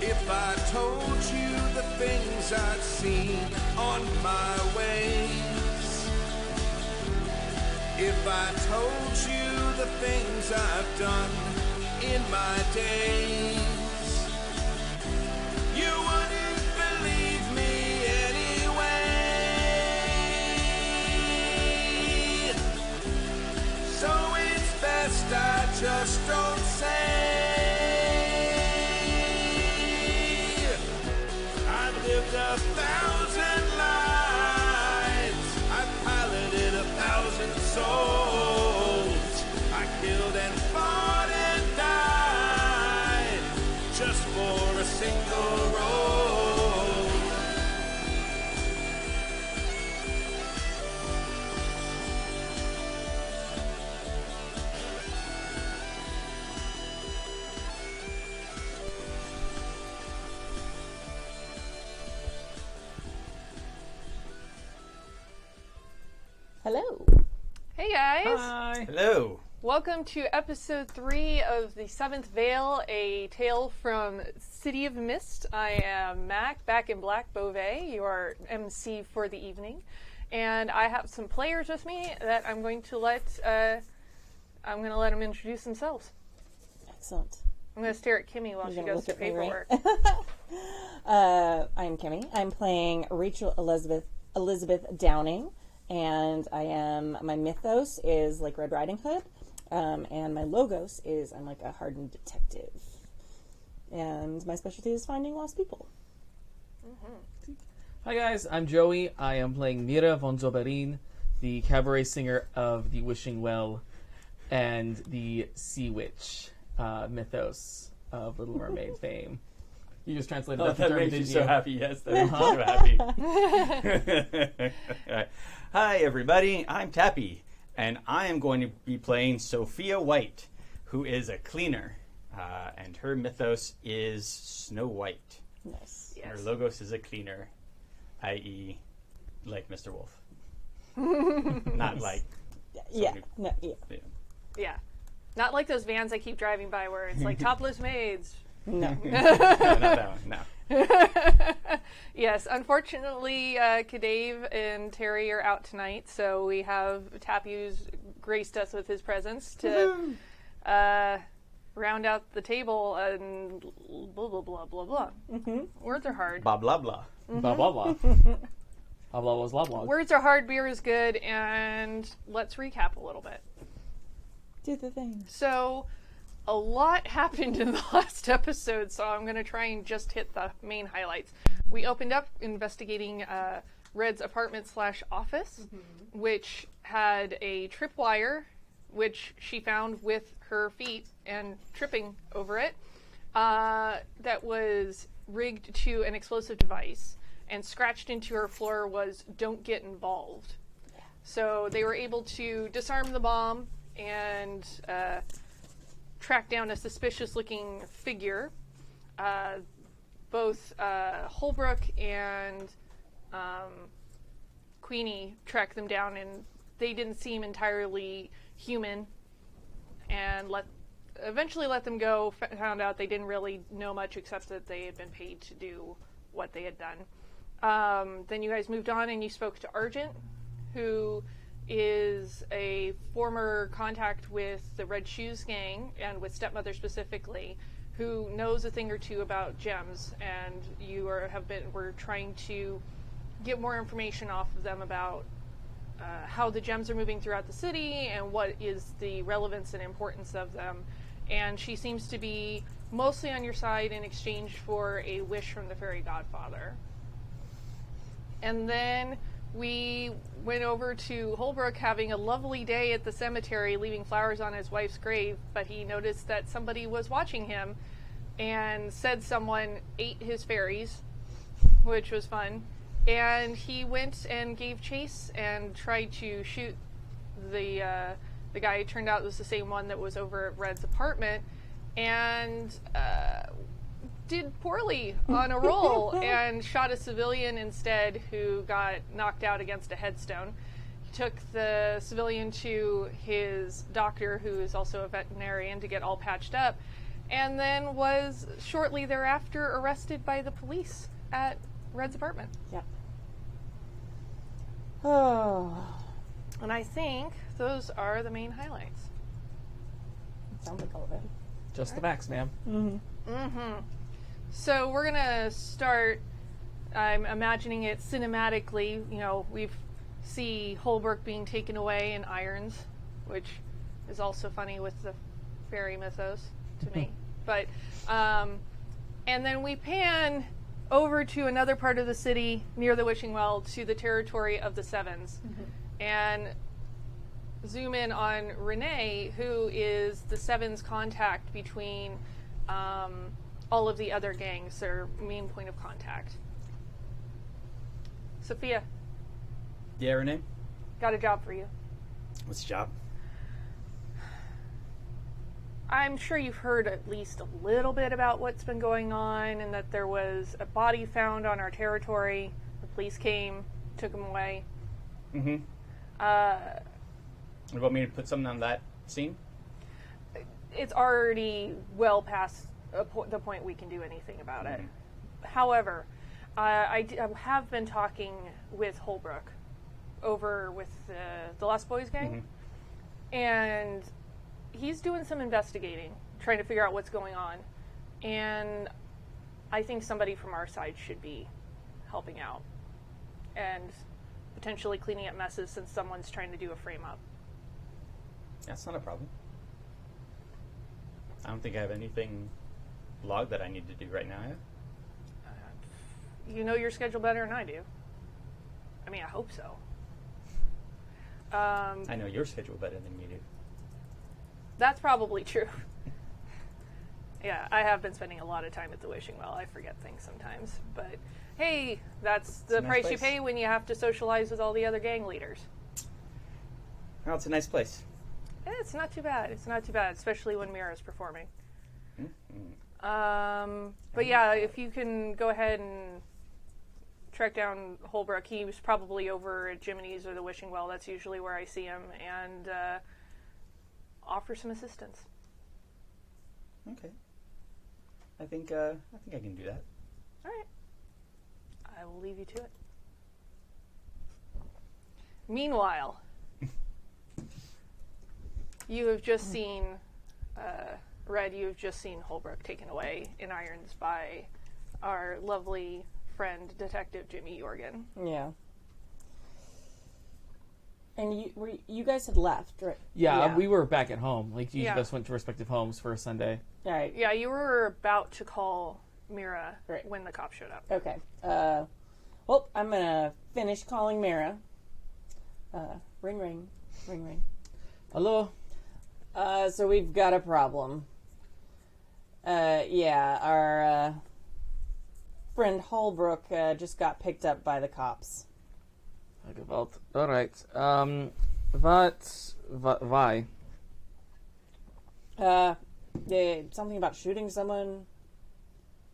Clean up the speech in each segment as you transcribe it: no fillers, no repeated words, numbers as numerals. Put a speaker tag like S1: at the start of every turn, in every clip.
S1: If I told you the things I've seen on my ways, if I told you the things I've done in my days, you wouldn't believe me anyway. So it's best I just don't say. Lived 1,000 lives, I piloted 1,000 souls, I killed and fought and died just for a single role.
S2: Hello.
S3: Hey guys.
S4: Hi.
S5: Hello.
S3: Welcome to episode 3 of the 7th Vale, a tale from City of Mist. I am Mac, back in Black Beauvais, your MC for the evening. And I have some players with me that I'm going to let them introduce themselves.
S2: Excellent.
S3: I'm going to stare at Kimi while she goes through paperwork.
S2: I'm Kimi. I'm playing Rachel Elizabeth Downing. And my mythos is like Red Riding Hood, and my logos is I'm like a hardened detective. And my specialty is finding lost people.
S4: Mm-hmm. Hi guys, I'm Joey. I am playing Mira von Zauberin, the cabaret singer of the Wishing Well and the Sea Witch mythos of Little Mermaid fame. You just translated that.
S5: That makes you so happy. Yes, that makes you so happy. Hi, everybody. I'm Tappy, and I am going to be playing Sophia White, who is a cleaner, and her mythos is Snow White.
S2: Nice.
S3: Yes.
S5: Her logos is a cleaner, i.e., like Mr. Wolf. Not like...
S2: Yeah. No, yeah.
S3: Yeah. Not like those vans I keep driving by where it's like topless maids.
S2: No.
S5: No, not that one, no.
S3: Yes, unfortunately, Kadave and Teri are out tonight, so we have Tappy who's graced us with his presence to round out the table and blah, blah, blah, blah, blah. Mm-hmm. Words are hard.
S5: Blah, blah, blah.
S3: Mm-hmm.
S4: Blah, blah, blah. Blah, blah, blah, blah.
S3: Words are hard, beer is good, and let's recap a little bit.
S2: Do the thing.
S3: So, a lot happened in the last episode, so I'm going to try and just hit the main highlights. We opened up investigating Red's apartment/office, which had a tripwire, which she found with her feet and tripping over it, that was rigged to an explosive device, and scratched into her floor was "Don't get involved." Yeah. So they were able to disarm the bomb and track down a suspicious-looking figure. Both Holbrook and Queenie tracked them down, and they didn't seem entirely human, and eventually let them go. Found out they didn't really know much except that they had been paid to do what they had done. Then you guys moved on, and you spoke to Argent, who is a former contact with the Red Shoes gang, and with Stepmother specifically, who knows a thing or two about gems, and you were trying to get more information off of them about how the gems are moving throughout the city and what is the relevance and importance of them. And she seems to be mostly on your side in exchange for a wish from the fairy godfather. And then we went over to Holbrook having a lovely day at the cemetery, leaving flowers on his wife's grave, but he noticed that somebody was watching him and said someone ate his fairies, which was fun. And he went and gave chase and tried to shoot the guy. It turned out it was the same one that was over at Red's apartment, and did poorly on a roll and shot a civilian instead, who got knocked out against a headstone. took the civilian to his doctor, who is also a veterinarian, to get all patched up, and then was shortly thereafter arrested by the police at Red's apartment.
S2: Yep. Oh.
S3: And I think those are the main highlights.
S2: Sounds like all of it.
S4: Just the facts, ma'am.
S3: So we're going to start, I'm imagining it cinematically. You know, we see Holbrook being taken away in irons, which is also funny with the fairy mythos to me. But, and then we pan over to another part of the city near the Wishing Well to the territory of the Sevens. And zoom in on Renee, who is the Sevens contact between all of the other gangs, their main point of contact. Sophia,
S5: Yeah, Renee?
S3: got a job for you.
S5: What's the job?
S3: I'm sure you've heard at least a little bit about what's been going on, and that there was a body found on our territory. The police came, took him away.
S5: Mm-hmm. You want me to put something on that scene?
S3: It's already well past the point we can do anything about it. However, I have been talking with Holbrook over with the Lost Boys gang, and he's doing some investigating, trying to figure out what's going on, and I think somebody from our side should be helping out and potentially cleaning up messes, since someone's trying to do a frame-up.
S5: That's not a problem. I don't think I have anything logged that I need to do right now.
S3: You know your schedule better than I do. I mean, I hope so.
S5: I know your schedule better than you do.
S3: That's probably true. Yeah, I have been spending a lot of time at the Wishing Well. I forget things sometimes. But, hey, that's the
S5: a nice
S3: price
S5: place.
S3: you pay when you have to socialize with all the other gang leaders.
S5: Well, it's a nice place.
S3: It's not too bad. It's not too bad, especially when Mira's performing. But yeah, if you can go ahead and track down Holbrook. He was probably over at Jiminy's or the Wishing Well. That's usually where I see him, and offer some assistance.
S5: Okay. I think I can do that.
S3: All right. I will leave you to it. Meanwhile, you have just seen, Red, you have just seen Holbrook taken away in irons by our lovely friend, Detective Jimmy Yorgan.
S2: Yeah. And you guys had left, right?
S4: Yeah, we were back at home. Like, each
S3: Yeah.
S4: of us went to respective homes for a Sunday.
S2: All right.
S3: Yeah, you were about to call Mira
S2: Right.
S3: when the cop showed up.
S2: Okay. Well, I'm going to finish calling Mira. Ring, ring. Ring, ring.
S4: Hello?
S2: So we've got a problem. Yeah, our friend Holbrook just got picked up by the cops.
S4: Gewalt. Alright. Why?
S2: Something about shooting someone.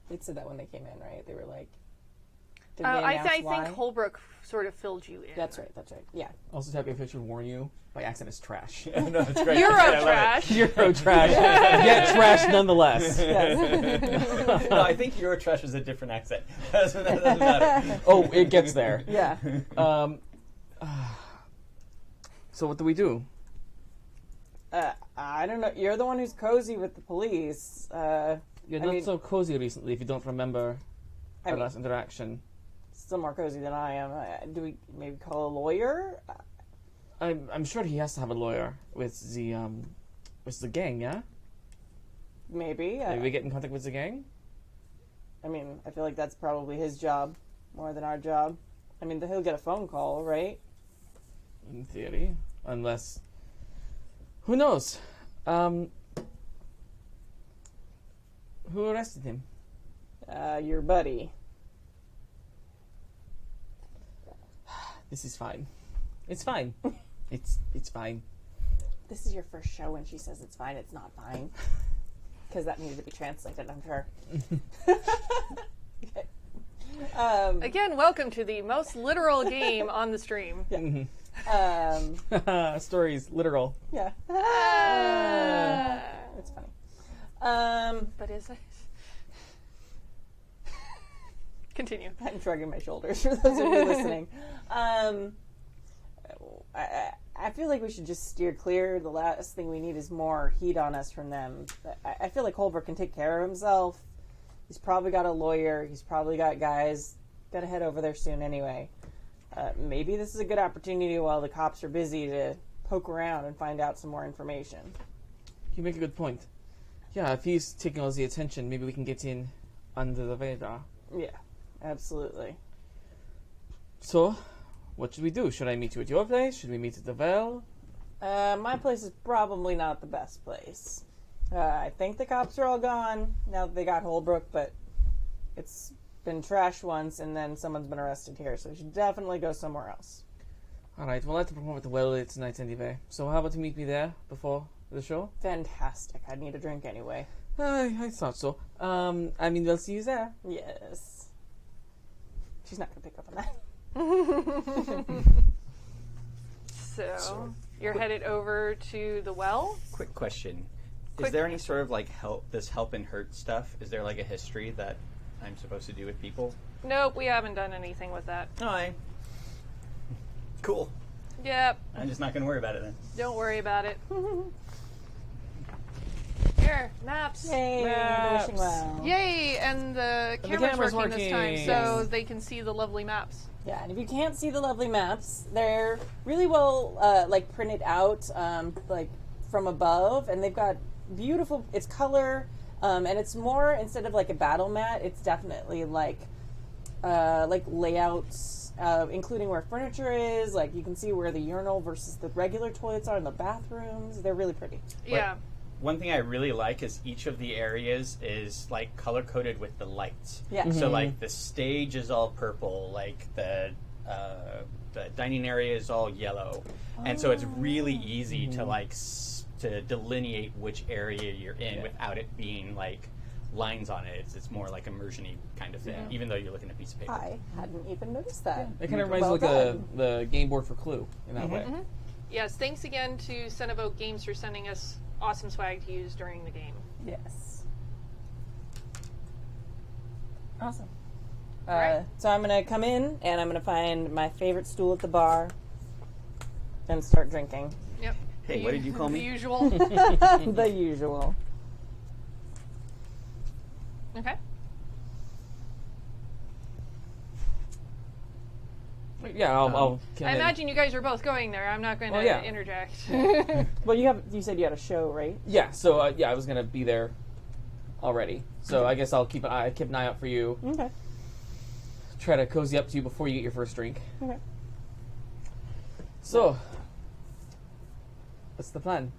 S2: They said that when they came in, right? They were like, did they
S3: I
S2: announce why?
S3: think Holbrook sort of filled you in.
S2: That's right. Yeah.
S4: Also, Tappy, I should warn you, my accent is trash.
S5: No, that's great.
S3: Euro
S5: Yeah, I love it.
S3: trash.
S4: Euro trash. Yet trash nonetheless.
S2: Yes.
S5: No, I think Eurotrash is a different accent. That doesn't matter.
S4: Oh, it gets there.
S2: Yeah.
S4: So what do we do?
S2: I don't know. You're the one who's cozy with the police.
S4: You're not so cozy recently if you don't remember
S2: I
S4: our
S2: mean,
S4: last interaction.
S2: still more cozy than I am. Do we maybe call a lawyer?
S4: I'm sure he has to have a lawyer with the gang, yeah?
S2: Maybe.
S4: Maybe we get in contact with the gang?
S2: I mean, I feel like that's probably his job more than our job. I mean, he'll get a phone call, right?
S4: In theory. Unless... Who knows? Who arrested him?
S2: Your buddy.
S4: This is fine. It's fine. It's fine.
S2: This is your first show when she says it's fine, it's not fine. Because that needed to be translated, I'm sure. Okay.
S3: Again, welcome to the most literal game on the stream.
S2: Yeah.
S4: Stories, literal.
S2: Yeah. It's funny.
S3: But is it? Continue.
S2: I'm shrugging my shoulders for those of you listening. I feel like we should just steer clear. The last thing we need is more heat on us from them. I feel like Holbrook can take care of himself. He's probably got a lawyer. He's probably got guys. Got to head over there soon anyway. Maybe this is a good opportunity while the cops are busy to poke around and find out some more information.
S4: You make a good point. Yeah, if he's taking all the attention, maybe we can get in under the radar.
S2: Yeah, absolutely.
S4: So, what should we do? Should I meet you at your place? Should we meet at the Vale?
S2: My place is probably not the best place. I think the cops are all gone now that they got Holbrook, but it's been trashed once and then someone's been arrested here, so we should definitely go somewhere else.
S4: Alright, well I have to perform at the Well tonight anyway. So how about you meet me there before the show?
S2: Fantastic. I need a drink anyway.
S4: I thought so. I mean, we'll see you there.
S2: Yes. She's not going to pick up on that.
S3: So you're headed over to the well?
S5: Quick question.
S3: Quick
S5: Is there any sort of like help and hurt stuff? Is there like a history that I'm supposed to do with people?
S3: Nope, we haven't done anything with that.
S5: No, Cool.
S3: Yep,
S5: I'm just not going to worry about it then.
S3: don't worry about it. Here, maps.
S2: Yay,
S4: Maps.
S2: wishing well.
S3: Yay, and the camera's
S4: camera's
S3: working this time,
S4: working.
S3: so
S2: Yes.
S3: they can see the lovely maps.
S2: Yeah, and if you can't see the lovely maps, they're really well like printed out like from above, and they've got beautiful. It's color, and it's more instead of like a battle mat. It's definitely like layouts, including where furniture is. Like you can see where the urinal versus the regular toilets are in the bathrooms. They're really pretty.
S3: Yeah.
S5: One thing I really like is each of the areas is like color coded with the lights.
S2: Yeah.
S5: So like the stage is all purple, like the dining area is all yellow, and so it's really easy to like to delineate which area you're in without it being like lines on it. It's more like immersion-y kind of thing, even though you're looking at a piece of paper.
S2: I hadn't even noticed that.
S4: It kind of reminds
S2: Well
S4: me of
S2: done.
S4: the game board for Clue in that way.
S3: Yes, thanks again to Cenevoke Games for sending us awesome swag to use during the game.
S2: Yes. Awesome.
S3: Right.
S2: So I'm going to come in and I'm going to find my favorite stool at the bar and start drinking.
S3: Yep.
S5: Hey, what did you call
S3: The
S5: me?
S3: usual.
S2: The usual.
S3: Okay.
S4: Yeah, I'll
S3: I imagine you guys are both going there. I'm not going to
S4: yeah.
S3: interject.
S2: Well, you said you had a show, right?
S4: Yeah, so I was gonna be there already. So I guess I'll keep an eye out for you.
S2: Okay.
S4: Try to cozy up to you before you get your first drink.
S2: Okay.
S4: So, what's the plan?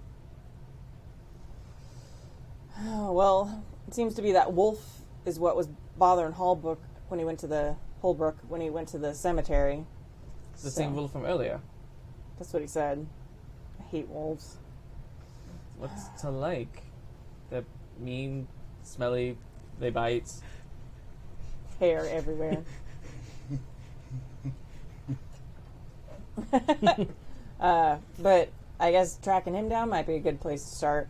S2: Oh, well, it seems to be that wolf is what was bothering Holbrook when he went to the cemetery.
S4: It's the same wolf from earlier.
S2: That's what he said. I hate wolves.
S4: What's to like? They're mean, smelly, they bite.
S2: Hair everywhere. But I guess tracking him down might be a good place to start.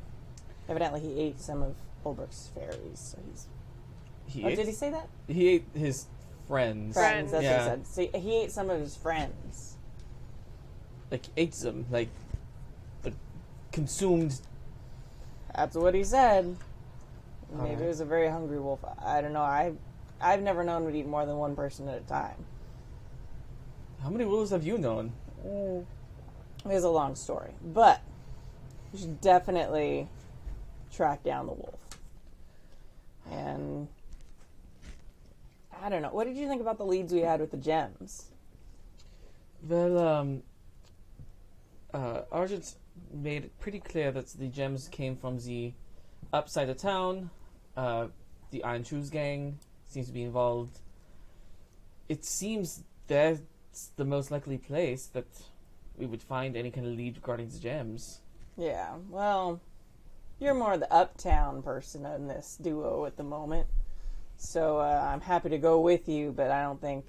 S2: Evidently, he ate some of Holbrook's fairies, so he's. Did he say that?
S4: He ate his friends.
S3: Friends.
S2: That's
S4: Yeah.
S2: what he said. So he ate some of his friends.
S4: Like ate them, like consumed.
S2: That's what he said. Maybe
S4: Alright.
S2: it was a very hungry wolf. I don't know. I've never known it eat more than one person at a time.
S4: How many wolves have you known?
S2: It's a long story, but we should definitely track down the wolf. And I don't know. What did you think about the leads we had with the gems?
S4: Well, Argent made it pretty clear that the gems came from the upside of town. The Iron Shoes gang seems to be involved. It seems that's the most likely place that we would find any kind of lead regarding the gems.
S2: Yeah, well, you're more the uptown person in this duo at the moment. So I'm happy to go with you, but I don't think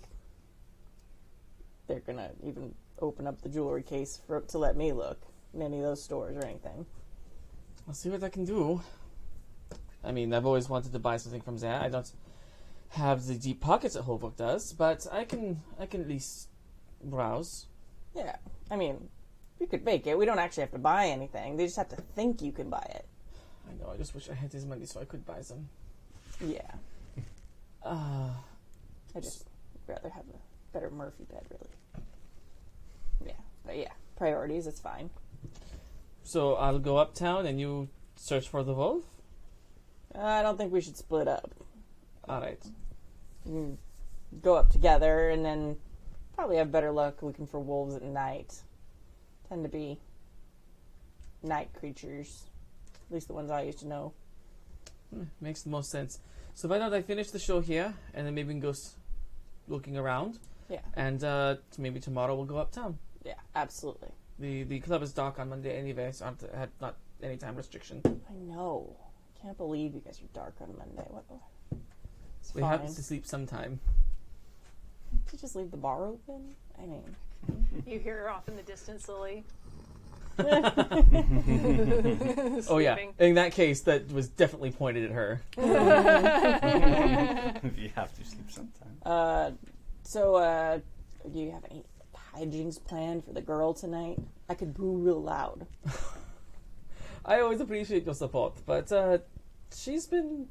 S2: they're going to even open up the jewelry case to let me look in any of those stores or anything.
S4: I'll see what I can do. I mean, I've always wanted to buy something from there. I don't have the deep pockets that Holbrook does, but I can at least browse.
S2: Yeah, I mean, you could make it. We don't actually have to buy anything. They just have to think you can buy it.
S4: I know, I just wish I had this money so I could buy some.
S2: Yeah. I just rather have a better Murphy bed, really. Yeah, but yeah, priorities, it's fine.
S4: So I'll go uptown and you search for the wolf?
S2: I don't think we should split up.
S4: Alright.
S2: Go up together and then probably have better luck looking for wolves at night. Tend to be night creatures. At least the ones I used to know.
S4: Makes the most sense. So why don't I finish the show here, and then maybe we can go looking around.
S2: Yeah.
S4: And maybe tomorrow we'll go uptown.
S2: Yeah, absolutely.
S4: The club is dark on Monday anyway, so I have not any time restriction.
S2: I know. Can't believe you guys are dark on Monday. What? It's
S4: We
S2: fine.
S4: have to sleep sometime.
S2: Can't you just leave the bar open? I mean...
S3: You hear her off in the distance, Lily.
S4: Oh yeah.
S3: Sleeping.
S4: In that case, that was definitely pointed at her.
S5: You have to sleep sometime.
S2: So, do you have any hijinks planned for the girl tonight? I could boo real loud.
S4: I always appreciate your support, but she's been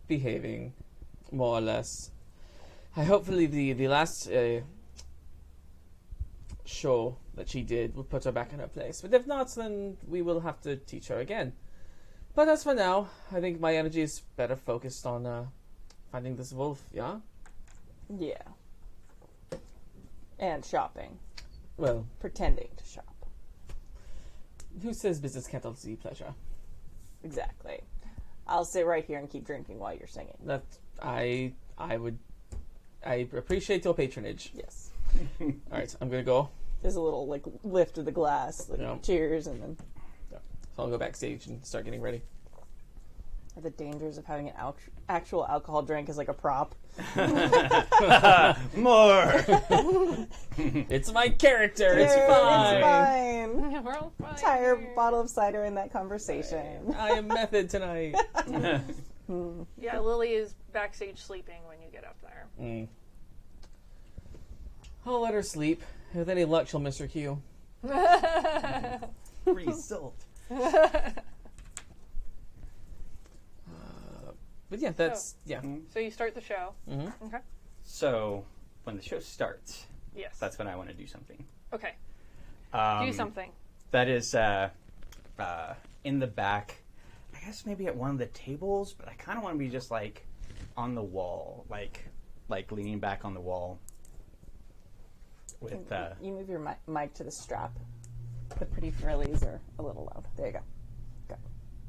S4: behaving more or less. Hopefully the last show that she did will put her back in her place. But if not, then we will have to teach her again. But as for now, I think my energy is better focused on finding this wolf, yeah?
S2: Yeah. And shopping.
S4: Well,
S2: Pretending to shop.
S4: who says business can't also be pleasure?
S2: Exactly. I'll sit right here and keep drinking while you're singing.
S4: That I appreciate your patronage.
S2: Yes.
S4: Alright, I'm gonna go.
S2: There's a little, like, lift of the glass, like,
S4: Yeah.
S2: cheers, and then...
S4: So I'll go backstage and start getting ready.
S2: Are the dangers of having an actual alcohol drink as, like, a prop?
S5: More!
S4: It's my character. It's
S2: Dude,
S4: fine.
S2: It's fine.
S3: We're all fine.
S2: Entire bottle of cider in that conversation.
S4: I am method tonight.
S3: Yeah, Lily is backstage sleeping when you get up there.
S4: I'll let her sleep. With any luck, she'll miss her cue.
S5: Result.
S4: But yeah, that's yeah.
S3: So you start the show.
S4: Mm-hmm.
S3: Okay.
S5: So, when the show starts,
S3: Yes.
S5: that's when I want to do something.
S3: Okay.
S5: Um,
S3: Do something.
S5: That is in the back, I guess maybe at one of the tables, but I kind of want to be just like on the wall, like leaning back on the wall. With
S2: You move your mic to the strap. The pretty frillies are a little loud. There you go.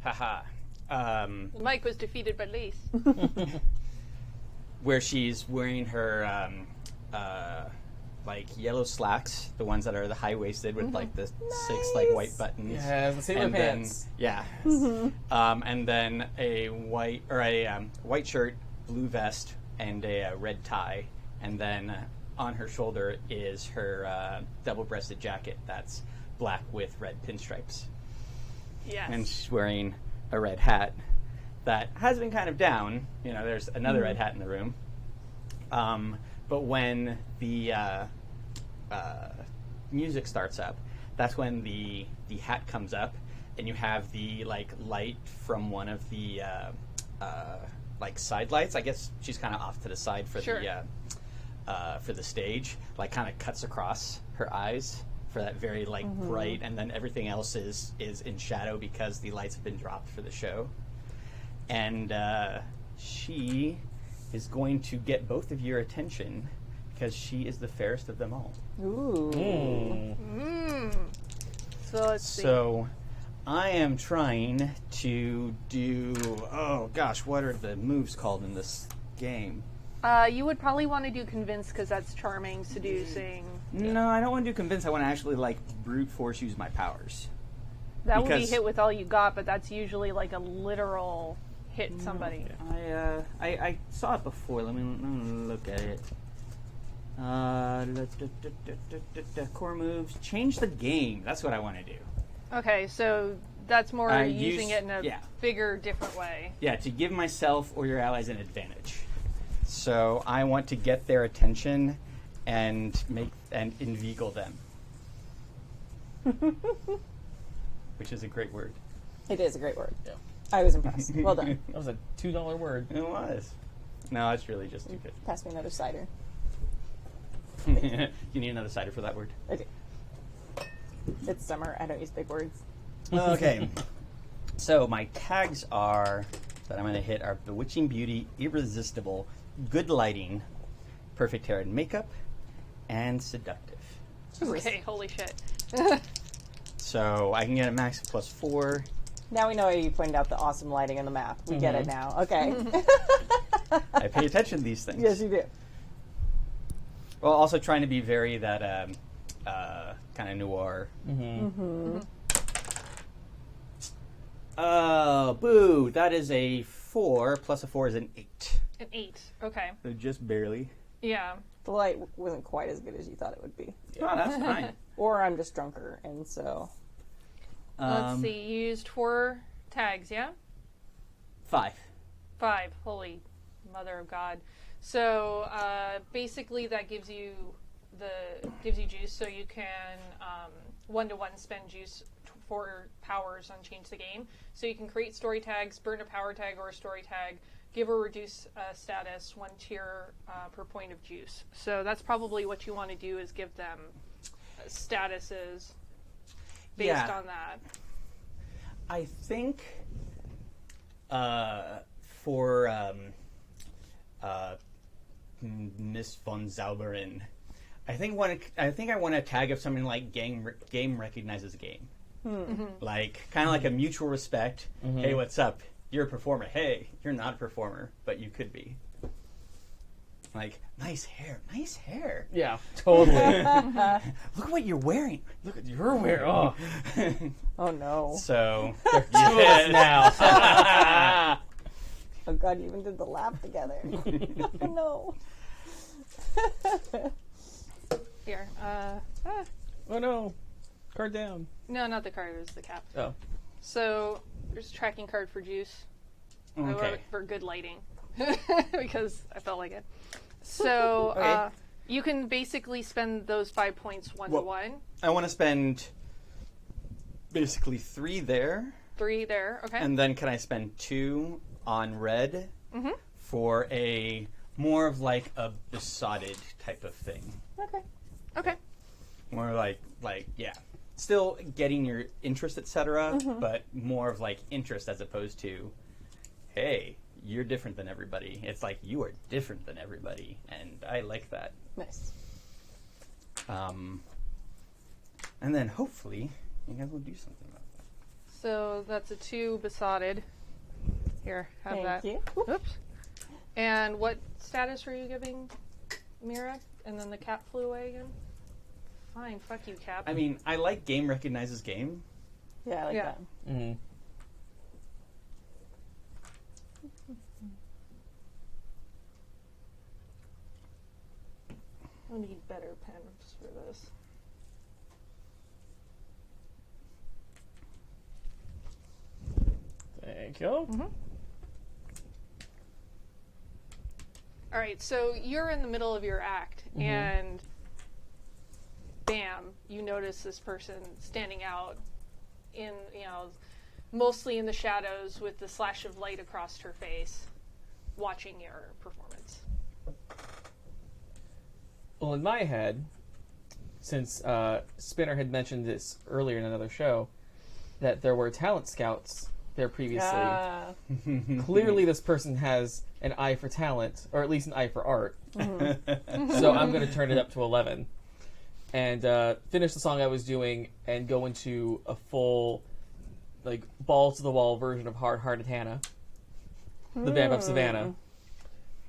S5: haha,
S3: The mic was defeated by lace.
S5: where she's wearing her like yellow slacks, the ones that are the high waisted with like the 6 like white buttons.
S4: Yeah, the sailor
S5: and
S4: pants.
S5: Then, yeah, and then a white shirt, blue vest, and a red tie, and then on her shoulder is her double-breasted jacket that's black with red pinstripes,
S3: Yes.
S5: and she's wearing a red hat that has been kind of down. You know, there's another red hat in the room, but when the music starts up, that's when the hat comes up, and you have the like light from one of the like side lights. I guess she's kind of off to the side for
S3: Sure.
S5: for the stage, like kind of cuts across her eyes for that very like bright, and then everything else is in shadow because the lights have been dropped for the show. And she is going to get both of your attention because she is the fairest of them all.
S2: Ooh.
S3: So let's see.
S5: So I am trying to do, oh gosh, what are the moves called in this game?
S3: You would probably want to do convince because that's charming, seducing.
S5: No, I don't want to do convince. I want to actually like brute force use my powers.
S3: That would be
S5: Because-
S3: hit with all you got, but that's usually like a literal hit somebody.
S5: I saw it before. Let me look at it. Core moves. Change the game. That's what I want to do.
S3: Okay, so that's more using it in a
S5: yeah.
S3: bigger, different way.
S5: Yeah, to give myself or your allies an advantage. So I want to get their attention and inveigle them. Which is a great word.
S2: It is a great word.
S4: Yeah.
S2: I was impressed. Well done.
S4: That was a $2 word.
S5: It was. No, it's really just stupid.
S2: Pass me another cider.
S5: You need another cider for that word?
S2: I do. It's summer. I don't use big words.
S5: Okay. So my tags are that I'm going to hit are Bewitching Beauty, Irresistible, Good Lighting, Perfect Hair and Makeup, and Seductive.
S3: Okay, holy shit.
S5: So I can get a max of +4.
S2: Now we know why you pointed out the awesome lighting on the map. We get it now. Okay.
S5: I pay attention to these things.
S2: Yes, you do.
S5: Well, also trying to be very that kind of noir. Boo! That is a 4 plus a 4 is an 8.
S3: An 8. Okay.
S5: So just barely.
S3: Yeah.
S2: The light wasn't quite as good as you thought it would be.
S5: Oh, that's fine.
S2: Or I'm just drunker, and so...
S3: Let's see. You used 4 tags, yeah?
S5: 5.
S3: 5. Holy mother of God. So basically, that gives you juice, so you can 1-to-1 spend juice for powers on Change the Game. So you can create story tags, burn a power tag or a story tag, give or reduce status 1 tier per point of juice. So that's probably what you want to do, is give them statuses based on that.
S5: I think for Miss von Zauberin, I think I want to tag up something like game recognizes game. Like kind of like a mutual respect. Hey, what's up? You're a performer. Hey, you're not a performer, but you could be. Like, nice hair.
S4: Yeah, totally.
S5: Look at what you're wearing.
S4: Look at your wear. Oh,
S2: Oh, no.
S5: So,
S4: now.
S2: Oh, God, you even did the laugh together. Oh, no.
S3: Here.
S4: Oh no, card down.
S3: No, not the card. It was the cap.
S4: Oh,
S3: So there's a tracking card for juice. I wrote
S5: okay.
S3: it for good lighting because I felt like it. So
S5: Okay.
S3: you can basically spend those 5 points 1-to-1.
S5: I want to spend basically 3 there.
S3: 3 there. Okay.
S5: And then can I spend 2 on red for a more of like a besotted type of thing?
S3: Okay.
S5: More like yeah. Still getting your interest, etc., but more of like interest as opposed to, hey, you're different than everybody. It's like you are different than everybody, and I like that.
S2: Nice.
S5: And then hopefully you guys will do something about that.
S3: So that's a 2 besotted. Here, have
S2: Thank
S3: that.
S2: you.
S3: Oops. And what status were you giving Mira? And then the cap flew away again? Fine, fuck you, Cap.
S5: I mean, I like game recognizes game.
S2: Yeah, I like
S3: Yeah.
S2: that.
S4: mm-hmm.
S3: I need better pens for this.
S4: Thank you.
S3: All right, so you're in the middle of your act, and bam, you notice this person standing out in, mostly in the shadows with the slash of light across her face, watching your performance.
S4: Well, in my head, since Spinner had mentioned this earlier in another show, that there were talent scouts there previously. Clearly, this person has an eye for talent, or at least an eye for art. So I'm going to turn it up to 11 and finish the song I was doing and go into a full, like, balls to the wall version of Hard Hearted Hannah, the Vamp of Savannah,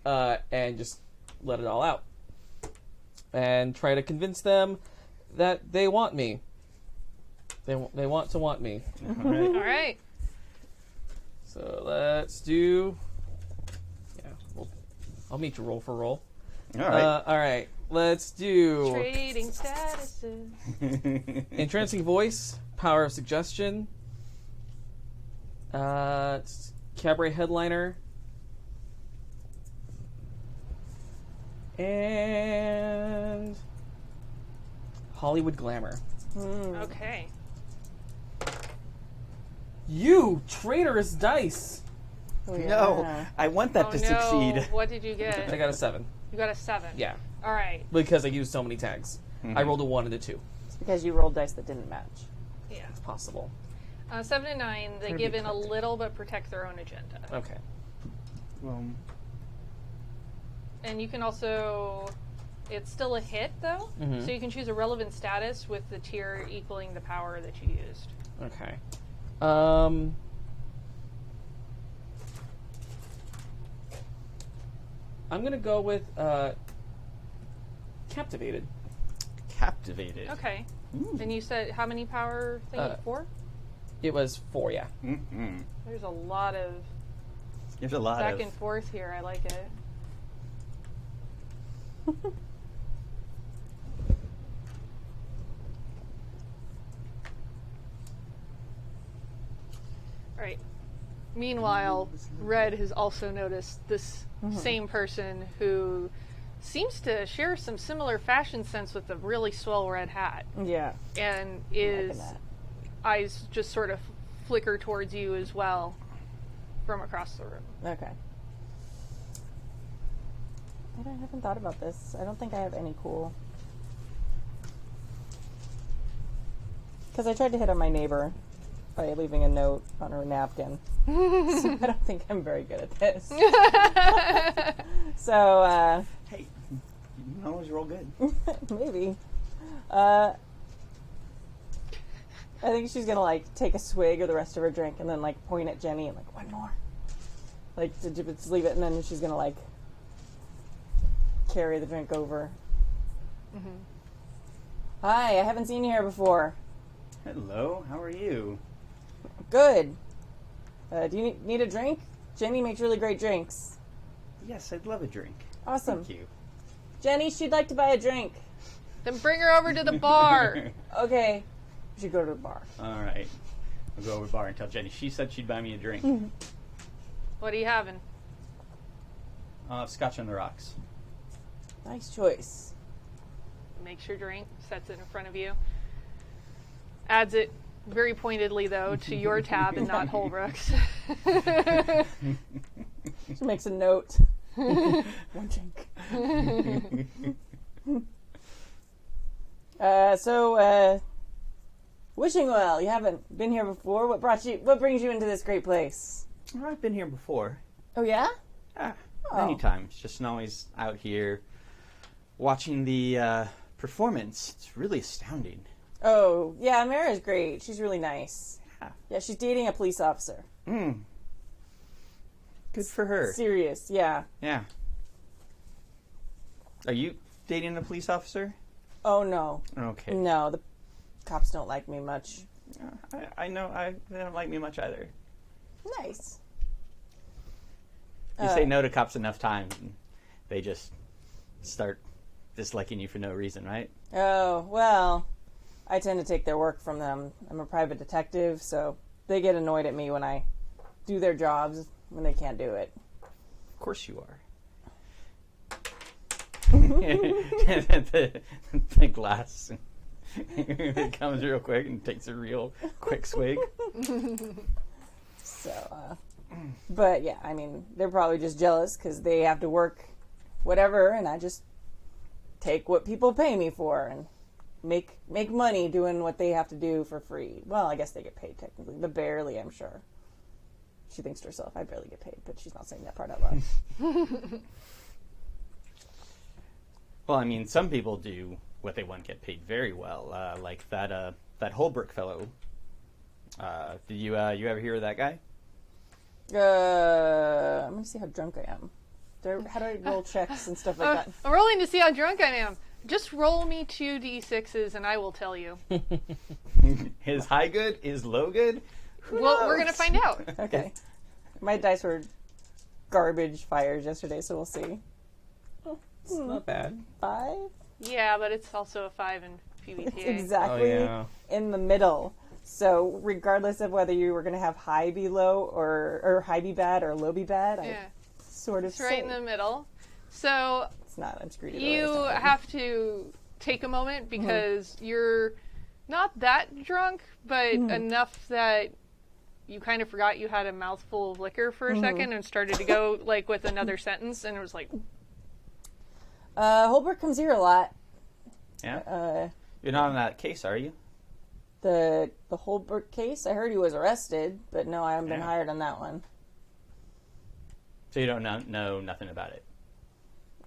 S4: and just let it all out. And try to convince them that they want me. They want to want me.
S5: All right.
S3: All right.
S4: So let's do... I'll meet you roll for roll.
S5: All right.
S4: All right. Let's do
S3: Trading statuses.
S4: entrancing voice, power of suggestion, cabaret headliner, and Hollywood glamour.
S3: Okay.
S4: You traitorous dice!
S2: Oh, yeah.
S5: No, I want that
S3: Oh
S5: to
S3: no!
S5: succeed.
S3: What did you
S4: I
S3: get?
S4: got a 7.
S3: You got a 7.
S4: Yeah,
S3: All right.
S4: because I used so many tags. I rolled a 1 and a 2.
S2: It's because you rolled dice that didn't match.
S3: Yeah.
S4: It's possible.
S3: 7 and 9. They give in a little, but protect their own agenda.
S4: Okay.
S3: And you can also. It's still a hit though, so you can choose a relevant status with the tier equaling the power that you used.
S4: Okay. I'm gonna go with captivated.
S5: Captivated.
S3: Okay. And you said how many power things? 4?
S4: It was 4, yeah.
S5: Mm-hmm.
S3: There's a lot of
S5: There's a lot
S3: back
S5: of.
S3: and forth here. I like it. All right. Meanwhile, Red has also noticed this same person who seems to share some similar fashion sense with a really swell red hat,
S2: Yeah.
S3: and
S2: Liking
S3: is
S2: that.
S3: eyes just sort of flicker towards you as well from across the room.
S2: Okay. I haven't thought about this. I don't think I have any cool. Because I tried to hit on my neighbor by leaving a note on her napkin. So I don't think I'm very good at this. So,
S5: Hey, you can always roll good.
S2: maybe. I think she's gonna like take a swig of the rest of her drink and then like point at Jenny and like, one more. Like to just leave it, and then she's gonna like carry the drink over. Hi, I haven't seen you here before.
S5: Hello, how are you?
S2: Good. Do you need a drink? Jenny makes really great drinks.
S5: Yes, I'd love a drink.
S2: Awesome.
S5: Thank you.
S2: Jenny, she'd like to buy a drink.
S3: Then bring her over to the bar.
S2: Okay. We should go to the bar.
S5: All right. I'll go over to the bar and tell Jenny. She said she'd buy me a drink.
S3: What are you having?
S5: Scotch on the rocks.
S2: Nice choice.
S3: Makes your drink, sets it in front of you. Adds it very pointedly, though, to your tab and not Holbrook's.
S2: She makes a note. One drink. Wishing well. You haven't been here before. What brings you into this great place?
S5: Oh, I've been here before.
S2: Oh yeah?
S5: Many times. Just always out here watching the performance. It's really astounding.
S2: Oh, yeah, Mira's great. She's really nice.
S5: Yeah.
S2: Yeah, she's dating a police officer.
S5: Good for her.
S2: Serious, yeah.
S5: Yeah. Are you dating a police officer?
S2: Oh, no.
S5: Okay.
S2: No, the cops don't like me much.
S5: I know. They don't like me much either.
S2: Nice.
S5: You say no to cops enough times, and they just start disliking you for no reason, right?
S2: Oh, well, I tend to take their work from them. I'm a private detective, so they get annoyed at me when I do their jobs when they can't do it.
S5: Of course you are. the glass it comes real quick and takes a real quick swig.
S2: So, but yeah, I mean, they're probably just jealous because they have to work whatever, and I just take what people pay me for and make money doing what they have to do for free. Well, I guess they get paid technically, but barely, I'm sure. She thinks to herself, I barely get paid, but she's not saying that part out loud.
S5: Well, I mean, some people do what they want, get paid very well, like that Holbrook fellow. Did you ever hear of that guy?
S2: I'm gonna see how drunk I am. How do I roll checks and stuff like that?
S3: I'm rolling to see how drunk I am. Just roll me 2d6s and I will tell you.
S5: His high good is low good.
S3: Well, we're going to find out.
S2: Okay. My dice were garbage fires yesterday, so we'll see.
S4: It's not bad.
S2: 5?
S3: Yeah, but it's also a 5 in PBTA.
S2: It's exactly
S4: Oh, yeah.
S2: in the middle. So regardless of whether you were going to have high be low or high be bad or low be bad, I
S3: Yeah,
S2: sort of
S3: it's right in the middle. So
S2: It's not. I'm screwed.
S3: you have to take a moment because you're not that drunk, but enough that you kind of forgot you had a mouthful of liquor for a second and started to go like with another sentence, and it was like,
S2: Holbrook comes here a lot.
S5: Yeah. You're not on that case, are you?
S2: The Holbrook case. I heard he was arrested, but no, I haven't been
S5: Yeah.
S2: hired on that one.
S5: So you don't know nothing about it.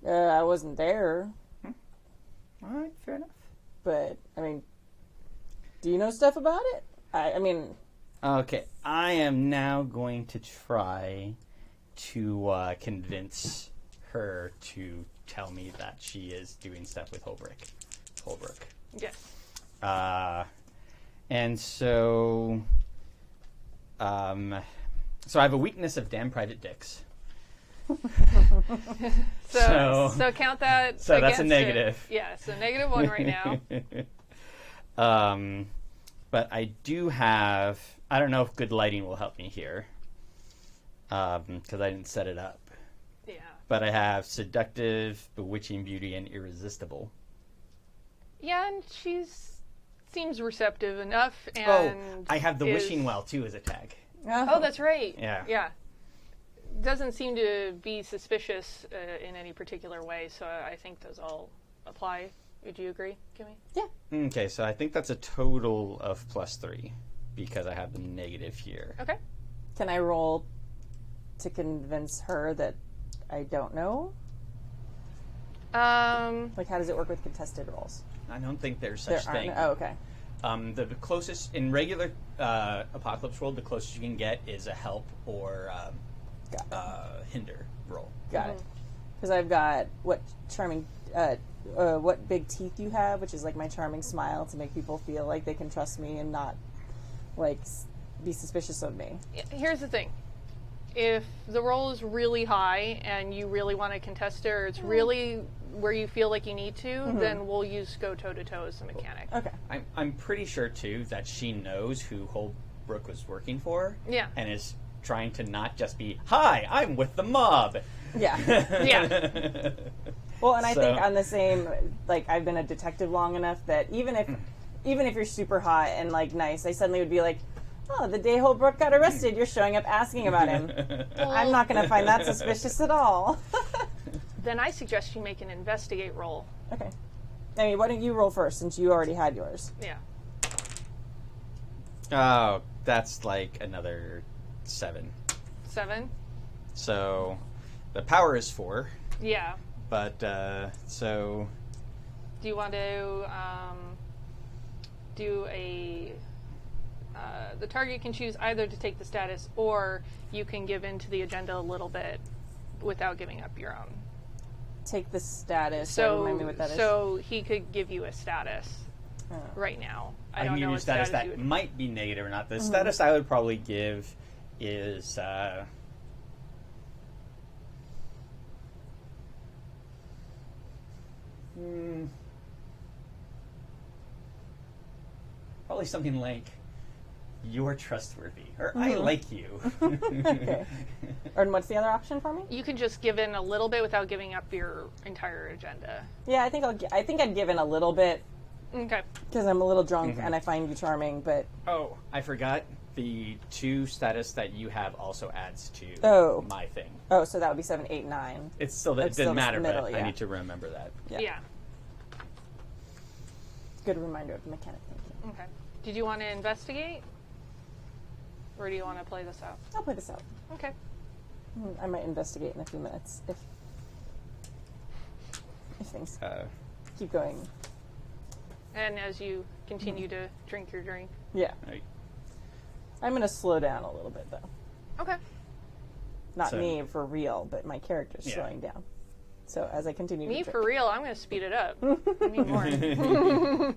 S2: I wasn't there,
S5: All right, fair enough.
S2: but I mean, do you know stuff about it? I mean,
S5: Okay, I am now going to try to convince her to tell me that she is doing stuff with Holbrook.
S3: yes.
S5: And so I have a weakness of damn private dicks.
S3: So count that.
S5: So that's a
S3: against it.
S5: negative.
S3: Yeah, so -1 right now.
S5: But I do have. I don't know if good lighting will help me here, because I didn't set it up.
S3: Yeah.
S5: But I have seductive, bewitching beauty, and irresistible.
S3: Yeah, and seems receptive enough, and
S5: I have the
S3: is-
S5: wishing well too as a tag.
S3: Oh, that's right.
S5: Yeah.
S3: Yeah. Doesn't seem to be suspicious in any particular way, so I think those all apply. Would you agree, Kimi?
S2: yeah.
S5: Okay, so I think that's a total of +3 because I have the negative here.
S3: Okay.
S2: Can I roll to convince her that I don't know? Like, how does it work with contested rolls?
S5: I don't think there's
S2: There
S5: such
S2: aren't.
S5: thing.
S2: Oh, okay.
S5: The closest in regular apocalypse roll, the closest you can get is a help or hinder roll.
S2: Got it. Because I've got what big teeth you have, which is like my charming smile to make people feel like they can trust me and not like be suspicious of me.
S3: Here's the thing. If the roll is really high and you really want to contest it, or it's really where you feel like you need to, then we'll use go toe-to-toe as the mechanic.
S2: Okay.
S5: I'm pretty sure too that she knows who Holbrook was working for.
S3: Yeah.
S5: And is trying to not just be, "Hi, I'm with the mob."
S2: Yeah.
S3: Yeah.
S2: Well, and I
S5: So-
S2: think on the same, like, I've been a detective long enough that even if you're super hot and like nice, I suddenly would be like, oh, the day Holbrook got arrested, you're showing up asking about him. I'm not going to find that suspicious at all.
S3: Then I suggest you make an investigate roll.
S2: Okay. I mean, why don't you roll first since you already had yours?
S3: Yeah.
S5: Oh, that's like another 7.
S3: 7?
S5: So the power is 4,
S3: Yeah.
S5: but so
S3: Do you want to do a... the target can choose either to take the status, or you can give in to the agenda a little bit without giving up your own.
S2: Take the status.
S3: So,
S2: remind me what that is.
S3: so he could give you a status right now. I
S5: I
S3: don't
S5: can give
S3: know
S5: you
S3: what
S5: status
S3: status
S5: that
S3: you would...
S5: might be negative or not. The status I would probably give is probably something like, "You're trustworthy," or "I like you."
S2: Okay. And what's the other option for me?
S3: You can just give in a little bit without giving up your entire agenda.
S2: Yeah, I think I'd give in a little bit
S3: Okay.
S2: because I'm a little drunk and I find you charming, but
S5: Oh, I forgot. The 2 status that you have also adds to
S2: Oh.
S5: my thing.
S2: oh, so that would be 7, 8, 9.
S5: It's still it
S2: That's still
S5: didn't matter,
S2: middle,
S5: but
S2: yeah.
S5: I need to remember that.
S3: Yeah.
S2: Good reminder of the mechanic. Thank you.
S3: Okay. Did you want to investigate? Or do you want to play this out?
S2: I'll play this out.
S3: Okay.
S2: I might investigate in a few minutes if things keep going.
S3: And as you continue to drink your drink.
S2: Yeah.
S5: Right.
S2: I'm going to slow down a little bit, though.
S3: Okay.
S2: Not
S5: So-
S2: me for real, but my character's
S5: Yeah.
S2: slowing down. So as I continue
S3: Me
S2: to
S3: for
S2: drink.
S3: real, I'm going to speed it up. I need more.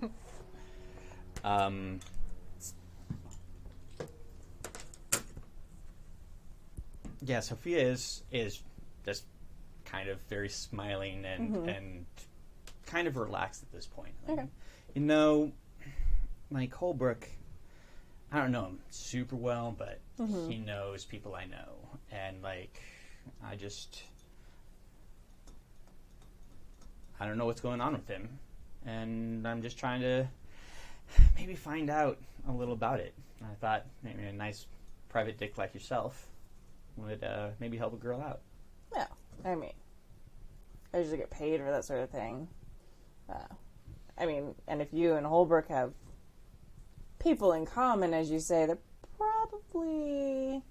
S5: Yeah, Sophia is just kind of very smiling and kind of relaxed at this point. Like,
S2: Okay.
S5: You know, like Holbrook, I don't know him super well, but he knows people I know. And, like, I don't know what's going on with him. And I'm just trying to maybe find out a little about it. And I thought maybe a nice private dick like yourself would maybe help a girl out.
S2: Yeah, I mean, I usually get paid for that sort of thing. I mean, and if you and Holbrook have people in common, as you say, they're probably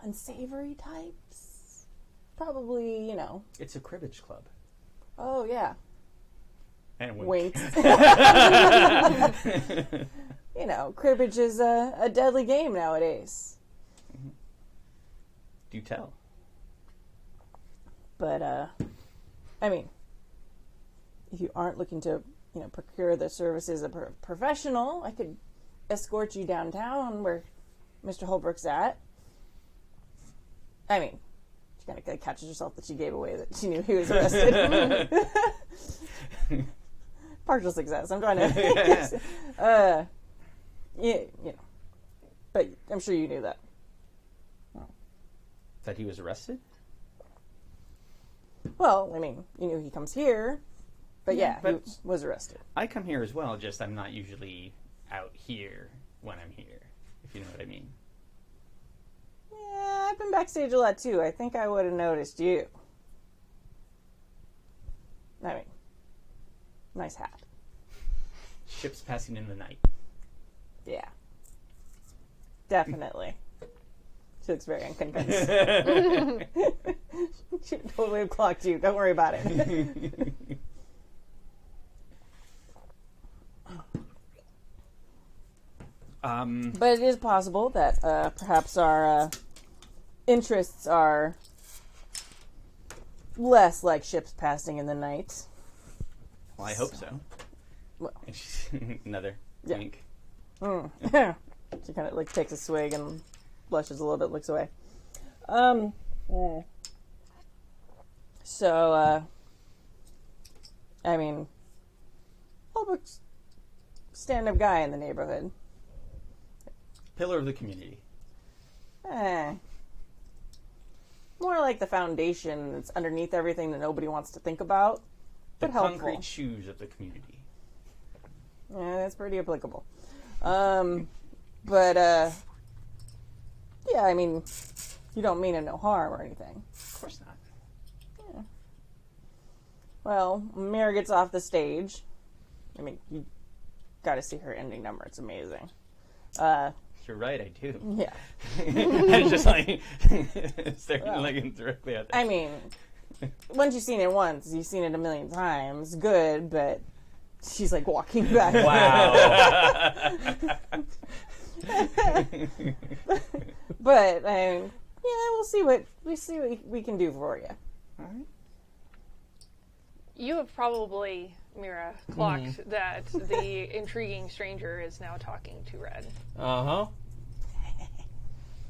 S2: unsavory types. Probably, you know.
S5: It's a cribbage club.
S2: Oh, yeah.
S5: And
S2: Wink. You know, cribbage is a deadly game nowadays.
S5: Do tell.
S2: But, I mean, if you aren't looking to, you know, procure the services of a professional, I could escort you downtown where Mr. Holbrook's at. I mean, she kind of catches herself that she gave away that she knew he was arrested. Partial success. I'm trying to, yeah, you know, but I'm sure you knew that.
S5: That he was arrested?
S2: Well, I mean, you knew he comes here, but yeah,
S5: but
S2: he was arrested.
S5: I come here as well, just I'm not usually out here when I'm here, if you know what I mean.
S2: Yeah, I've been backstage a lot too. I think I would have noticed you. I mean, nice hat.
S5: Ships passing in the night.
S2: Yeah. Definitely. She looks very unconvinced. She would totally have clocked you. Don't worry about it. But it is possible that perhaps our interests are less like ships passing in the night.
S5: Well, I hope so.
S2: Well.
S5: Another
S2: Yeah.
S5: wink.
S2: She kind of like takes a swig and blushes a little bit, looks away. So, I mean, Holbrook's stand-up guy in the neighborhood.
S5: Pillar of the community.
S2: More like the foundation that's underneath everything that nobody wants to think about,
S5: The
S2: but helpful.
S5: concrete shoes of the community.
S2: Yeah, that's pretty applicable. But, yeah, I mean, you don't mean it no harm or anything.
S5: Of course not.
S2: Yeah. Well, Mira gets off the stage. I mean, you gotta see her ending number. It's amazing.
S5: You're right, I do.
S2: Yeah.
S5: I'm just like staring looking directly at that.
S2: I mean, once you've seen it once, you've seen it a million times. Good, but she's like walking back.
S4: Wow.
S2: But yeah, we'll see what we can do for you.
S5: All right.
S3: You have probably, Mira, clocked that the intriguing stranger is now talking to Red.
S4: Uh-huh.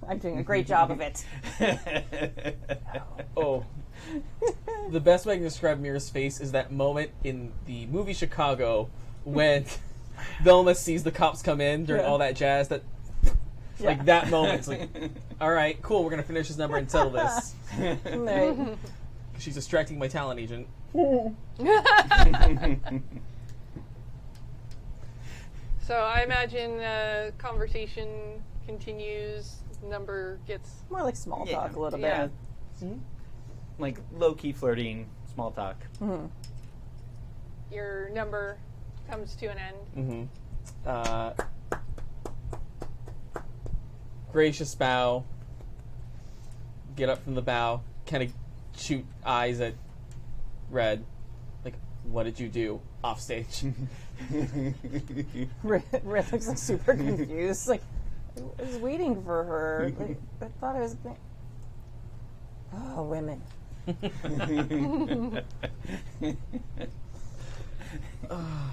S2: I'm doing a great job of it.
S4: Oh. The best way I can describe Mira's face is that moment in the movie Chicago when Velma sees the cops come in during all that jazz. That like that moment. It's like, all right, cool. We're gonna finish this number and settle this.
S2: Right.
S4: She's distracting my talent agent.
S3: So I imagine conversation continues. Number gets
S2: More like small
S5: Yeah.
S2: talk a little
S3: Yeah.
S2: bit.
S5: Like low-key flirting, small talk.
S3: your number comes to an end.
S4: Gracious bow. Get up from the bow. Kind of shoot eyes at Red. Like, what did you do off stage?
S2: Red looks like super confused. Like, I was waiting for her. Like, I thought I was. Oh, women.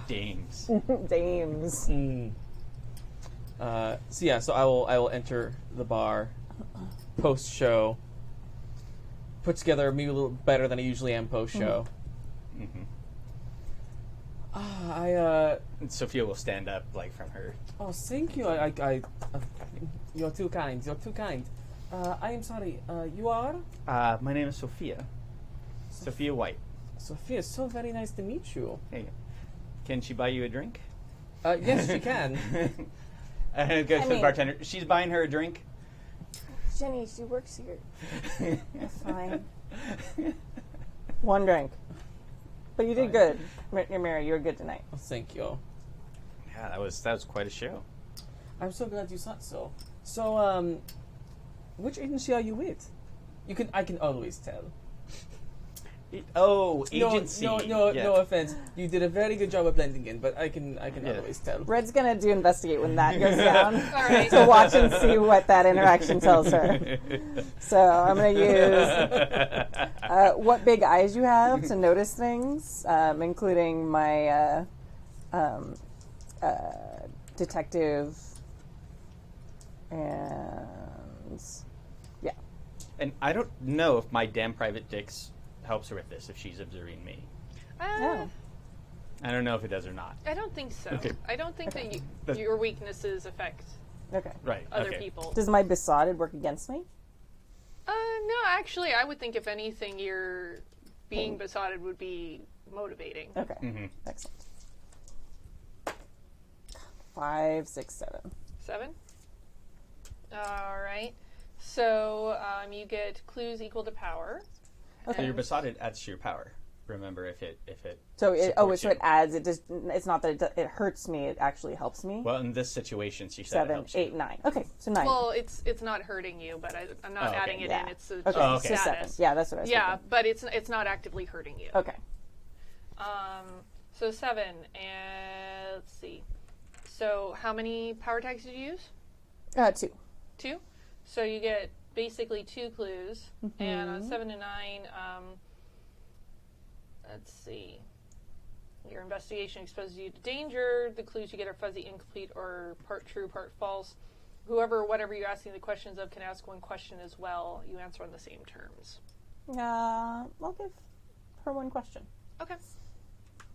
S5: Dames.
S2: Dames.
S4: So I will enter the bar post show. put together maybe a little better than I usually am post show.
S5: Mm-hmm.
S4: I
S5: Sophia will stand up like from her.
S4: Oh, thank you. You're too kind. You're too kind. I am sorry. You are?
S5: My name is Sophia. Sophia White.
S4: Sophia, so very nice to meet you.
S5: Hey, can she buy you a drink?
S4: Yes, she can.
S5: Goes to the
S2: mean-
S5: bartender. She's buying her a drink.
S2: Jenny, she works here. That's fine. One drink. But you did good. Mira, you were good tonight.
S4: Oh, thank you.
S5: Yeah, that was quite a show.
S4: I'm so glad you thought so. So, which agency are you with? I can always tell.
S5: Agency.
S4: No
S5: Yeah.
S4: offense. You did a very good job of blending in, but I can always tell.
S2: Red's gonna do investigate when that goes down.
S3: All right.
S2: To watch and see what that interaction tells her. So I'm gonna use what big eyes you have to notice things, including my detective and yeah.
S5: And I don't know if my damn private dicks helps her with this if she's observing me.
S2: Oh.
S5: I don't know if it does or not.
S3: I don't think so.
S5: Okay.
S3: I don't think
S5: That's-
S3: that your weaknesses affect
S2: Okay.
S5: Right.
S3: other
S5: okay.
S3: people.
S2: Does my besotted work against me?
S3: No, actually, I would think if anything, your being besotted would be motivating.
S2: Okay.
S5: Mm-hmm.
S2: Excellent. 5, 6, 7.
S3: 7? All right. So you get clues equal to power.
S5: So your besotted adds to your power. Remember, if it
S2: So
S5: supports
S2: so
S5: you.
S2: it adds. It just. It's not that it hurts me. It actually helps me.
S5: Well, in this situation, she said it
S2: 7,
S5: helps you.
S2: 8, 9. Okay, so 9.
S3: Well, it's not hurting you, but I'm not
S5: Oh, okay.
S3: adding it
S2: Yeah.
S3: in. It's a
S2: Okay,
S5: Oh, okay.
S2: so 7.
S3: status.
S2: Yeah, that's what I was
S3: Yeah,
S2: thinking.
S3: but it's not actively hurting you.
S2: Okay.
S3: So 7, and let's see. So how many power tags did you use?
S2: 2.
S3: 2. So you get basically 2 clues, and on 7 and 9, let's see. Your investigation exposes you to danger. The clues you get are fuzzy, incomplete, or part true, part false. Whatever you're asking the questions of can ask one question as well. You answer on the same terms.
S2: I'll give her one question.
S3: Okay.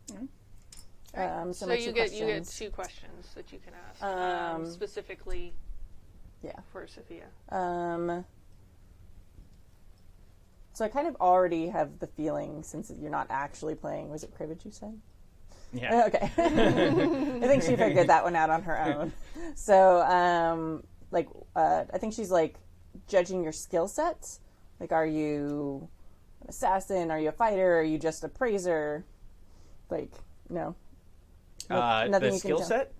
S2: So
S3: So
S2: my
S3: you
S2: 2
S3: get
S2: questions.
S3: 2 questions that you can ask specifically
S2: Yeah.
S3: for Sophia.
S2: So I kind of already have the feeling, since you're not actually playing. Was it cribbage you said?
S5: Yeah.
S2: Okay. I think she figured that one out on her own. So, I think she's like judging your skill sets. Like, are you an assassin? Are you a fighter? Are you just a praiser? Like, no. Nothing
S5: The
S2: you can
S5: skill
S2: tell.
S5: set?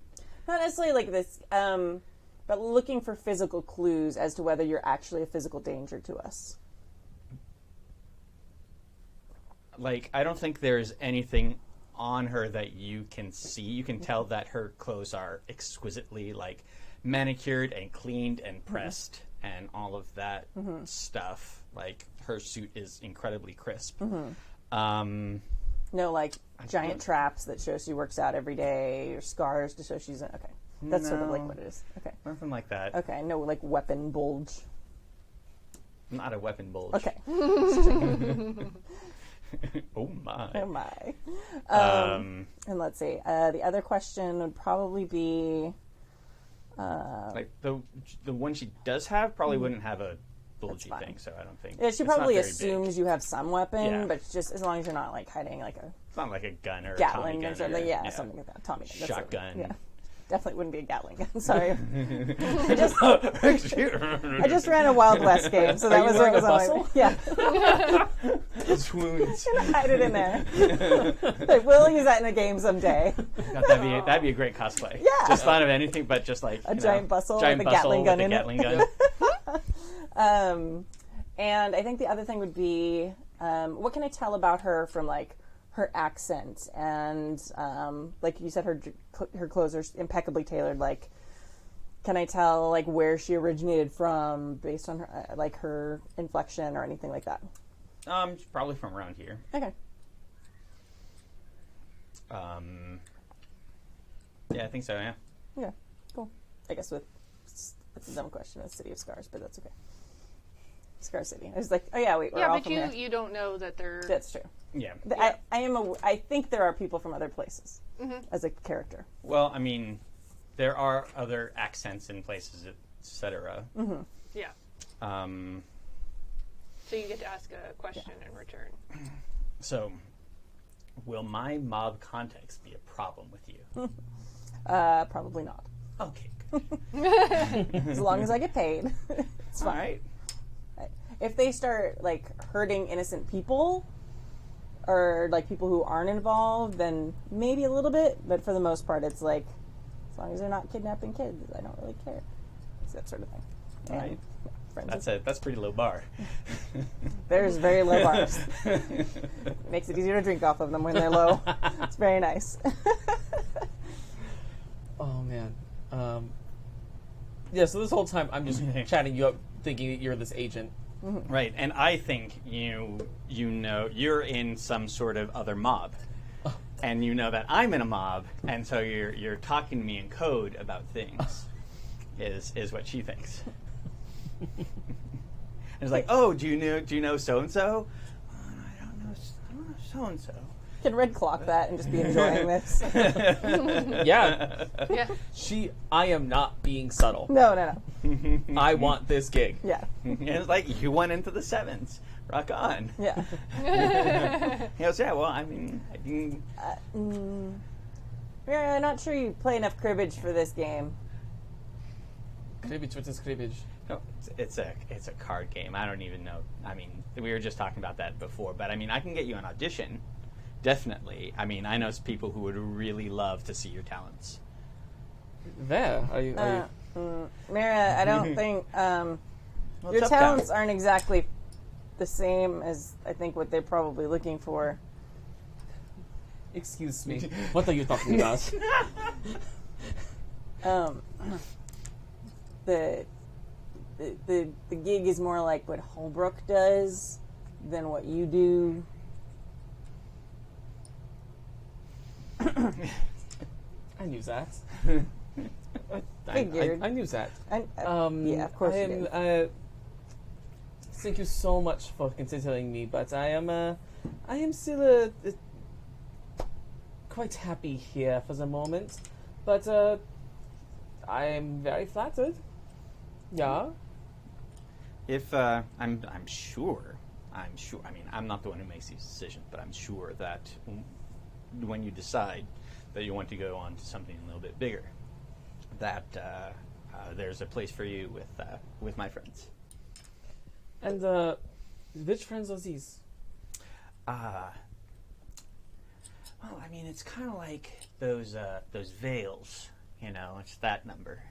S2: Not necessarily like this, but looking for physical clues as to whether you're actually a physical danger to us.
S5: Like, I don't think there's anything on her that you can see. You can tell that her clothes are exquisitely, like, manicured and cleaned and pressed and all of that stuff. Like, her suit is incredibly crisp.
S2: No, like, giant traps that show she works out every day, or scars to show she's in. Okay. That's sort of like
S5: No.
S2: what it is. Okay.
S5: Nothing like that.
S2: Okay. No, like, weapon bulge.
S5: Not a weapon bulge.
S2: Okay.
S5: Oh, my.
S2: Oh, my.
S5: Um,
S2: And let's see. The other question would probably be...
S5: like, the one she does have probably wouldn't have a bulgy
S2: fine.
S5: thing, so I don't think...
S2: Yeah, she
S5: it's not
S2: probably
S5: very
S2: assumes
S5: big.
S2: you have some weapon,
S5: Yeah.
S2: but just as long as you're not, like, hiding, like, a
S5: It's not like a gun or a
S2: Gatling
S5: Tommy gun
S2: or something. Yeah,
S5: yeah.
S2: something like that. Tommy gun. That's
S5: Shotgun.
S2: Yeah. Definitely wouldn't be a Gatling gun. Sorry. I just ran a Wild West game, so that
S4: you
S2: was
S4: wearing
S2: what
S4: a
S2: was on my...
S4: bustle?
S2: Yeah.
S5: Swoons.
S2: Gonna hide it in there. Like, we'll use that in a game someday.
S5: God, that'd be a great cosplay.
S2: Yeah.
S5: Just thought of anything but just like
S2: A giant bustle
S5: giant
S2: with a
S5: bustle
S2: Gatling gun
S5: with
S2: in
S5: a
S2: it.
S5: Gatling gun.
S2: And I think the other thing would be, what can I tell about her from, like, her accent and, like you said, her clothes are impeccably tailored. Like, can I tell, like, where she originated from based on her, like, her inflection or anything like that?
S5: Probably from around here.
S2: Okay.
S5: Yeah, I think so. Yeah.
S2: Okay. Cool. I guess it's a dumb question. It's City of Scars, but that's okay. Scar City. I was like, oh yeah, wait, we're
S3: Yeah,
S2: all
S3: but
S2: from there.
S3: you don't know that they're...
S2: That's true.
S5: Yeah.
S2: I think there are people from other places as a character.
S5: Well, I mean, there are other accents in places, etc.
S3: Yeah. So you get to ask a question in return.
S5: So, will my mob context be a problem with you?
S2: Probably not.
S5: Okay, good.
S2: As long as I get paid. It's
S5: All
S2: fine.
S5: right.
S2: If they start like hurting innocent people or like people who aren't involved, then maybe a little bit, but for the most part it's like as long as they're not kidnapping kids, I don't really care. It's that sort of thing. And
S5: Right.
S2: friends
S5: That's pretty low bar.
S2: there's very low bars. Makes it easier to drink off of them when they're low. It's very nice.
S4: Oh man. Yeah. So this whole time I'm just chatting you up, thinking that you're this agent.
S5: Right, and I think you know you're in some sort of other mob, and you know that I'm in a mob, and so you're talking to me in code about things, is what she thinks. It's like, oh, do you know so and so? I don't know so and so.
S2: Can red clock that and just be enjoying this.
S4: Yeah.
S3: Yeah.
S4: I am not being subtle.
S2: No.
S4: I want this gig.
S2: Yeah.
S5: And it's like, you went into the sevens. Rock on.
S2: Yeah.
S5: He goes, yeah, well, I mean, I can...
S2: Mira, I'm not sure you play enough cribbage for this game.
S4: Cribbage, what is cribbage?
S5: No, it's a card game. I don't even know. I mean, we were just talking about that before, but I mean, I can get you an audition. Definitely. I mean, I know people who would really love to see your talents.
S4: There. Are you
S2: Mira, I don't think
S5: Well,
S2: your
S5: it's
S2: talents
S5: uptown.
S2: aren't exactly the same as I think what they're probably looking for.
S4: Excuse me. What are you talking about?
S2: The gig is more like what Holbrook does than what you do.
S4: I knew that.
S2: Figured.
S4: I knew that.
S2: Yeah, of course
S4: I
S2: you
S4: am,
S2: did.
S4: thank you so much for considering me, but I am still quite happy here for the moment. But I am very flattered. Yeah.
S5: If I'm sure. I mean, I'm not the one who makes these decisions, but I'm sure that when you decide that you want to go on to something a little bit bigger, that there's a place for you with my friends.
S4: And which friends are these?
S5: Well, I mean, it's kind of like those veils, you know. It's that number.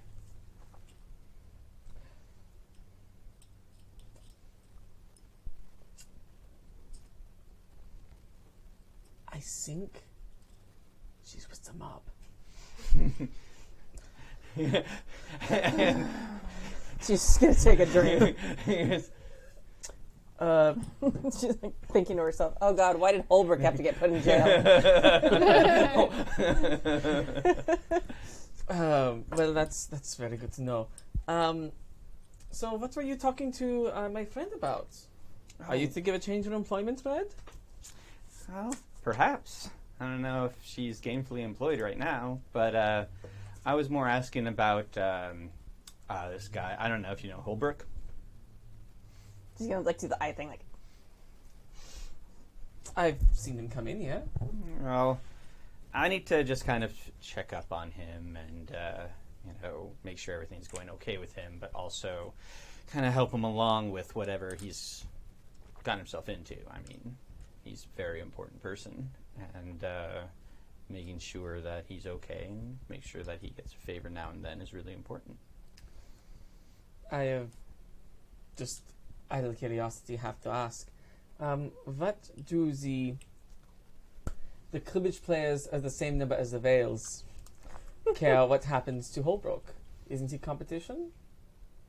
S4: I think she's with the mob.
S2: She's just gonna take a drink. She's like thinking to herself, "Oh God, why did Holbrook have to get put in jail?"
S4: Well, that's very good to know. So what were you talking to my friend about? Are you thinking of a change in employment, Red?
S5: Well, perhaps. I don't know if she's gainfully employed right now, but I was more asking about this guy. I don't know if you know Holbrook.
S2: She's gonna like do the eye thing, like.
S4: I've seen him come in, yeah.
S5: Well, I need to just kind of check up on him and make sure everything's going okay with him, but also kind of help him along with whatever he's gotten himself into. I mean, he's a very important person, and making sure that he's okay and make sure that he gets a favor now and then is really important.
S4: I have just idle curiosity have to ask. What do the cribbage players are the same number as the Vales care what happens to Holbrook? Isn't he competition?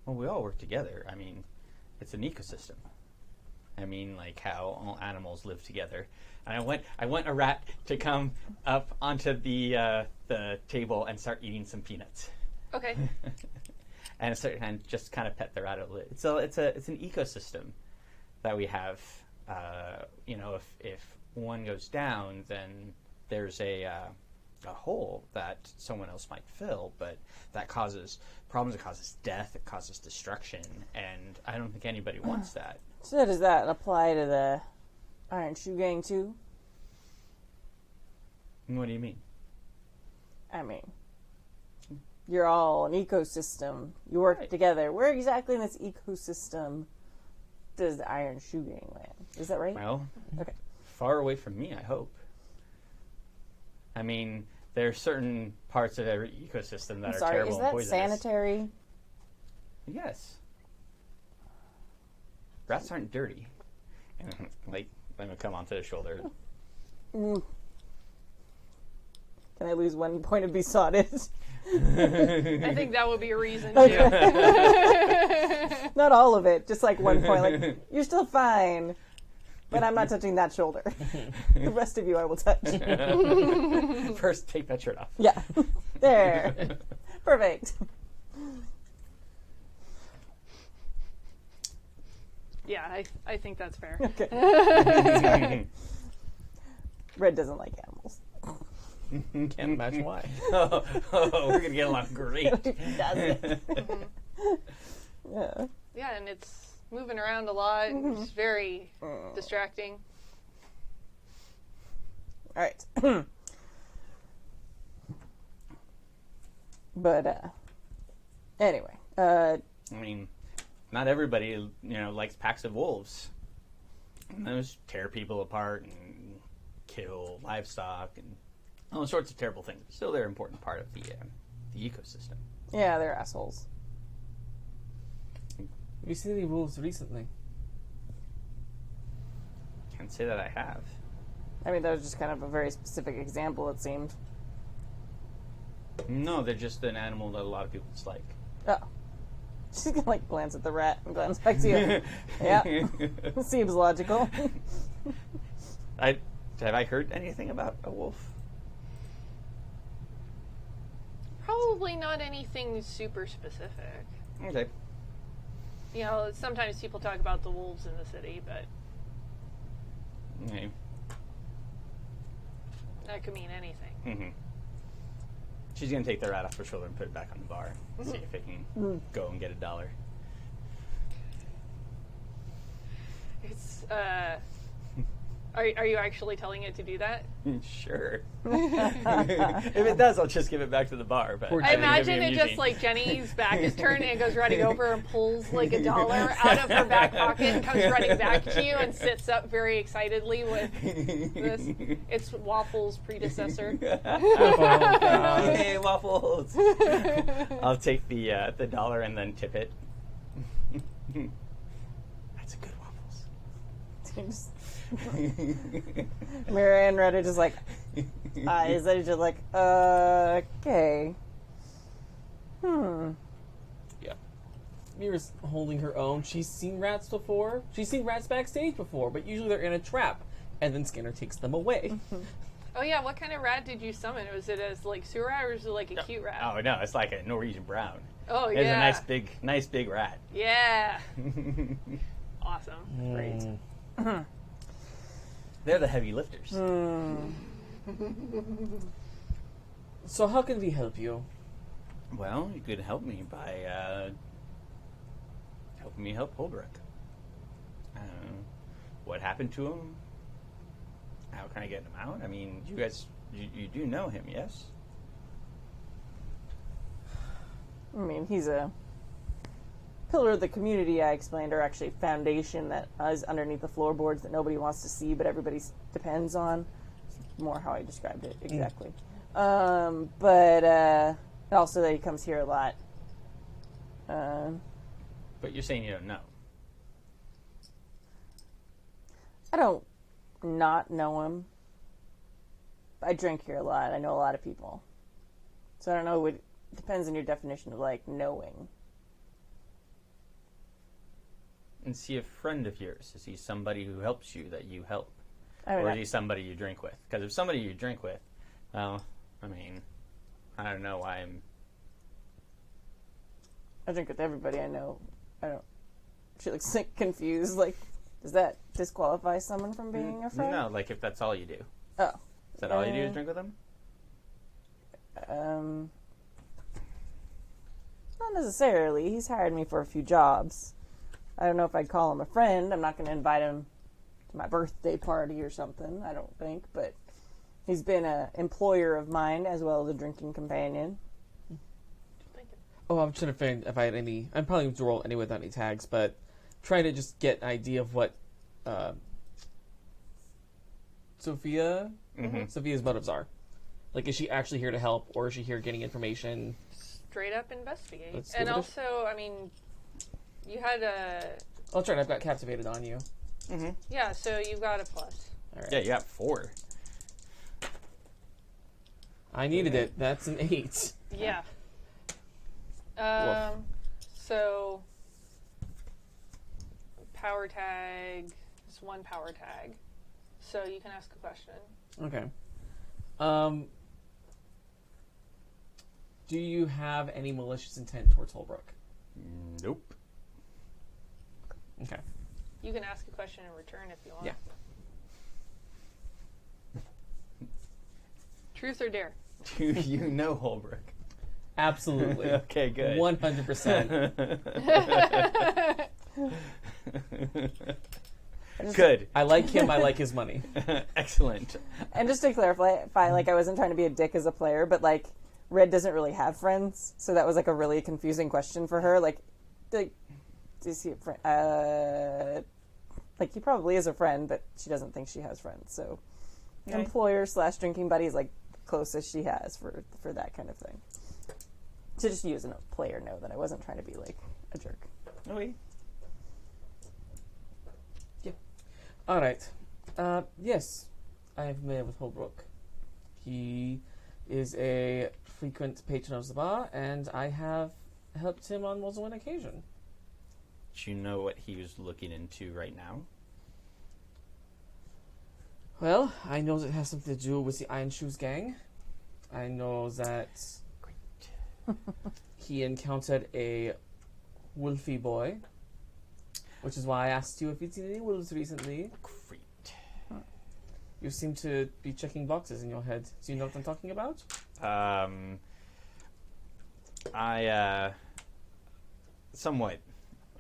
S5: Well, we all work together. I mean, it's an ecosystem. I mean, like how all animals live together. And I want a rat to come up onto the table and start eating some peanuts.
S3: Okay.
S5: and just kind of pet the rat a little. It's an ecosystem that we have. If one goes down, then there's a hole that someone else might fill, but that causes problems. It causes death. It causes destruction, and I don't think anybody wants that.
S2: So does that apply to the Iron Shoe Gang too?
S5: What do you mean?
S2: I mean, you're all an ecosystem. You work together. Where exactly in this ecosystem does the Iron Shoe Gang land? Is that right?
S5: Well,
S2: Okay.
S5: far away from me, I hope. I mean, there are certain parts of every ecosystem that are
S2: Sorry,
S5: terrible
S2: is
S5: and
S2: that
S5: poisonous.
S2: sanitary?
S5: Yes. Rats aren't dirty. And, like, let me come onto the shoulder.
S2: Can I lose 1 point of besotted?
S3: I think that would be a reason
S2: Okay.
S3: too.
S2: Not all of it, just like 1 point. Like, you're still fine, but I'm not touching that shoulder. The rest of you I will touch.
S5: First, take that shirt off.
S2: Yeah. There. Perfect.
S3: Yeah, I think that's fair.
S2: Okay. Red doesn't like animals.
S4: Can't imagine why.
S5: We're going to get along great.
S2: He doesn't. Yeah.
S3: Yeah, and it's moving around a lot. It's very distracting.
S2: All right. But anyway,
S5: I mean, not everybody, likes packs of wolves. And those tear people apart and kill livestock and all sorts of terrible things. Still, they're an important part of the ecosystem.
S2: yeah, they're assholes.
S4: Have you seen any wolves recently?
S5: Can't say that I have.
S2: I mean, that was just kind of a very specific example, it seemed.
S5: No, they're just an animal that a lot of people dislike.
S2: Oh. She's gonna, like, glance at the rat and glance back to you. Yeah. Seems logical.
S5: Have I heard anything about a wolf?
S3: Probably not anything super specific.
S5: Okay.
S3: Sometimes people talk about the wolves in the city, but
S5: Okay.
S3: that could mean anything.
S5: Mm-hmm. She's gonna take the rat off her shoulder and put it back on the bar. See if it can go and get $1.
S3: It's Are you actually telling it to do that?
S5: Sure. If it does, I'll just give it back to the bar. But
S3: I
S5: think it'd be
S3: imagine it just
S5: amusing.
S3: like Jenny's back is turned and goes running over and pulls like $1 out of her back pocket and comes running back to you and sits up very excitedly with this. It's Waffles' predecessor.
S5: Yay, waffles! I'll take the dollar and then tip it. That's a good waffles.
S2: Mira and Red are just like, eyes that are just like, okay.
S4: Yeah. Mira's holding her own. She's seen rats before. She's seen rats backstage before, but usually they're in a trap, and then Skinner takes them away.
S3: Oh yeah, what kind of rat did you summon? Was it as like sewer rat or was it like a cute rat?
S5: Oh no, it's like a Norwegian brown.
S3: Oh
S5: It's
S3: yeah.
S5: a nice big rat.
S3: Yeah. Awesome.
S2: Great.
S5: They're the heavy lifters.
S4: So how can we help you?
S5: Well, you could help me by helping me help Holbrook. What happened to him? How can I get him out? I mean, you guys, you do know him, yes?
S2: I mean, he's a pillar of the community, I explained, or actually foundation that is underneath the floorboards that nobody wants to see, but everybody depends on. It's more how I described it exactly. But also that he comes here a lot.
S5: But you're saying you don't know.
S2: I don't not know him. I drink here a lot. I know a lot of people. So I don't know. It depends on your definition of, like, knowing.
S5: And see, a friend of yours, is he somebody who helps you that you help?
S2: I mean,
S5: Or is he somebody you drink with? Because if somebody you drink with, well, I mean, I don't know why I'm
S2: I drink with everybody I know. I don't. She looks like confused. Like, does that disqualify someone from being a friend?
S5: No, like if that's all you do.
S2: Oh.
S5: Is that all you do is drink with them?
S2: Not necessarily. He's hired me for a few jobs. I don't know if I'd call him a friend. I'm not going to invite him to my birthday party or something, I don't think. But he's been an employer of mine as well as a drinking companion.
S4: Oh, I'm trying to find if I had any. I'm probably going to roll any without any tags, but trying to just get an idea of what Sophia's motives are. Like, is she actually here to help, or is she here getting information?
S3: Straight up investigate.
S4: Let's
S3: And
S4: give it a-
S3: also, I mean, you had a...
S4: Oh, that's right. I've got captivated on you.
S3: Yeah, so you got a plus.
S4: All right.
S5: Yeah, you got 4.
S4: I needed it. That's an 8.
S3: Yeah. So, power tag is 1 power tag. So you can ask a question.
S4: Okay. Do you have any malicious intent towards Holbrook?
S5: Nope.
S4: Okay.
S3: You can ask a question in return if you want.
S4: Yeah.
S3: Truth or dare?
S5: Do you know Holbrook?
S4: Absolutely.
S5: Okay, good.
S4: 100%.
S5: Good.
S4: I like him. I like his money.
S5: Excellent.
S2: And just to clarify, like, I wasn't trying to be a dick as a player, but, like, Red doesn't really have friends, so that was, like, a really confusing question for her. Like is he a friend? Like, he probably is a friend, but she doesn't think she has friends, so
S5: Okay.
S2: employer/drinking buddy is, like, closest she has for that kind of thing. To just use a player know that I wasn't trying to be, like, a jerk.
S5: Okay.
S4: All right. Yes, I am familiar with Holbrook. He is a frequent patron of the bar, and I have helped him on more than one occasion.
S5: Do you know what he was looking into right now?
S4: Well, I know that it has something to do with the Iron Shoes gang. I know that he encountered a wolfy boy, which is why I asked you if you'd seen any wolves recently.
S5: Great.
S4: You seem to be checking boxes in your head. Do you know what I'm talking about?
S5: Somewhat.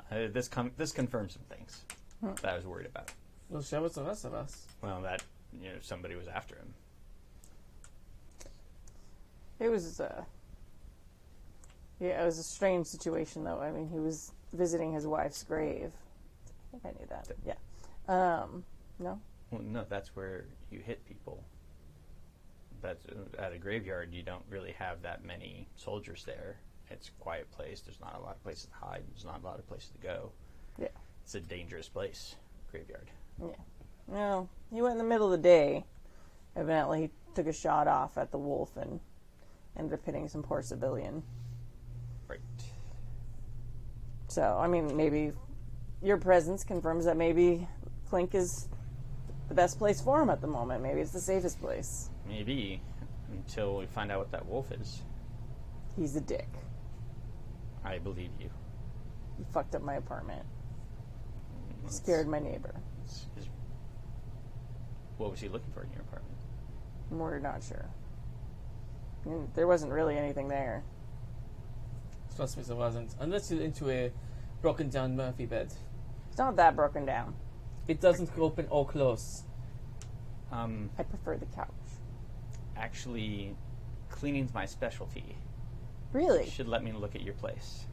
S5: This confirms some things that I was worried about.
S4: Well, share with the rest of us.
S5: Well, that somebody was after him.
S2: It was it was a strange situation, though. I mean, he was visiting his wife's grave. I think I knew that. Yeah. No?
S5: Well, no, that's where you hit people. That's at a graveyard. You don't really have that many soldiers there. It's a quiet place. There's not a lot of places to hide. There's not a lot of places to go.
S2: Yeah.
S5: It's a dangerous place, graveyard.
S2: Yeah. No, he went in the middle of the day. Evidently, he took a shot off at the wolf and ended up hitting some poor civilian.
S5: Right.
S2: So, I mean, maybe your presence confirms that maybe Clink is the best place for him at the moment. Maybe it's the safest place.
S5: Maybe until we find out what that wolf is.
S2: He's a dick.
S5: I believe you.
S2: He fucked up my apartment. Scared my neighbor.
S5: What was he looking for in your apartment?
S2: We're not sure. I mean, there wasn't really anything there.
S4: Trust me, there wasn't. Unless you're into a broken down Murphy bed.
S2: It's not that broken down.
S4: It doesn't open or close.
S2: I prefer the couch.
S5: Actually, cleaning's my specialty.
S2: Really?
S5: You should let me look at your place.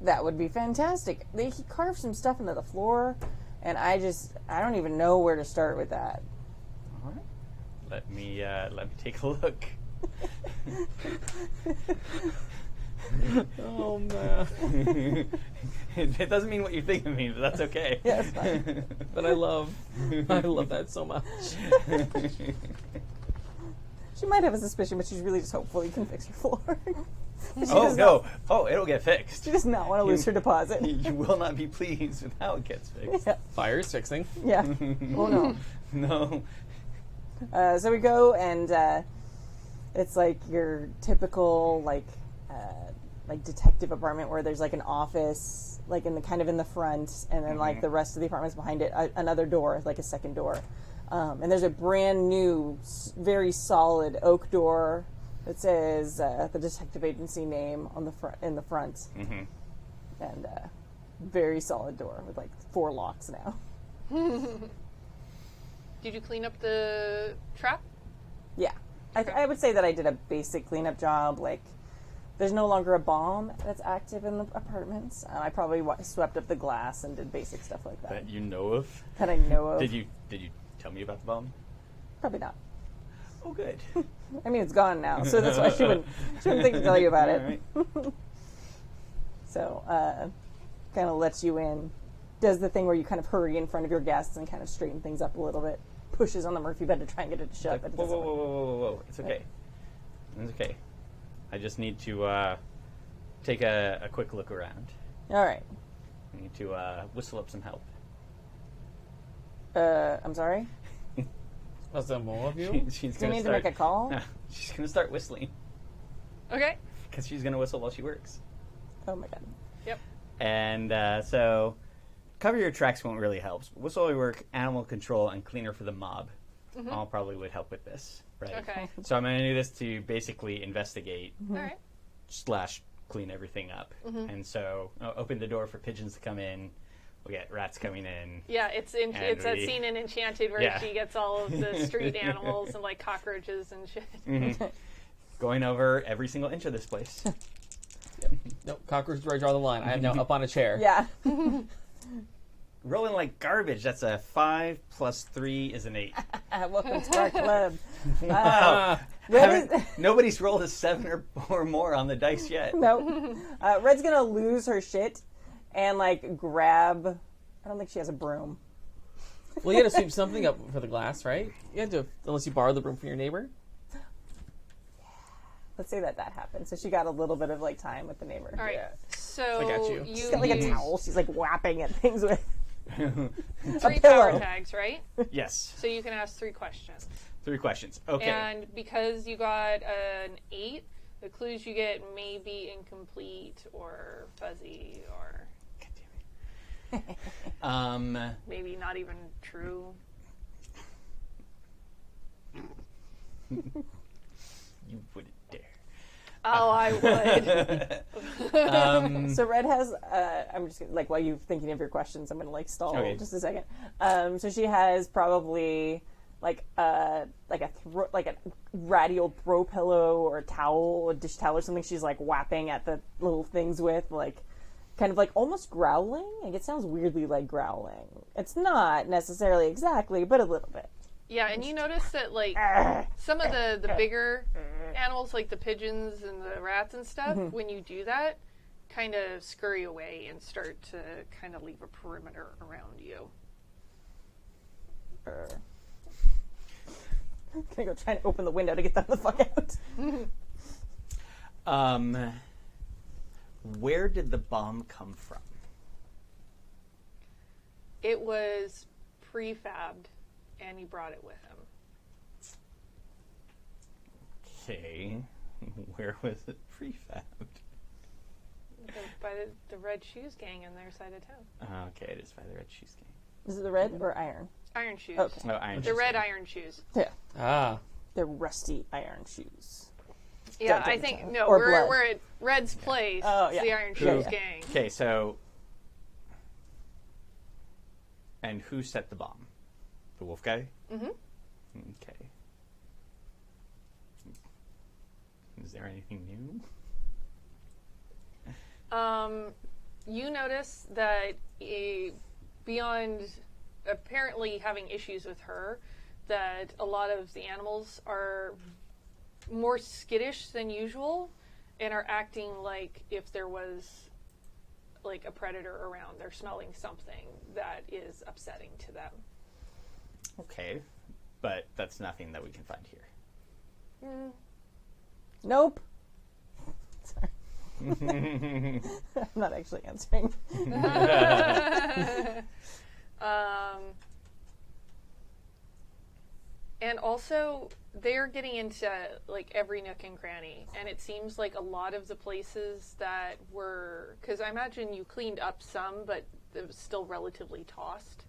S2: That would be fantastic. He carved some stuff into the floor, and I don't even know where to start with that.
S5: All right. Let me take a look.
S4: Oh, man.
S5: It doesn't mean what you think it means, but that's okay.
S2: Yeah, it's fine.
S4: But I love that so much.
S2: She might have a suspicion, but she's really just hopeful you can fix your floor.
S5: It'll get fixed.
S2: She does not want to lose her deposit.
S5: You will not be pleased with how it gets fixed.
S2: Yeah.
S4: Fire's fixing.
S2: Yeah. Oh, no.
S5: No.
S2: So we go, and it's like your typical, like, like detective apartment where there's like an office, like in the front, and then like the rest of the apartment's behind it. Another door, like a second door, and there's a brand new, very solid oak door that says the detective agency name on the front in the front, and very solid door with like 4 locks now.
S3: Did you clean up the trap?
S2: Yeah, I would say that I did a basic cleanup job. Like, there's no longer a bomb that's active in the apartments. I probably swept up the glass and did basic stuff like that.
S5: That you know of?
S2: That I know of.
S5: Did you tell me about the bomb?
S2: Probably not.
S5: Oh, good.
S2: I mean, it's gone now, so that's why she wouldn't think to tell you about it.
S5: Right.
S2: So, kind of lets you in. Does the thing where you kind of hurry in front of your guests and kind of straighten things up a little bit. Pushes on the Murphy bed to try and get it to shut.
S5: Like,
S2: but it
S5: whoa,
S2: doesn't
S5: whoa,
S2: work.
S5: whoa, whoa, whoa, whoa. It's okay. It's okay. I just need to take a quick look around.
S2: All right.
S5: I need to whistle up some help.
S2: I'm sorry?
S4: Was there more of you?
S5: She's
S2: Do you
S5: gonna
S2: need to
S5: start,
S2: make a call?
S5: No, she's going to start whistling.
S3: Okay.
S5: Because she's going to whistle while she works.
S2: Oh my god.
S3: Yep.
S5: And so, cover your tracks won't really help. Whistle while you work, animal control, and cleaner for the mob all probably would help with this. Right?
S3: Okay.
S5: So I'm going to do this to basically investigate
S3: All right.
S5: / clean everything up. And so, open the door for pigeons to come in. We get rats coming in.
S3: Yeah, it's that scene in Enchanted where she gets all of the street animals and like cockroaches and shit.
S5: Going over every single inch of this place.
S4: Nope, cockroach where I draw the line. I am now up on a chair.
S2: Yeah.
S5: Rolling like garbage. That's a 5 + 3 is an 8.
S2: Welcome to our club.
S5: Wow.
S2: Red is,
S5: Nobody's rolled a 7 or more on the dice yet.
S2: no. Red's gonna lose her shit and like grab. I don't think she has a broom.
S4: Well, you had to sweep something up for the glass, right? You had to, unless you borrowed the broom from your neighbor.
S2: Let's say that happened. So she got a little bit of like time with the neighbor.
S3: All right.
S4: Yeah.
S3: So
S4: I got you.
S2: She's got like a towel. She's like whapping at things with.
S3: 3
S2: pillow.
S3: power tags, right?
S5: Yes.
S3: So you can ask 3 questions.
S5: 3 questions. Okay.
S3: And because you got an 8, the clues you get may be incomplete or fuzzy or
S5: God damn it.
S3: maybe not even true.
S5: You wouldn't dare.
S3: Oh, I would.
S2: So Red has. I'm just like while you're thinking of your questions, I'm gonna like stall
S5: Okay.
S2: just a second. So she has probably like a radial throw pillow or a towel, a dish towel or something. She's like whapping at the little things with, like kind of like almost growling. Like it sounds weirdly like growling. It's not necessarily exactly, but a little bit.
S3: Yeah, and you notice that like some of the bigger animals, like the pigeons and the rats and stuff, when you do that, kind of scurry away and start to kind of leave a perimeter around you.
S2: Gonna go try and open the window to get them the fuck out.
S5: Where did the bomb come from?
S3: It was prefabbed, and he brought it with him.
S5: Okay. Where was it prefabbed?
S3: By the Red Shoes gang in their side of town.
S5: Okay, it is by the Red Shoes Gang.
S2: Is it the red or iron?
S3: Iron shoes.
S2: Okay.
S5: No, Iron
S3: The
S5: Shoes
S3: red
S5: Gang.
S3: iron shoes.
S2: Yeah.
S4: Ah.
S2: They're rusty iron shoes.
S3: Yeah,
S2: Dun,
S3: I
S2: dun,
S3: think,
S2: dun.
S3: no,
S2: Or
S3: we're
S2: blood.
S3: at Red's place.
S2: Oh,
S3: It's
S2: yeah.
S3: the Iron
S5: Who-
S3: Shoes
S2: yeah.
S3: gang.
S5: Okay, so... And who set the bomb? The wolf guy?
S3: Mm-hmm.
S5: Okay. Is there anything new?
S3: You notice that beyond apparently having issues with her, that a lot of the animals are more skittish than usual and are acting like if there was like a predator around. They're smelling something that is upsetting to them.
S5: Okay, but that's nothing that we can find here.
S2: Nope. Sorry. I'm not actually answering.
S3: And also, they're getting into, like, every nook and cranny. And it seems like a lot of the places that were... Because I imagine you cleaned up some, but it was still relatively tossed.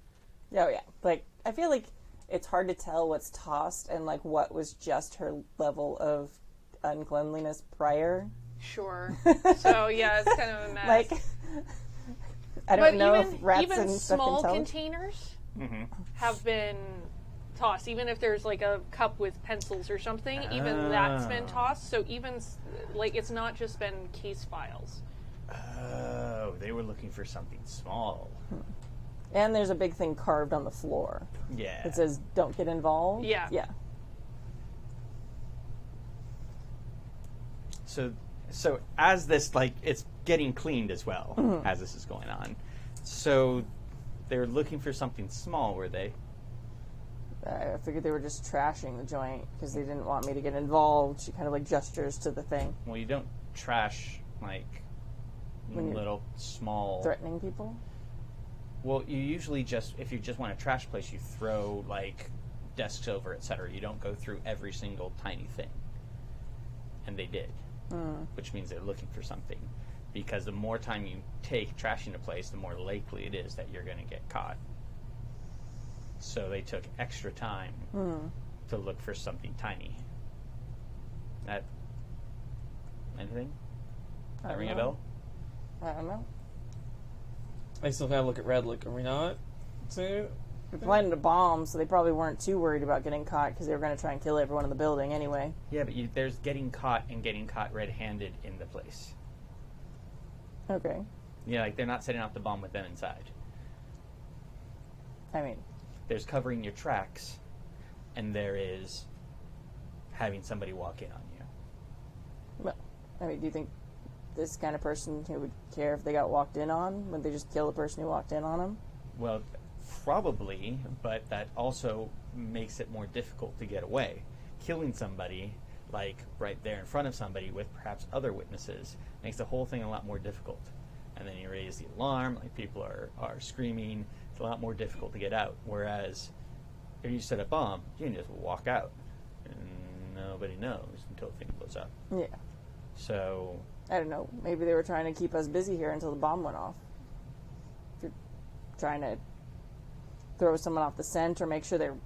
S2: Oh, yeah. Like, I feel like it's hard to tell what's tossed and, like, what was just her level of uncleanliness prior.
S3: Sure. So, yeah, it's kind of a mess.
S2: Like, I don't know if rats
S3: even
S2: and stuff
S3: small
S2: can tell.
S3: containers have been tossed. Even if there's like a cup with pencils or something, even that's been tossed. So even like it's not just been case files.
S5: Oh, they were looking for something small.
S2: And there's a big thing carved on the floor.
S5: Yeah.
S2: It says, "Don't get involved."
S3: Yeah.
S2: Yeah.
S5: So as this, like, it's getting cleaned as well as this is going on. So they were looking for something small, were they?
S2: I figured they were just trashing the joint because they didn't want me to get involved. She kind of like gestures to the thing.
S5: Well, you don't trash, like,
S2: When you're
S5: little, small...
S2: Threatening people?
S5: Well, you usually just, if you just want a trash place, you throw, like, desks over, etc. You don't go through every single tiny thing. And they did. Which means they're looking for something. Because the more time you take trashing a place, the more likely it is that you're going to get caught. So they took extra time to look for something tiny. That... Anything? That ring a bell?
S2: I don't know.
S4: I still kind of look at Red, like, are we not? So,
S2: They planted a bomb, so they probably weren't too worried about getting caught because they were going to try and kill everyone in the building anyway.
S5: Yeah, but there's getting caught and getting caught red-handed in the place.
S2: Okay.
S5: Yeah, like, they're not setting off the bomb with them inside.
S2: I mean,
S5: There's covering your tracks, and there is having somebody walk in on you.
S2: well, I mean, do you think this kind of person who would care if they got walked in on? Would they just kill the person who walked in on them?
S5: Well, probably, but that also makes it more difficult to get away. Killing somebody, like, right there in front of somebody with perhaps other witnesses, makes the whole thing a lot more difficult. And then you raise the alarm, like, people are screaming. It's a lot more difficult to get out. Whereas, if you set a bomb, you can just walk out. And nobody knows until the thing blows up.
S2: Yeah.
S5: So...
S2: I don't know. Maybe they were trying to keep us busy here until the bomb went off. If you're trying to throw someone off the scent or make sure they're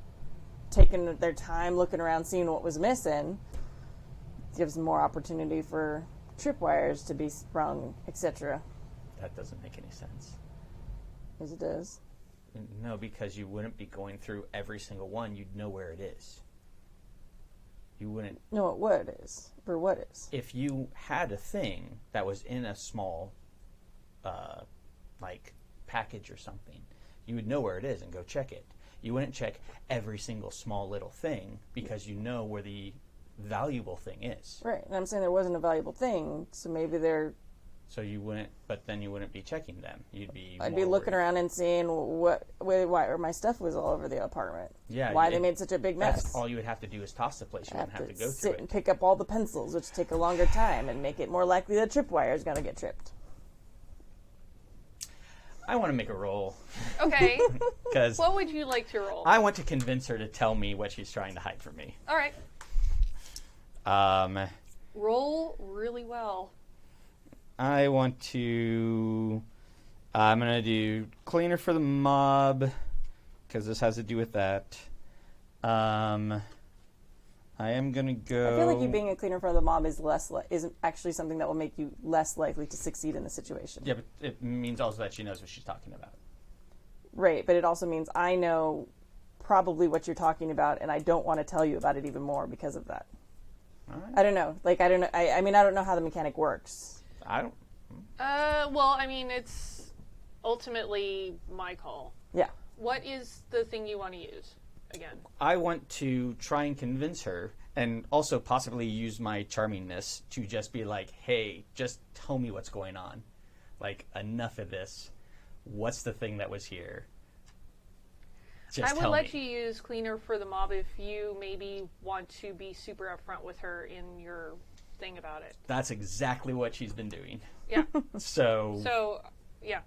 S2: taking their time looking around seeing what was missing, gives them more opportunity for tripwires to be sprung, etc.
S5: that doesn't make any sense.
S2: As it does.
S5: No, because you wouldn't be going through every single one. You'd know where it is. You wouldn't...
S2: No, what is. Or what is.
S5: If you had a thing that was in a small, like, package or something, you would know where it is and go check it. You wouldn't check every single small little thing because you know where the valuable thing is.
S2: Right, and I'm saying there wasn't a valuable thing, so maybe they're...
S5: So you wouldn't, but then you wouldn't be checking them. You'd be
S2: I'd
S5: more
S2: be looking
S5: worried.
S2: around and seeing why my stuff was all over the apartment.
S5: Yeah,
S2: Why they made such a big mess.
S5: That's all you would have to do is toss the place. You wouldn't have to go through
S2: sit
S5: it.
S2: and pick up all the pencils, which take a longer time and make it more likely that tripwire is going to get tripped.
S5: I want to make a roll.
S3: Okay.
S5: Because
S3: What would you like to roll?
S5: I want to convince her to tell me what she's trying to hide from me.
S3: All right. Roll really well.
S5: I want to... I'm going to do cleaner for the mob, because this has to do with that. I am going to go...
S2: I feel like you being a cleaner for the mob is isn't actually something that will make you less likely to succeed in the situation.
S5: Yeah, but it means also that she knows what she's talking about.
S2: Right, but it also means I know probably what you're talking about, and I don't want to tell you about it even more because of that.
S5: All right.
S2: I don't know. Like, I don't know. I mean, I don't know how the mechanic works.
S5: I don't...
S3: Well, I mean, it's ultimately my call.
S2: Yeah.
S3: What is the thing you want to use again?
S5: I want to try and convince her, and also possibly use my charmingness to just be like, hey, just tell me what's going on. Like, enough of this. What's the thing that was here? Just
S3: I would
S5: tell
S3: let
S5: me.
S3: you use cleaner for the mob if you maybe want to be super upfront with her in your thing about it.
S5: That's exactly what she's been doing.
S3: Yeah.
S5: So,
S3: Yeah.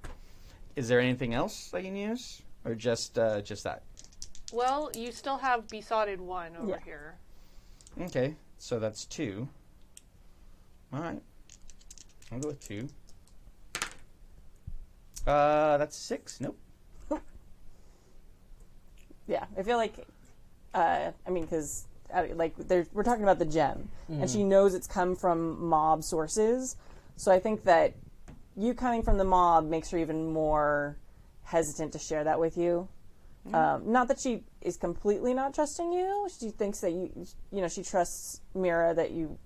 S5: is there anything else I can use? Or just that?
S3: Well, you still have besotted 1 over
S2: Yeah.
S3: here.
S5: Okay, so that's 2. All right. I'll go with 2. That's 6. Nope.
S2: Yeah, I feel like, because we're talking about the gem, and she knows it's come from mob sources. So I think that you coming from the mob makes her even more hesitant to share that with you. Not that she is completely not trusting you. She thinks that she trusts Mira that you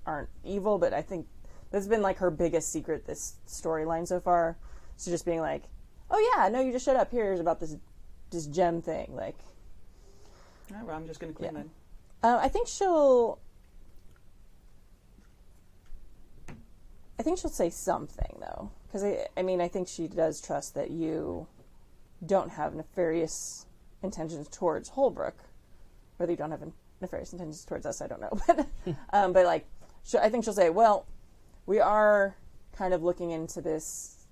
S2: aren't evil, but I think that's been like her biggest secret this storyline so far. So just being like, oh yeah, no, you just showed up. Here's about this gem thing. Like,
S5: All right, well, I'm just going to clean that.
S2: I think she'll say something though, because I think she does trust that you don't have nefarious intentions towards Holbrook. Whether you don't have nefarious intentions towards us, I don't know. But like, I think she'll say, well, we are kind of looking into this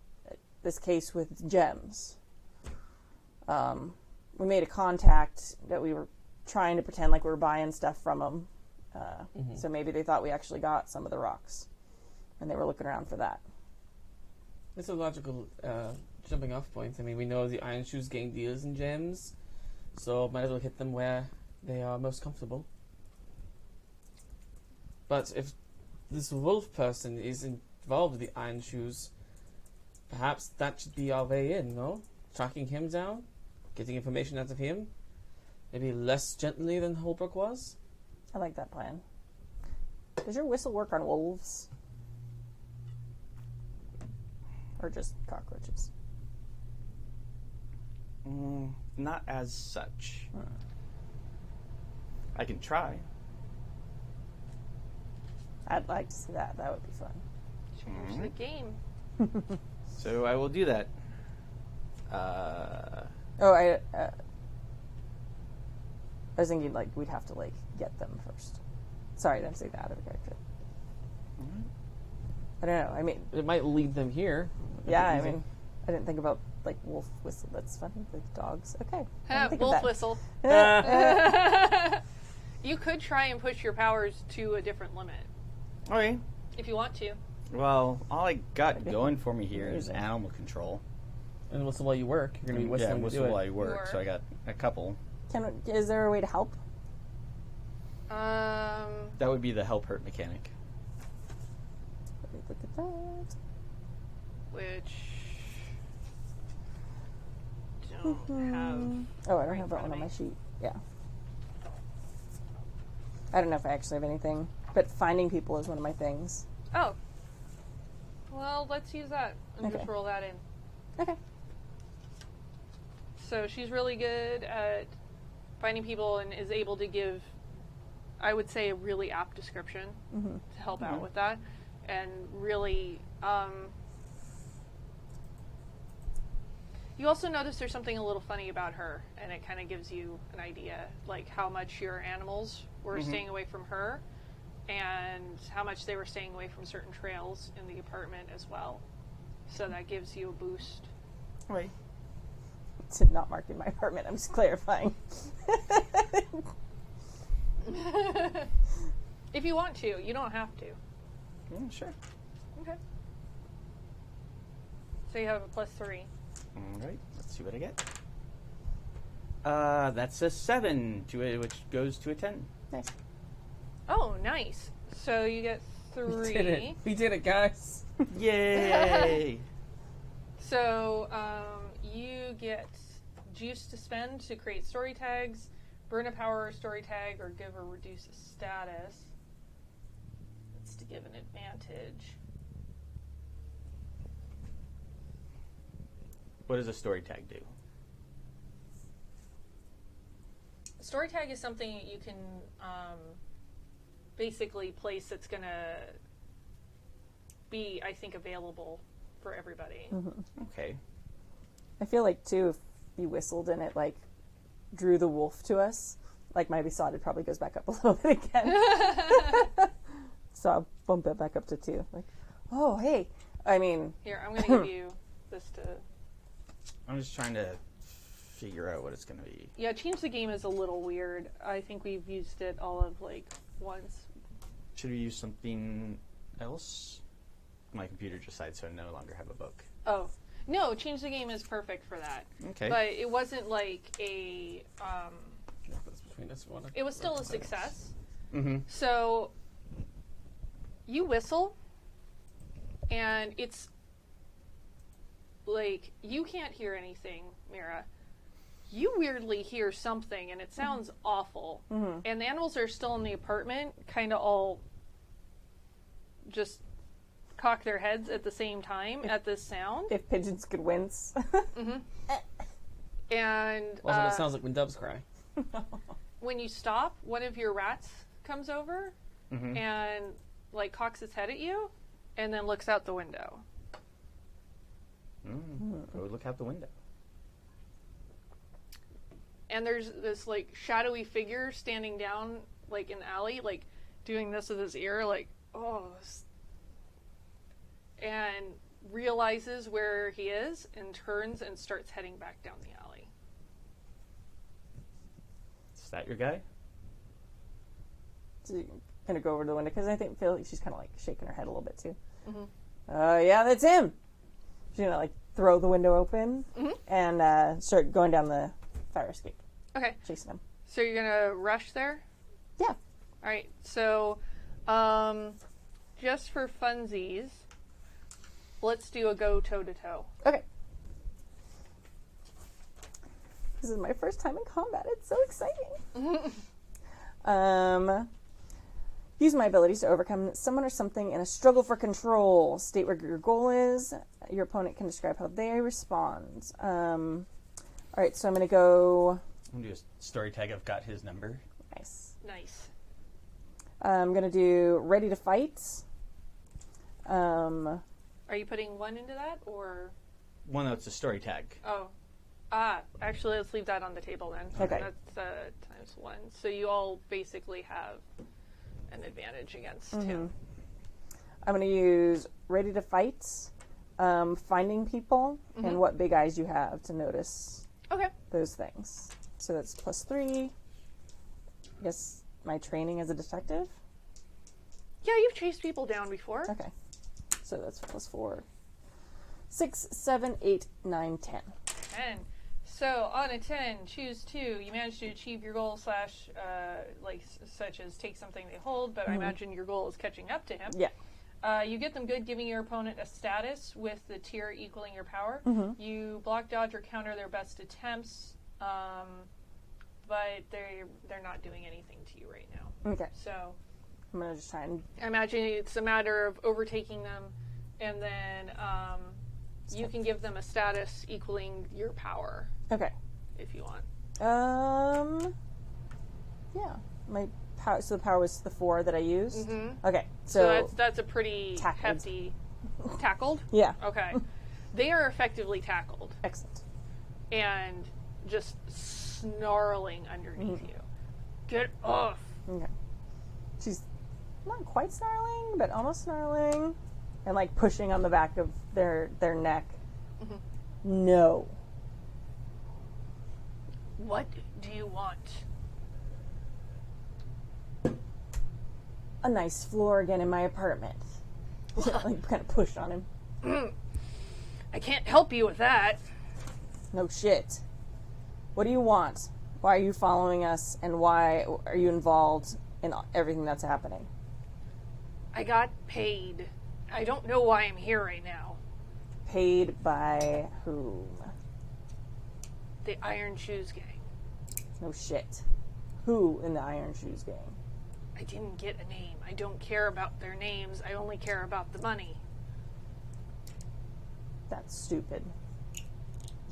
S2: case with gems. We made a contact that we were trying to pretend like we were buying stuff from them. So maybe they thought we actually got some of the rocks, and they were looking around for that.
S4: It's a logical jumping off point. I mean, we know the Iron Shoes gain deals in gems, so might as well hit them where they are most comfortable. But if this wolf person is involved with the Iron Shoes, perhaps that should be our way in, no? Tracking him down, getting information out of him, maybe less gently than Holbrook was.
S2: I like that plan. Does your whistle work on wolves? Or just cockroaches?
S5: Not as such. I can try.
S2: I'd like to see that. That would be fun.
S3: Change the game.
S5: So I will do that.
S2: I was thinking like we'd have to like get them first. Sorry, I didn't say that out of character. I don't know. I mean,
S4: It might lead them here.
S2: yeah. I
S4: Easy.
S2: mean, I didn't think about like wolf whistle. That's funny. Like dogs. Okay. I didn't think of
S3: Wolf
S2: that.
S3: whistle. You could try and push your powers to a different limit
S5: Okay.
S3: if you want to.
S5: Well, all I got going for me here is
S2: Amazing.
S5: animal control.
S4: And whistle while you work. You're going to be whistling to
S5: whistle
S4: do it.
S5: while I work, so I got a couple.
S2: Is there a way to help?
S5: That would be the help hurt mechanic.
S2: Let me look at that.
S3: Which don't have.
S2: Oh, I don't have that one on my sheet. Yeah. I don't know if I actually have anything, but finding people is one of my things.
S3: Oh. Well, let's use that and
S2: Okay.
S3: just roll that in.
S2: Okay.
S3: So she's really good at finding people and is able to give, I would say, a really apt description to help out with that. And really, you also notice there's something a little funny about her, and it kind of gives you an idea, like how much your animals were staying away from her, and how much they were staying away from certain trails in the apartment as well. So that gives you a boost.
S5: Right.
S2: It's not marked in my apartment. I'm just clarifying.
S3: If you want to, you don't have to.
S5: Sure.
S3: Okay. So you have a +3.
S5: All right. Let's see what I get. That's a 7 to it, which goes to a 10.
S2: Nice.
S3: Oh, nice. So you get 3.
S4: We did it. We did it, guys.
S5: Yay!
S3: So you get juice to spend to create story tags, burn a power or story tag, or give or reduce a status. That's to give an advantage.
S5: What does a story tag do?
S3: A story tag is something that you can basically place that's going to be, I think, available for everybody.
S5: Okay.
S2: I feel like too, if you whistled and it like drew the wolf to us, like my besotted probably goes back up a little bit again. So I'll bump it back up to 2. Like, oh hey, I mean,
S3: Here, I'm going to give you this to...
S5: I'm just trying to figure out what it's going to be.
S3: Yeah, change the game is a little weird. I think we've used it all of like once.
S5: Should we use something else? My computer just decided to no longer have a book.
S3: Oh. No, change the game is perfect for that.
S5: Okay.
S3: But it wasn't like a it was still a success.
S5: Mm-hmm.
S3: So you whistle and it's like you can't hear anything, Mira. You weirdly hear something and it sounds awful.
S2: Mm-hmm.
S3: And the animals are still in the apartment, kind of all just cock their heads at the same time at this sound.
S2: If pigeons could wince.
S3: And
S4: Also, it sounds like when doves cry.
S3: when you stop, one of your rats comes over
S5: Mm-hmm.
S3: and like cocks its head at you and then looks out the window.
S5: Go look out the window.
S3: And there's this like shadowy figure standing down like in the alley, like doing this with his ear, like, and realizes where he is and turns and starts heading back down the alley.
S5: Is that your guy?
S2: So you're gonna go over to the window because I feel like she's kind of like shaking her head a little bit too.
S3: Mm-hmm.
S2: Yeah, that's him. She's gonna like throw the window open and start going down the fire escape,
S3: Okay,
S2: chasing him.
S3: so you're gonna rush there?
S2: Yeah.
S3: All right, so just for funsies, let's do a go toe-to-toe.
S2: Okay. This is my first time in combat. It's so exciting. Use my abilities to overcome someone or something in a struggle for control. State where your goal is. Your opponent can describe how they respond. All right, so I'm going to go...
S5: I'm going to do a story tag. I've got his number.
S2: Nice.
S3: Nice.
S2: I'm going to do ready to fight.
S3: Are you putting one into that, or...
S5: Well, no, it's a story tag.
S3: Actually, let's leave that on the table then.
S2: Okay.
S3: That's times one. So you all basically have an advantage against him.
S2: I'm going to use ready to fight, finding people, and what big eyes you have to notice
S3: Okay.
S2: those things. So that's +3. I guess my training as a detective.
S3: Yeah, you've chased people down before.
S2: Okay. So that's +4. 6, 7, 8, 9, 10.
S3: 10. So on a 10, choose 2. You manage to achieve your goal / such as take something they hold, but I imagine your goal is catching up to him.
S2: Yeah.
S3: You get them good, giving your opponent a status with the tier equaling your power. You block, dodge, or counter their best attempts, but they're not doing anything to you right now.
S2: Okay.
S3: So
S2: I'm going to just try and...
S3: I imagine it's a matter of overtaking them, and then you can give them a status equaling your power
S2: Okay.
S3: if you want.
S2: Yeah. My power... So the power was the 4 that I used? Okay.
S3: So that's a pretty
S2: tackled.
S3: hefty... Tackled?
S2: Yeah.
S3: Okay. They are effectively tackled
S2: Excellent.
S3: and just snarling underneath you. Get off!
S2: Okay. She's not quite snarling, but almost snarling. And like pushing on the back of their neck. No.
S3: What do you want?
S2: A nice floor again in my apartment. Like kind of push on him.
S3: I can't help you with that.
S2: No shit. What do you want? Why are you following us? And why are you involved in everything that's happening?
S3: I got paid. I don't know why I'm here right now.
S2: Paid by whom?
S3: The Iron Shoes Gang.
S2: No shit. Who in the Iron Shoes Gang?
S3: I didn't get a name. I don't care about their names. I only care about the money.
S2: That's stupid. You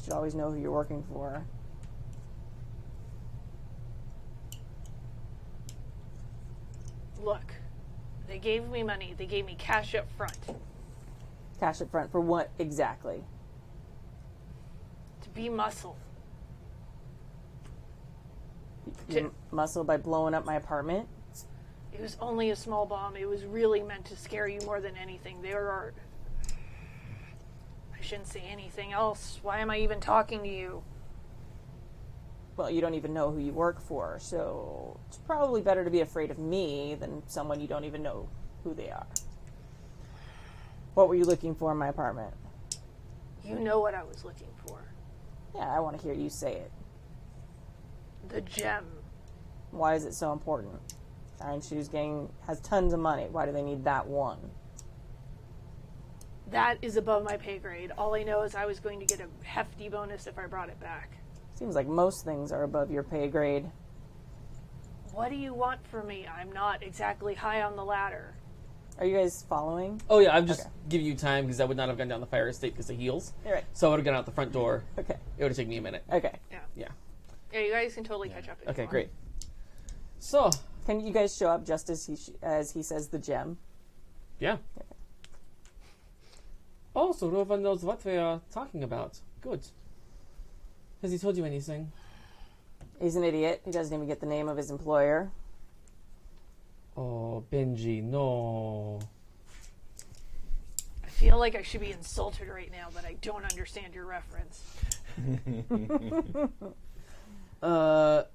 S2: should always know who you're working for.
S3: Look, they gave me money. They gave me cash up front
S2: Cash up front for what exactly?
S3: to be muscle.
S2: You muscle by blowing up my apartment?
S3: It was only a small bomb. It was really meant to scare you more than anything. There are... I shouldn't say anything else. Why am I even talking to you?
S2: well, you don't even know who you work for, so it's probably better to be afraid of me than someone you don't even know who they are. What were you looking for in my apartment?
S3: You know what I was looking for.
S2: Yeah, I want to hear you say it.
S3: The gem.
S2: Why is it so important? Iron Shoes Gang has tons of money. Why do they need that one?
S3: That is above my pay grade. All I know is I was going to get a hefty bonus if I brought it back.
S2: Seems like most things are above your pay grade.
S3: What do you want from me? I'm not exactly high on the ladder.
S2: Are you guys following?
S4: Oh yeah, I'm just
S2: Okay.
S4: giving you time because I would not have gone down the fire estate because of heals.
S2: All right.
S4: So I would have gone out the front door.
S2: Okay.
S4: It would have taken me a minute.
S2: Okay.
S4: Yeah.
S3: Yeah, you guys can totally catch up. If you
S4: Okay,
S3: want.
S4: great. So,
S2: Can you guys show up just as he says the gem?
S4: yeah. Oh, so Rovan knows what we are talking about. Good. Has he told you anything?
S2: He's an idiot. He doesn't even get the name of his employer.
S4: Oh, Benji, no.
S3: I feel like I should be insulted right now, but I don't understand your reference.
S4: Alright,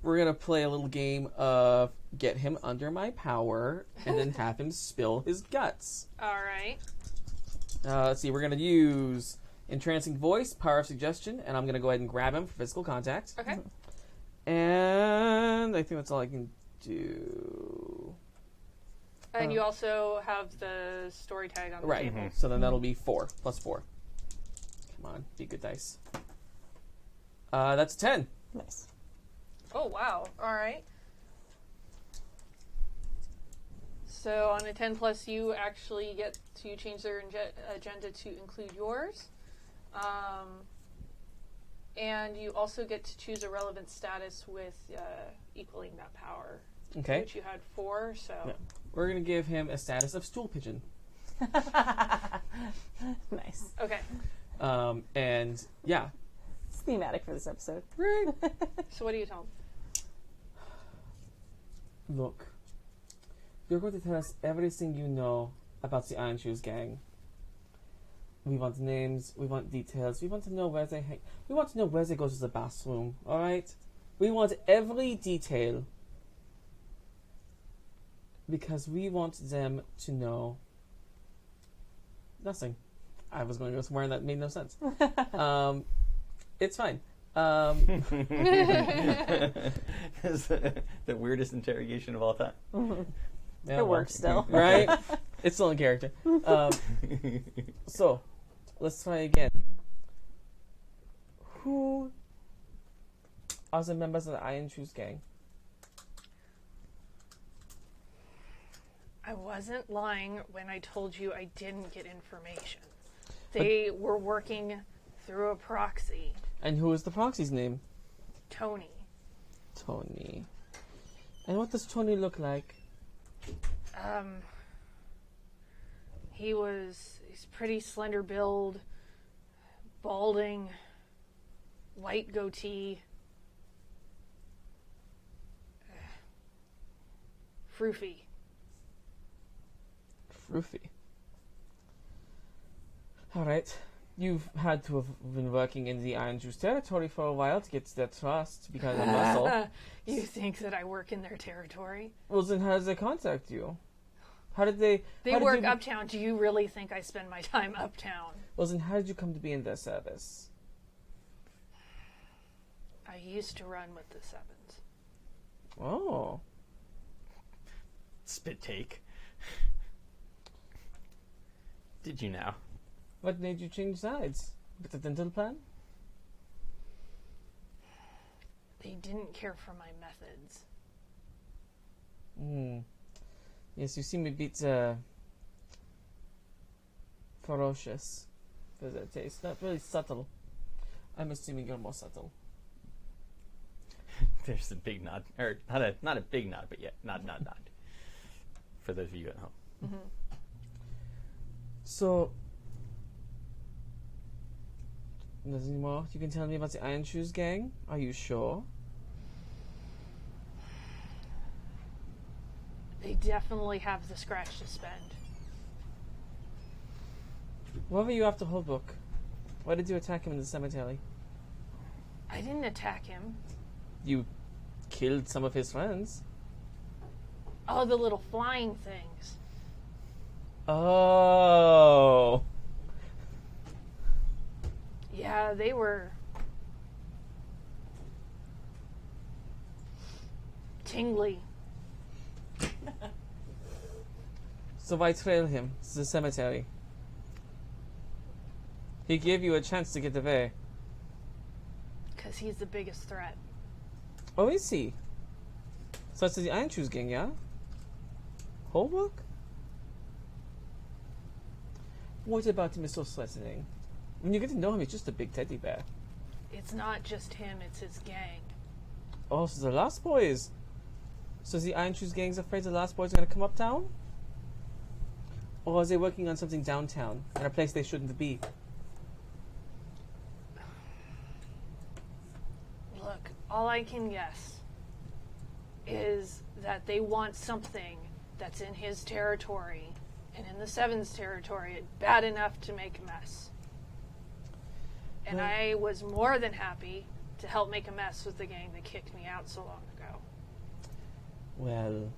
S4: we're gonna play a little game of get him under my power and then have him spill his guts.
S3: All right.
S4: Let's see, we're gonna use entrancing voice, power of suggestion, and I'm gonna go ahead and grab him for physical contact.
S3: Okay.
S4: And I think that's all I can do.
S3: And you also have the story tag on the
S4: Right,
S3: table.
S4: so then that'll be 4, plus 4. Come on, be good dice. That's 10.
S2: Nice.
S3: Oh, wow. All right. So on a 10 plus, you actually get to change their agenda to include yours. And you also get to choose a relevant status with equaling that power.
S4: Okay.
S3: Which you had 4, so...
S4: Yeah. We're gonna give him a status of stool pigeon.
S2: Nice.
S3: Okay.
S4: And yeah.
S2: It's thematic for this episode.
S4: Right.
S3: So what do you tell him?
S4: Look, you're going to tell us everything you know about the Iron Shoes Gang. We want names, we want details, we want to know where they hang. We want to know where they go to the bathroom, alright? We want every detail. Because we want them to know nothing. I was going to go somewhere and that made no sense. It's fine.
S5: It's the weirdest interrogation of all time.
S4: Yeah,
S2: It works still.
S4: Right? It's still in character. So, let's try again. Who are the members of the Iron Shoes Gang?
S3: I wasn't lying when I told you I didn't get information. They were working through a proxy.
S4: And who is the proxy's name?
S3: Tony.
S4: Tony. And what does Tony look like?
S3: He's pretty slender build, balding, white goatee, froofy.
S4: Roofy. Alright. You've had to have been working in the Iron Shoes territory for a while to get their trust to become a muscle.
S3: You think that I work in their territory?
S4: Well, then how did they contact you? How did they...
S3: They
S4: how did
S3: work
S4: you-
S3: uptown. Do you really think I spend my time uptown?
S4: Well, then how did you come to be in their service?
S3: I used to run with the Sevens.
S4: Oh.
S5: Spit take. Did you now?
S4: What made you change sides? With the dental plan?
S3: They didn't care for my methods.
S4: Yes, you seem a bit ferocious for that taste. Not really subtle. I'm assuming you're more subtle.
S5: There's a big nod, or not a big nod, but yeah, nod. For those of you at home.
S3: Mm-hmm.
S4: So, nothing more you can tell me about the Iron Shoes Gang? Are you sure?
S3: They definitely have the scratch to spend.
S4: Why were you after Holbrook? Why did you attack him in the cemetery?
S3: I didn't attack him.
S4: You killed some of his friends.
S3: Oh, the little flying things.
S4: Oh.
S3: Yeah, they were tingly.
S4: So why trail him to the cemetery? He gave you a chance to get away.
S3: Because he's the biggest threat.
S4: Oh, is he? So it's the Iron Shoes gang, yeah? Holbrook? What about him is so threatening? When you get to know him, he's just a big teddy bear.
S3: It's not just him, it's his gang.
S4: Oh, so the Lost Boys. So is the Iron Shoes gang's afraid the Lost Boys are going to come uptown? Or are they working on something downtown, in a place they shouldn't be?
S3: Look, all I can guess is that they want something that's in his territory and in the Seven's territory bad enough to make a mess. And I was more than happy to help make a mess with the gang that kicked me out so long ago.
S4: Well,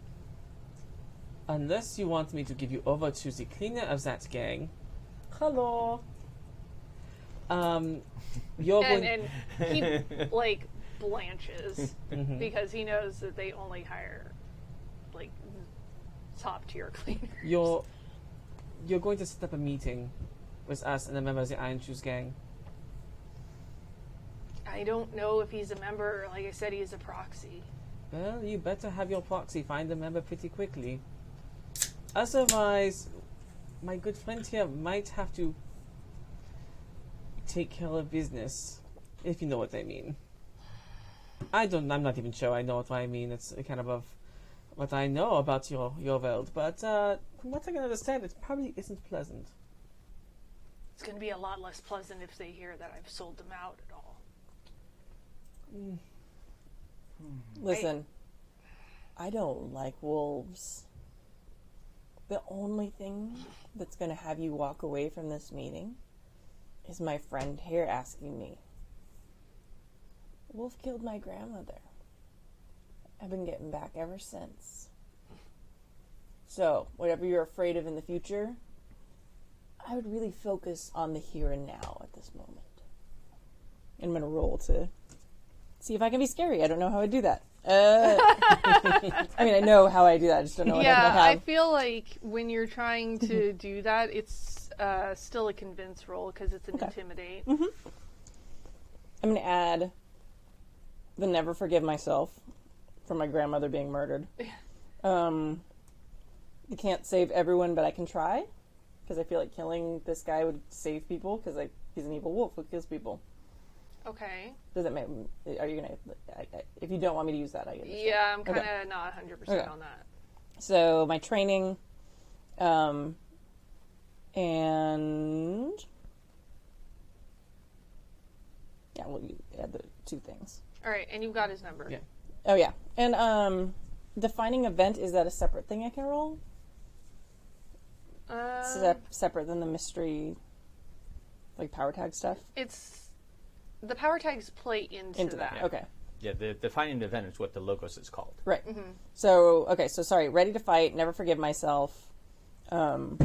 S4: unless you want me to give you over to the cleaner of that gang. Hello. You're going...
S3: And he, like, blanches because he knows that they only hire, like, top-tier cleaners.
S4: You're going to set up a meeting with us and a member of the Iron Shoes gang.
S3: I don't know if he's a member. Like I said, he's a proxy.
S4: Well, you better have your proxy find a member pretty quickly. Otherwise, my good friend here might have to take care of business, if you know what I mean. I'm not even sure I know what I mean. It's kind of what I know about your world. But from what I can understand, it probably isn't pleasant.
S3: It's going to be a lot less pleasant if they hear that I've sold them out at all.
S2: Listen, I don't like wolves. The only thing that's going to have you walk away from this meeting is my friend here asking me. Wolf killed my grandmother. I've been getting back ever since. So, whatever you're afraid of in the future, I would really focus on the here and now at this moment. And I'm going to roll to see if I can be scary. I don't know how I do that. I mean, I know how I do that. I just don't know what I have.
S3: I feel like when you're trying to do that, it's still a convince roll because it's an intimidate.
S2: I'm going to add the never forgive myself for my grandmother being murdered. You can't save everyone, but I can try because I feel like killing this guy would save people because he's an evil wolf who kills people.
S3: Okay.
S2: Does it make? Are you gonna? If you don't want me to use that, I get it.
S3: Yeah, I'm kind of not 100% on that.
S2: So my training, and yeah, well, you add the two things.
S3: All right, and you've got his number.
S4: Yeah.
S2: Oh yeah, and defining event, is that a separate thing I can roll? Separate than the mystery, like power tag stuff.
S3: It's the power tags play into that.
S2: Yeah. Okay.
S5: Yeah, the defining event is what the logos is called.
S2: Right. So, okay, so sorry, ready to fight, never forgive myself. And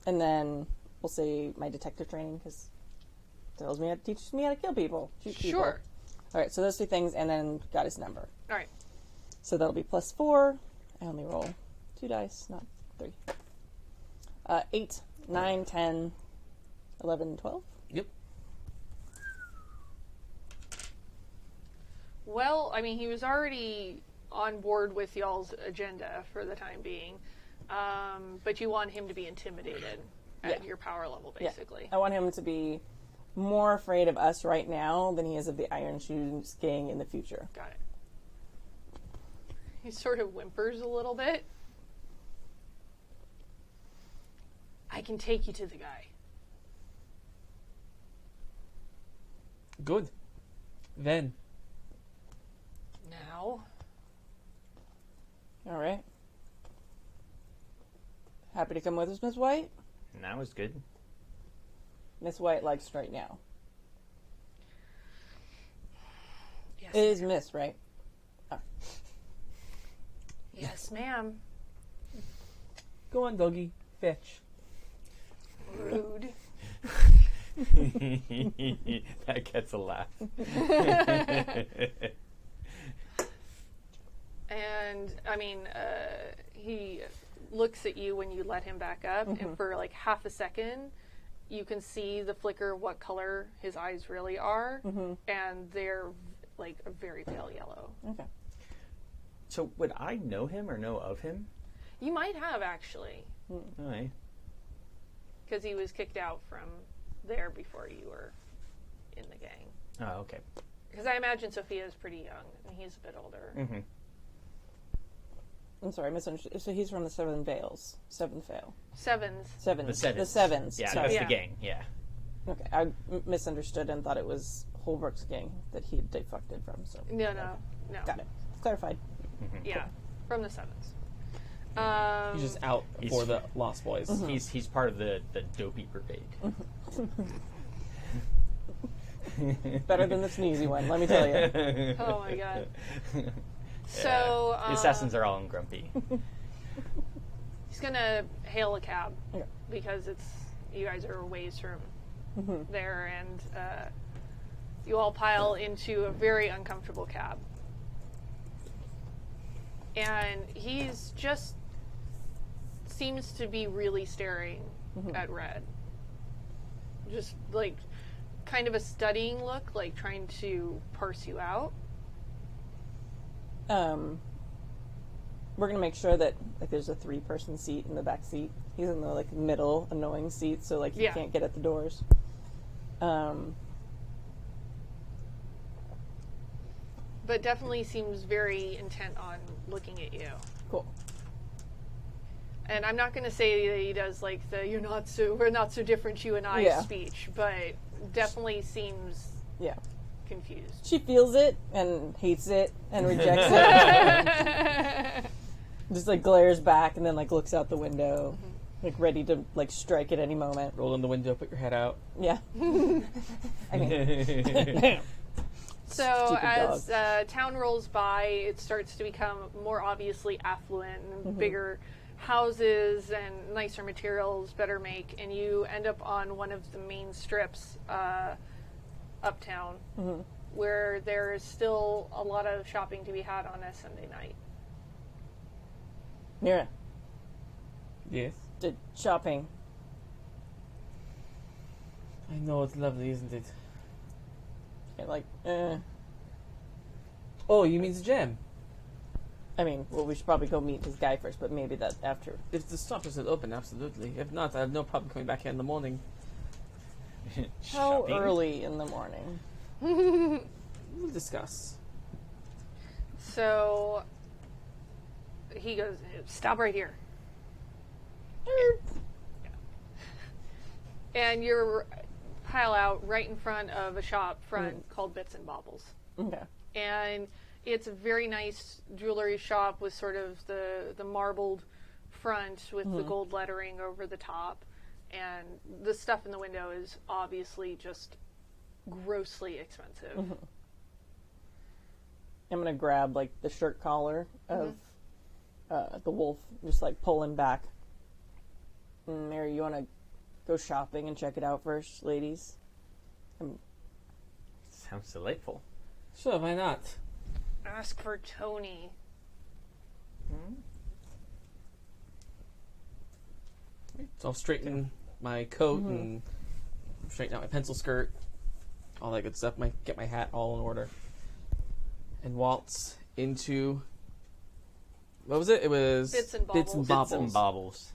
S2: then we'll say my detective training, because it teaches me how to kill people. Shoot people.
S3: Sure.
S2: All right, so those two things, and then got his number.
S3: All right.
S2: So that'll be +4. I only roll 2 dice, not 3. 8, 9, 10, 11, 12.
S4: Yep.
S3: Well, I mean, he was already on board with y'all's agenda for the time being, but you want him to be intimidated at your power level, basically.
S2: Yeah. I want him to be more afraid of us right now than he is of the Iron Shoes gang in the future.
S3: Got it. He sort of whimpers a little bit. I can take you to the guy.
S4: Good. Then.
S3: Now?
S2: All right. Happy to come with us, Miss White?
S5: Now is good.
S2: Miss White likes right now.
S3: Yes.
S2: It is Miss, right?
S3: Yes, ma'am.
S4: Go on, doggy. Fetch.
S3: Rude.
S5: That gets a laugh.
S3: And, I mean, he looks at you when you let him back up, and for like half a second, you can see the flicker of what color his eyes really are, and they're like a very pale yellow.
S2: Okay.
S5: So would I know him or know of him?
S3: You might have, actually,
S5: All right.
S3: because he was kicked out from there before you were in the gang.
S5: Oh, okay.
S3: Because I imagine Sophia is pretty young, and he's a bit older.
S5: Mm-hmm.
S2: I'm sorry, I misunderstood. So he's from the Seven Veils. Seventh Veil.
S3: Sevens.
S2: Sevens.
S5: The Sevens.
S2: The Sevens.
S5: Yeah,
S2: Sorry.
S5: that's
S3: Yeah.
S5: the gang. Yeah.
S2: Okay, I misunderstood and thought it was Holbrook's gang that he had defected from. So
S3: No.
S2: got it. Clarified.
S3: Yeah, from the Sevens.
S4: He's just out for the Lost Boys.
S5: He's part of the dopey brigade.
S2: Better than the sneezy one, let me tell you.
S3: Oh my god. So
S5: The assassins are all grumpy.
S3: he's gonna hail a cab
S2: Okay.
S3: because you guys are a ways from there, and you all pile into a very uncomfortable cab. And he's just seems to be really staring at Red. Just like kind of a studying look, like trying to parse you out.
S2: We're gonna make sure that like there's a 3-person seat in the back seat. He's in the like middle annoying seat, so like he
S3: Yeah.
S2: can't get at the doors.
S3: But definitely seems very intent on looking at you.
S2: Cool.
S3: And I'm not going to say that he does like the we're not so different, you and I
S2: Yeah.
S3: speech, but definitely seems
S2: Yeah.
S3: confused.
S2: She feels it and hates it and rejects it. Just like glares back and then like looks out the window, like ready to like strike at any moment.
S4: Roll in the window, put your head out.
S2: Yeah. I mean,
S3: So
S2: Stupid
S3: as
S2: dog.
S3: town rolls by, it starts to become more obviously affluent and bigger houses and nicer materials, better make, and you end up on one of the main strips uptown where there is still a lot of shopping to be had on a Sunday night.
S2: Mira,
S4: Yes.
S2: did shopping.
S4: I know, it's lovely, isn't it?
S2: And like,
S4: Oh, you mean the gem?
S2: I mean, well, we should probably go meet this guy first, but maybe that after.
S4: If the shop isn't open, absolutely. If not, I have no problem coming back here in the morning.
S2: How
S5: Shopping?
S2: early in the morning?
S4: We'll discuss.
S3: So he goes, stop right here. And you're pile out right in front of a shop front called Bits and Baubles.
S2: Okay.
S3: And it's a very nice jewelry shop with sort of the marbled front with the gold lettering over the top. And the stuff in the window is obviously just grossly expensive.
S2: I'm gonna grab like the shirt collar of the wolf, just like pull him back. Mary, you wanna go shopping and check it out first, ladies?
S5: Sounds delightful.
S4: Sure, why not?
S3: Ask for Tony.
S4: So I'll straighten my coat and straighten out my pencil skirt, all that good stuff. Get my hat all in order, and waltz into. What was it? It was
S3: Bits and
S4: Bits and
S3: Baubles.
S5: Bits and
S4: Baubles.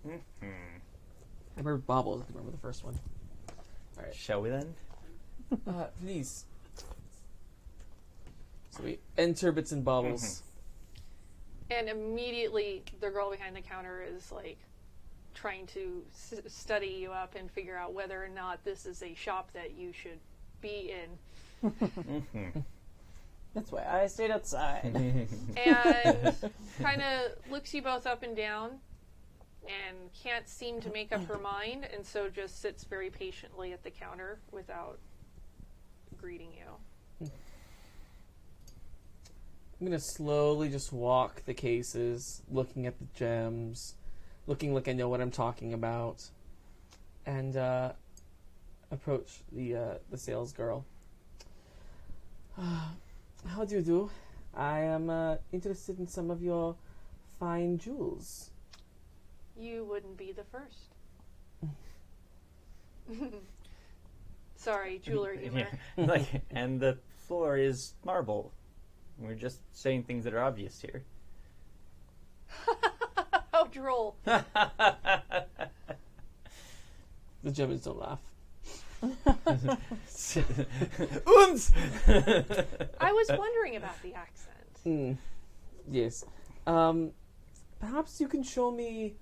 S5: baubles.
S4: I remember Baubles. I can remember the first one. All right,
S5: Shall we then?
S4: please. So we enter Bits and Baubles.
S3: And immediately the girl behind the counter is like trying to study you up and figure out whether or not this is a shop that you should be in.
S2: That's why I stayed outside.
S3: And kind of looks you both up and down and can't seem to make up her mind, and so just sits very patiently at the counter without greeting you.
S4: I'm gonna slowly just walk the cases, looking at the gems, looking like I know what I'm talking about, and approach the sales girl. How do you do? I am interested in some of your fine jewels.
S3: You wouldn't be the first. Sorry, jeweler humor.
S5: Yeah. And the floor is marble. We're just saying things that are obvious here.
S3: How droll.
S4: The Germans don't laugh.
S5: Uns!
S3: I was wondering about the accent.
S4: Yes. Perhaps you can show me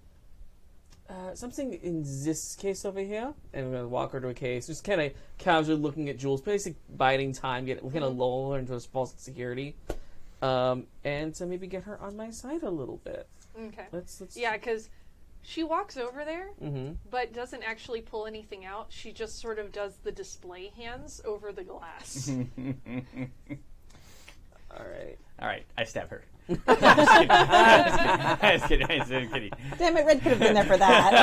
S4: something in this case over here. And I'm going to walk her to a case, just kind of casually looking at jewels, basically biding time, kind of lull her into a false security. And to maybe get her on my side a little bit.
S3: Okay.
S4: Let's
S3: Yeah, because she walks over there,
S4: Mm-hmm.
S3: but doesn't actually pull anything out. She just sort of does the display hands over the glass.
S4: All right.
S5: All right, I stab her. I was kidding.
S2: Damn it, Red could have been there for that.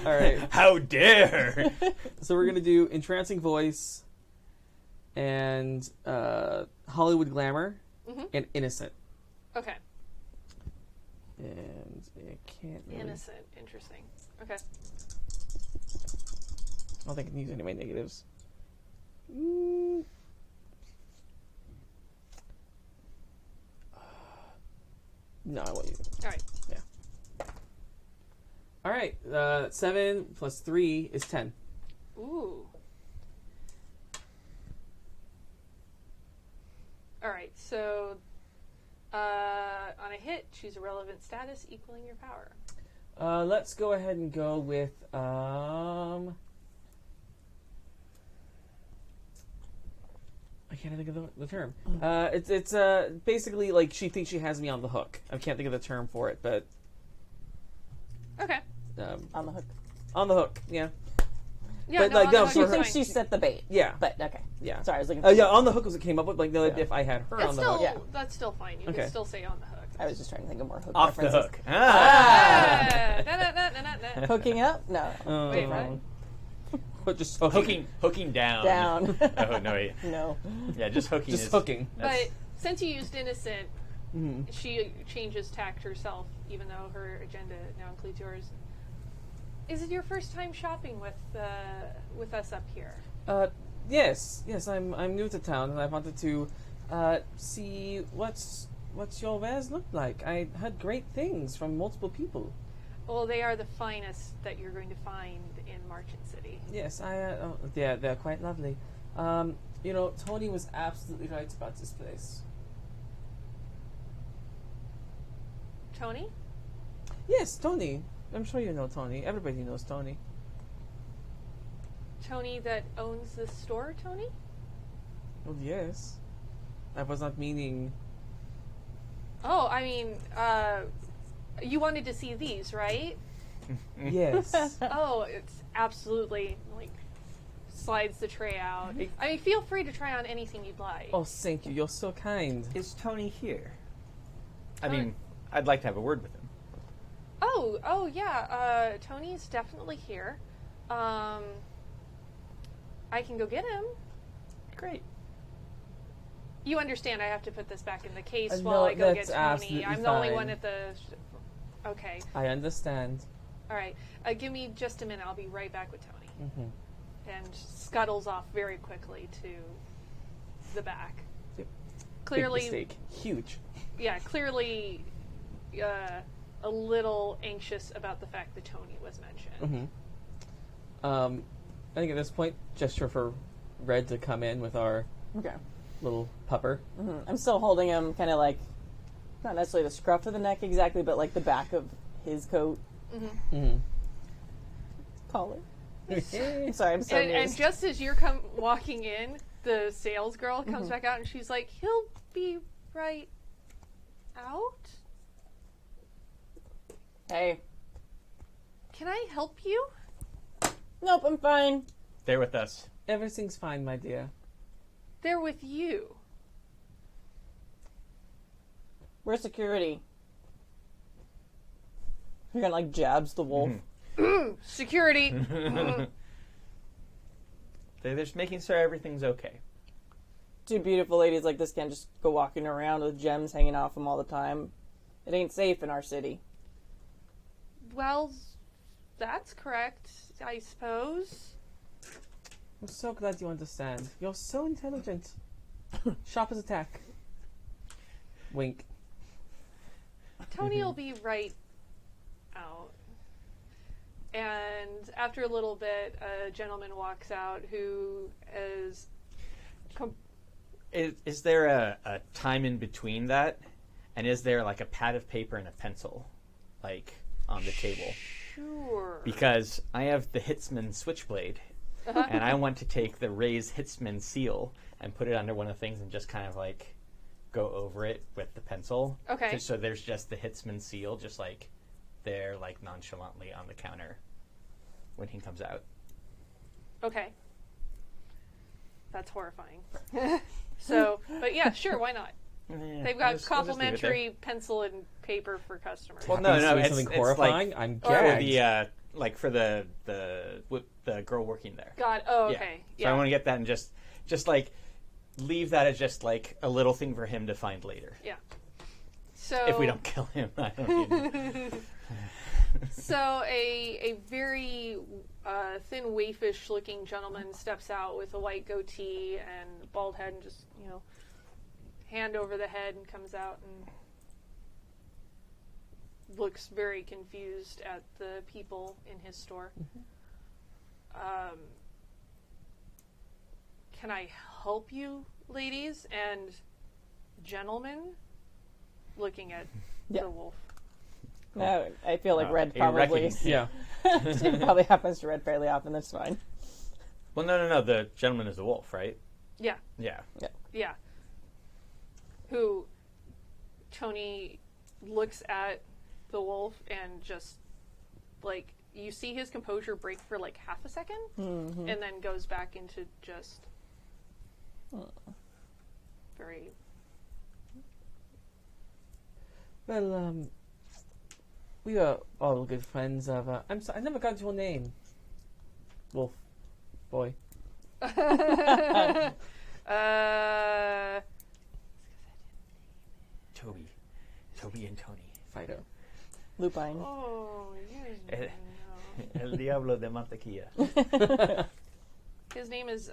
S4: All right.
S5: How dare!
S4: So we're going to do entrancing voice and Hollywood glamour and innocent.
S3: Okay.
S4: And I can't really...
S3: Innocent. Interesting. Okay.
S4: I don't think I can use any of my negatives. No, I won't use it.
S3: All right.
S4: All right. 7 plus 3 is 10.
S3: Ooh. All right. So, on a hit, choose a relevant status equaling your power.
S4: Let's go ahead and go with I can't think of the term. It's basically like she thinks she has me on the hook. I can't think of the term for it, but
S3: Okay.
S2: On the hook.
S4: on the hook. Yeah.
S3: Yeah.
S4: But,
S3: no,
S4: like,
S3: on the
S4: no,
S3: hook
S4: for
S2: She
S3: is
S4: her-
S2: thinks
S3: fine.
S2: she set the bait.
S4: Yeah.
S2: But, okay.
S4: Yeah.
S2: Sorry, I was looking for
S4: Yeah. On the hook was what came up with. Like, no,
S2: Yeah.
S4: if I had her
S3: That's
S4: on the
S3: still
S4: hook.
S2: Yeah.
S3: that's still fine. You
S4: Okay.
S3: can still say on the hook.
S2: I was just trying to think of more hook
S5: Off the
S2: references.
S5: hook.
S3: Ah, na, na, na, na, na.
S2: Hooking up? No.
S3: Wait, what?
S4: But just hooking.
S5: Hooking down.
S2: Down.
S5: Oh no, wait.
S2: No.
S5: Yeah, just hooking.
S4: Just
S5: is,
S4: hooking.
S3: But since you used innocent,
S4: Mhm.
S3: she changes tact herself, even though her agenda now includes yours. Is it your first time shopping with us up here?
S4: Yes. I'm new to town, and I wanted to see what's your wares look like. I heard great things from multiple people.
S3: Well, they are the finest that you're going to find in Marchen City.
S4: Yes, they're quite lovely. Tony was absolutely right about this place.
S3: Tony?
S4: Yes, Tony. I'm sure you know Tony. Everybody knows Tony.
S3: Tony that owns the store, Tony?
S4: Well, yes. I was not meaning...
S3: Oh, I mean, you wanted to see these, right?
S4: Yes.
S3: Oh, it's absolutely, slides the tray out. I mean, feel free to try on anything you'd like.
S4: Oh, thank you. You're so kind.
S5: Is Tony here? I mean, I'd like to have a word with him.
S3: Oh, yeah. Tony's definitely here. I can go get him.
S5: Great.
S3: You understand I have to put this back in the case
S4: No,
S3: while I go get
S4: that's
S3: Tony.
S4: absolutely
S3: I'm the only
S4: fine.
S3: one at the... Okay.
S4: I understand.
S3: All right. Give me just a minute. I'll be right back with Tony.
S4: Mm-hmm.
S3: And scuttles off very quickly to the back.
S4: Yep.
S3: Clearly...
S4: Big mistake. Huge.
S3: Yeah, clearly a little anxious about the fact that Tony was mentioned.
S4: Mm-hmm. I think at this point, gesture for Red to come in with our
S2: Okay.
S4: little pupper.
S2: I'm still holding him kind of like, not necessarily the scruff of the neck exactly, but like the back of his coat.
S4: Mm-hmm.
S2: Collar. I'm sorry, I'm so
S3: And
S2: amused.
S3: just as you're walking in, the sales girl comes back out and she's like, "He'll be right out.
S2: Hey.
S3: Can I help you?"
S2: Nope, I'm fine.
S5: They're with us.
S4: Everything's fine, my dear.
S3: They're with you.
S2: Where's security? You're gonna like jabs the wolf.
S3: Security.
S5: They're just making sure everything's okay.
S2: Two beautiful ladies like this can't just go walking around with gems hanging off them all the time. It ain't safe in our city.
S3: Well, that's correct, I suppose.
S4: I'm so glad you understand. You're so intelligent. Sharp as a tack. Wink.
S3: Tony will be right out. And after a little bit, a gentleman walks out who is...
S5: Is there a time in between that? And is there like a pad of paper and a pencil, like, on the table?
S3: Sure.
S5: Because I have the Hitsman switchblade, and I want to take the Ray's Hitsman seal and put it under one of the things and just kind of like go over it with the pencil.
S3: Okay.
S5: So there's just the Hitsman seal, just like there, like nonchalantly on the counter when he comes out.
S3: Okay. That's horrifying. So, but yeah, sure, why not?
S5: Yeah,
S3: They've got complimentary pencil and paper for customers.
S5: Well, no,
S4: It's
S5: it's
S4: something
S5: it's
S4: horrifying.
S5: like
S4: I'm
S5: for
S4: gagged.
S5: the girl working there.
S3: God, oh, okay.
S5: So I want to get that and just like leave that as just like a little thing for him to find later.
S3: Yeah. So
S5: If we don't kill him, I don't need
S3: So a very thin, waifish-looking gentleman steps out with a white goatee and bald head, and just hand over the head, and comes out and looks very confused at the people in his store. Can I help you, ladies and gentlemen? Looking at
S2: Yeah.
S3: the wolf.
S2: No, I feel like Red
S5: he
S2: probably
S5: reckons.
S4: Yeah.
S2: it probably happens to Red fairly often. That's fine.
S5: Well, no. The gentleman is the wolf, right?
S3: Yeah.
S5: Yeah.
S3: Yeah. Who Tony looks at the wolf and just, like, you see his composure break for like half a second and then goes back into just very...
S4: Well, we are all good friends of. I'm sorry, I never got your name. Wolf, boy.
S5: Toby and Tony.
S4: Fighter.
S2: Lupine.
S3: Oh, yes.
S5: El Diablo de Mantequilla.
S3: His name is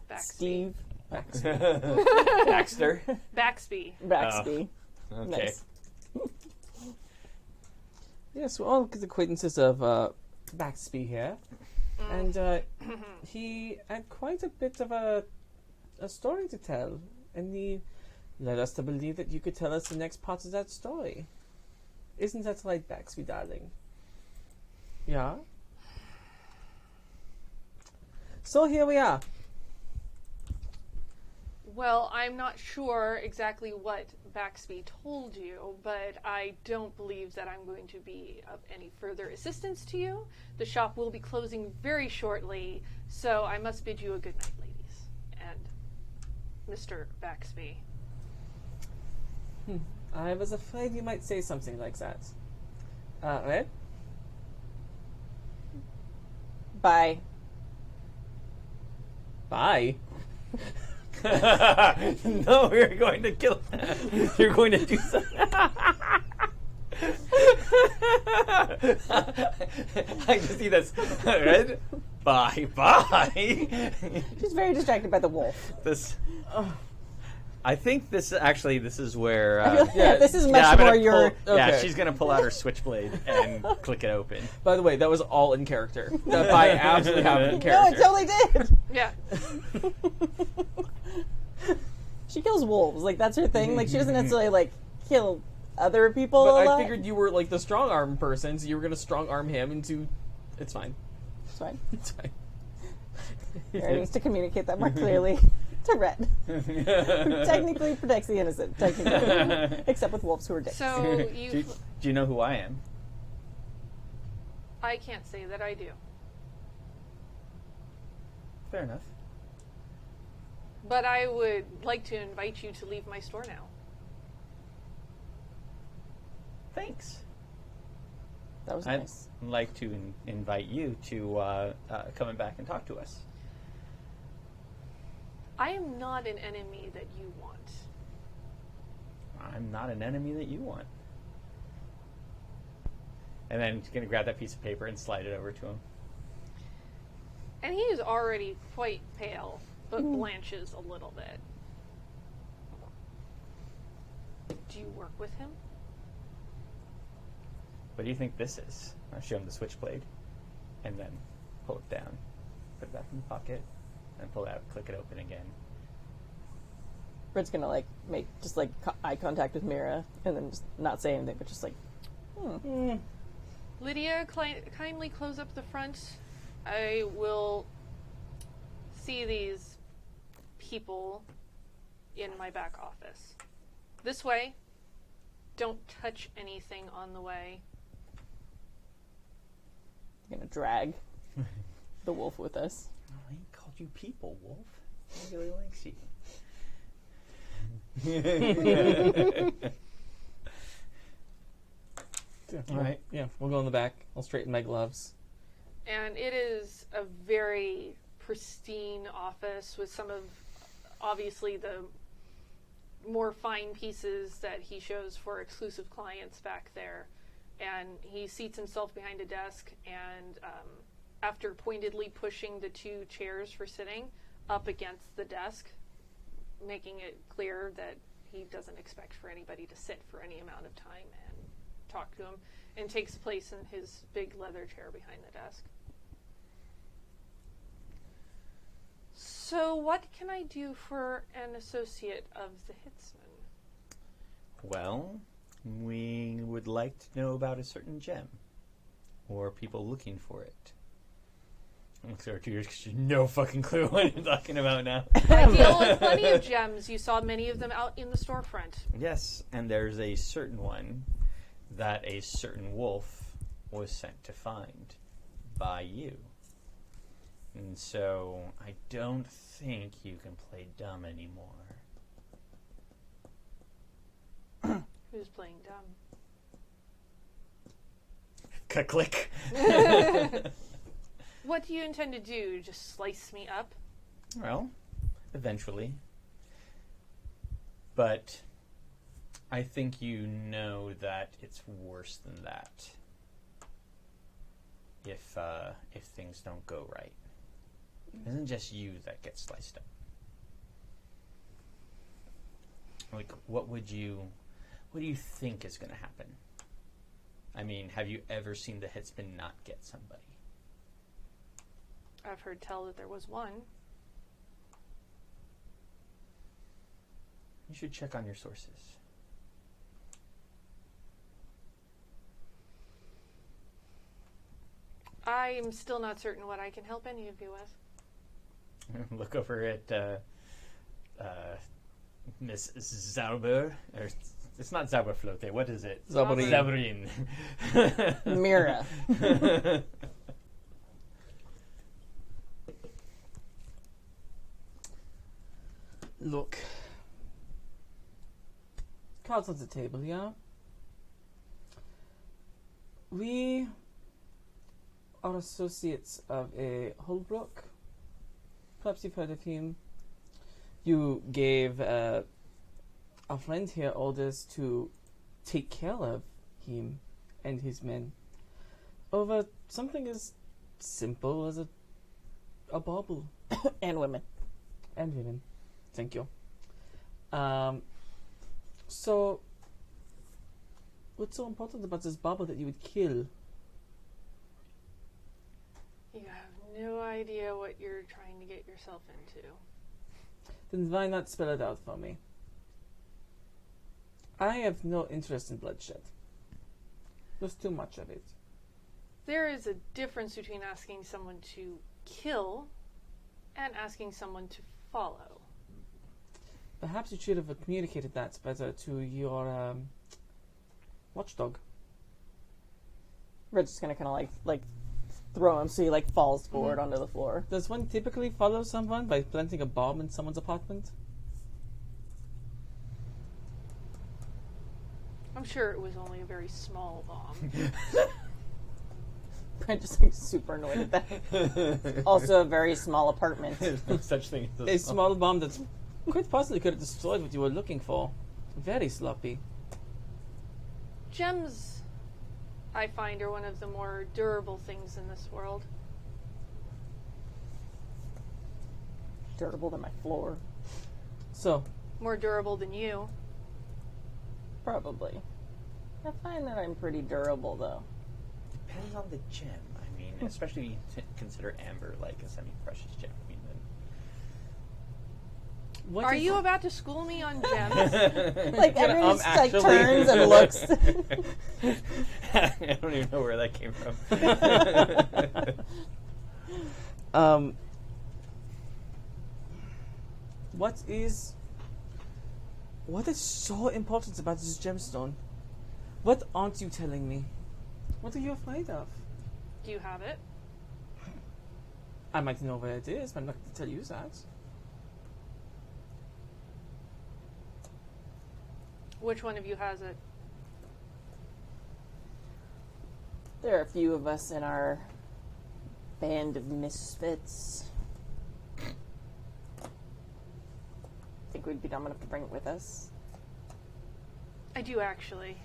S3: Baxby.
S2: Steve.
S5: Baxter.
S3: Baxby.
S2: Baxby.
S5: Okay.
S2: Nice.
S4: Yes, we're all good acquaintances of Baxby here, and he had quite a bit of a story to tell, and he led us to believe that you could tell us the next part of that story. Isn't that right, Baxby, darling? Yeah? So here we are.
S3: Well, I'm not sure exactly what Baxby told you, but I don't believe that I'm going to be of any further assistance to you. The shop will be closing very shortly, so I must bid you a good night, ladies. And Mr. Baxby.
S4: I was afraid you might say something like that. Red?
S2: Bye.
S4: Bye.
S5: No, we're going to kill him. You're going to do something. I can see this. Red? Bye.
S2: She's very distracted by the wolf.
S5: This. I think this is where.
S2: Yeah, this is much
S5: I'm gonna
S2: more your.
S5: pull- Yeah,
S4: Okay.
S5: she's gonna pull out her switchblade and click it open.
S4: By the way, that was all in character. I absolutely have it in
S2: No,
S4: character.
S2: it totally did.
S3: Yeah.
S2: She kills wolves. Like, that's her thing. Like, she doesn't necessarily, like, kill other people
S4: But
S2: a lot.
S4: I figured you were like the strong arm person, so you were going to strong arm him into. It's fine.
S2: It's fine.
S4: It's fine.
S2: Mary needs to communicate that more clearly to Red. Who technically protects the innocent, technically. Except with wolves who are dicks.
S3: So
S5: Do
S3: you...
S5: you know who I am?
S3: I can't say that I do.
S5: Fair enough.
S3: But I would like to invite you to leave my store now.
S5: thanks.
S2: That was
S5: I'd
S2: nice.
S5: like to invite you to coming back and talk to us.
S3: I am not an enemy that you want.
S5: I'm not an enemy that you want. And then he's going to grab that piece of paper and slide it over to him.
S3: And he is already quite pale, but blanches a little bit. Do you work with him?
S5: What do you think this is? I'll show him the switchblade. And then pull it down. Put it back in the pocket. And pull it out. Click it open again.
S2: Red's gonna make just eye contact with Mira and then just not say anything, but just
S3: Lydia, kindly close up the front. I will see these people in my back office. This way. Don't touch anything on the way.
S2: I'm gonna drag the wolf with us.
S5: Oh, he called you people, Wolf. He really likes you.
S4: All right. Yeah, we'll go in the back. I'll straighten my gloves.
S3: And it is a very pristine office with some of, obviously, the more fine pieces that he shows for exclusive clients back there. And he seats himself behind a desk and, after pointedly pushing the 2 chairs for sitting up against the desk, making it clear that he doesn't expect for anybody to sit for any amount of time and talk to him, and takes place in his big leather chair behind the desk. So what can I do for an associate of the Hitsman?
S5: Well, we would like to know about a certain gem. Or people looking for it. Looks over 2 years because you have no fucking clue what you're talking about now.
S3: I deal with plenty of gems. You saw many of them out in the storefront.
S5: Yes, and there's a certain one that a certain wolf was sent to find by you. And so I don't think you can play dumb anymore.
S3: Who's playing dumb?
S5: Click.
S3: What do you intend to do? Just slice me up?
S5: Well, eventually. But I think you know that it's worse than that. If things don't go right. It isn't just you that gets sliced up. Like, what do you think is going to happen? I mean, have you ever seen the Hitsman not get somebody?
S3: I've heard tell that there was one.
S5: You should check on your sources.
S3: I am still not certain what I can help any of you with.
S5: Look over at Miss Zauber. Or, it's not Zauberflote. What is it?
S4: Zauberin.
S2: Mira.
S4: Look. Cards on the table, yeah? We are associates of a Holbrook. Perhaps you've heard of him. You gave a friend here orders to take care of him and his men over something as simple as a bauble.
S2: And women.
S4: And women. Thank you. So, what's so important about this bauble that you would kill?
S3: You have no idea what you're trying to get yourself into.
S4: Then why not spell it out for me? I have no interest in bloodshed. There's too much of it.
S3: There is a difference between asking someone to kill and asking someone to follow.
S4: Perhaps you should have communicated that better to your watchdog.
S2: Red's just gonna kind of like throw him so he falls forward onto the floor.
S4: Does one typically follow someone by planting a bomb in someone's apartment?
S3: I'm sure it was only a very small bomb.
S2: I'm just like super annoyed at that. Also, a very small apartment.
S5: There's no such thing as
S4: A small bomb that quite possibly could have destroyed what you were looking for. Very sloppy.
S3: Gems, I find, are one of the more durable things in this world.
S2: Durable than my floor.
S4: So,
S3: More durable than you.
S2: Probably. I find that I'm pretty durable, though.
S5: Depends on the gem. I mean, especially if you consider amber like a semi-precious gem. I mean,
S4: what
S3: Are
S4: is-
S3: you about to school me on gems?
S2: Like,
S4: Yeah,
S2: everyone just, like,
S4: actually.
S2: turns and looks.
S5: I don't even know where that came from.
S4: What is so important about this gemstone? What aren't you telling me? What are you afraid of?
S3: Do you have it?
S4: I might know where it is, but I'm not going to tell you that.
S3: Which one of you has it?
S2: There are a few of us in our band of misfits. Think we'd be dumb enough to bring it with us.
S3: I do, actually.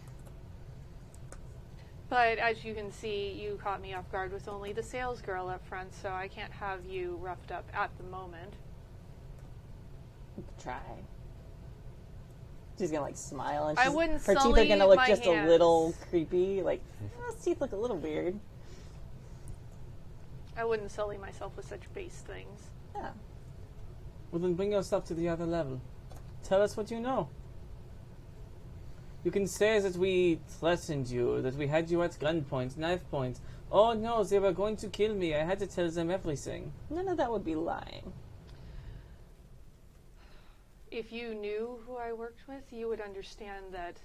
S3: But as you can see, you caught me off guard with only the sales girl up front, so I can't have you roughed up at the moment.
S2: We could try. She's gonna like smile, and
S3: I
S2: she's,
S3: wouldn't
S2: her teeth are
S3: sully
S2: gonna look
S3: my
S2: just
S3: hands.
S2: a little creepy. Like, those teeth look a little weird.
S3: I wouldn't sully myself with such base things.
S2: Yeah.
S4: Well, then bring yourself to the other level. Tell us what you know. You can say that we threatened you, that we had you at gunpoint, knife point. Oh no, they were going to kill me. I had to tell them everything.
S2: None of that would be lying.
S3: If you knew who I worked with, you would understand that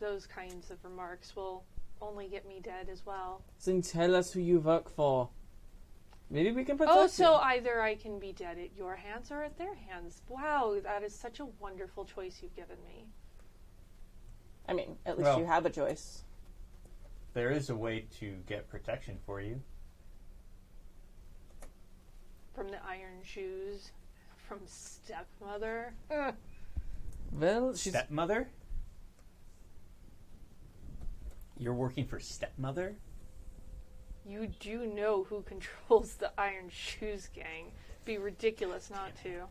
S3: those kinds of remarks will only get me dead as well.
S4: Then tell us who you work for. Maybe we can protect
S3: Oh,
S4: you.
S3: so either I can be dead at your hands or at their hands. Wow, that is such a wonderful choice you've given me.
S2: I mean, at least
S5: Well-
S2: you have a choice.
S5: There is a way to get protection for you.
S3: From the iron shoes, from stepmother.
S4: Well, she's...
S5: Stepmother? You're working for stepmother?
S3: You do know who controls the Iron Shoes gang. Be ridiculous not to.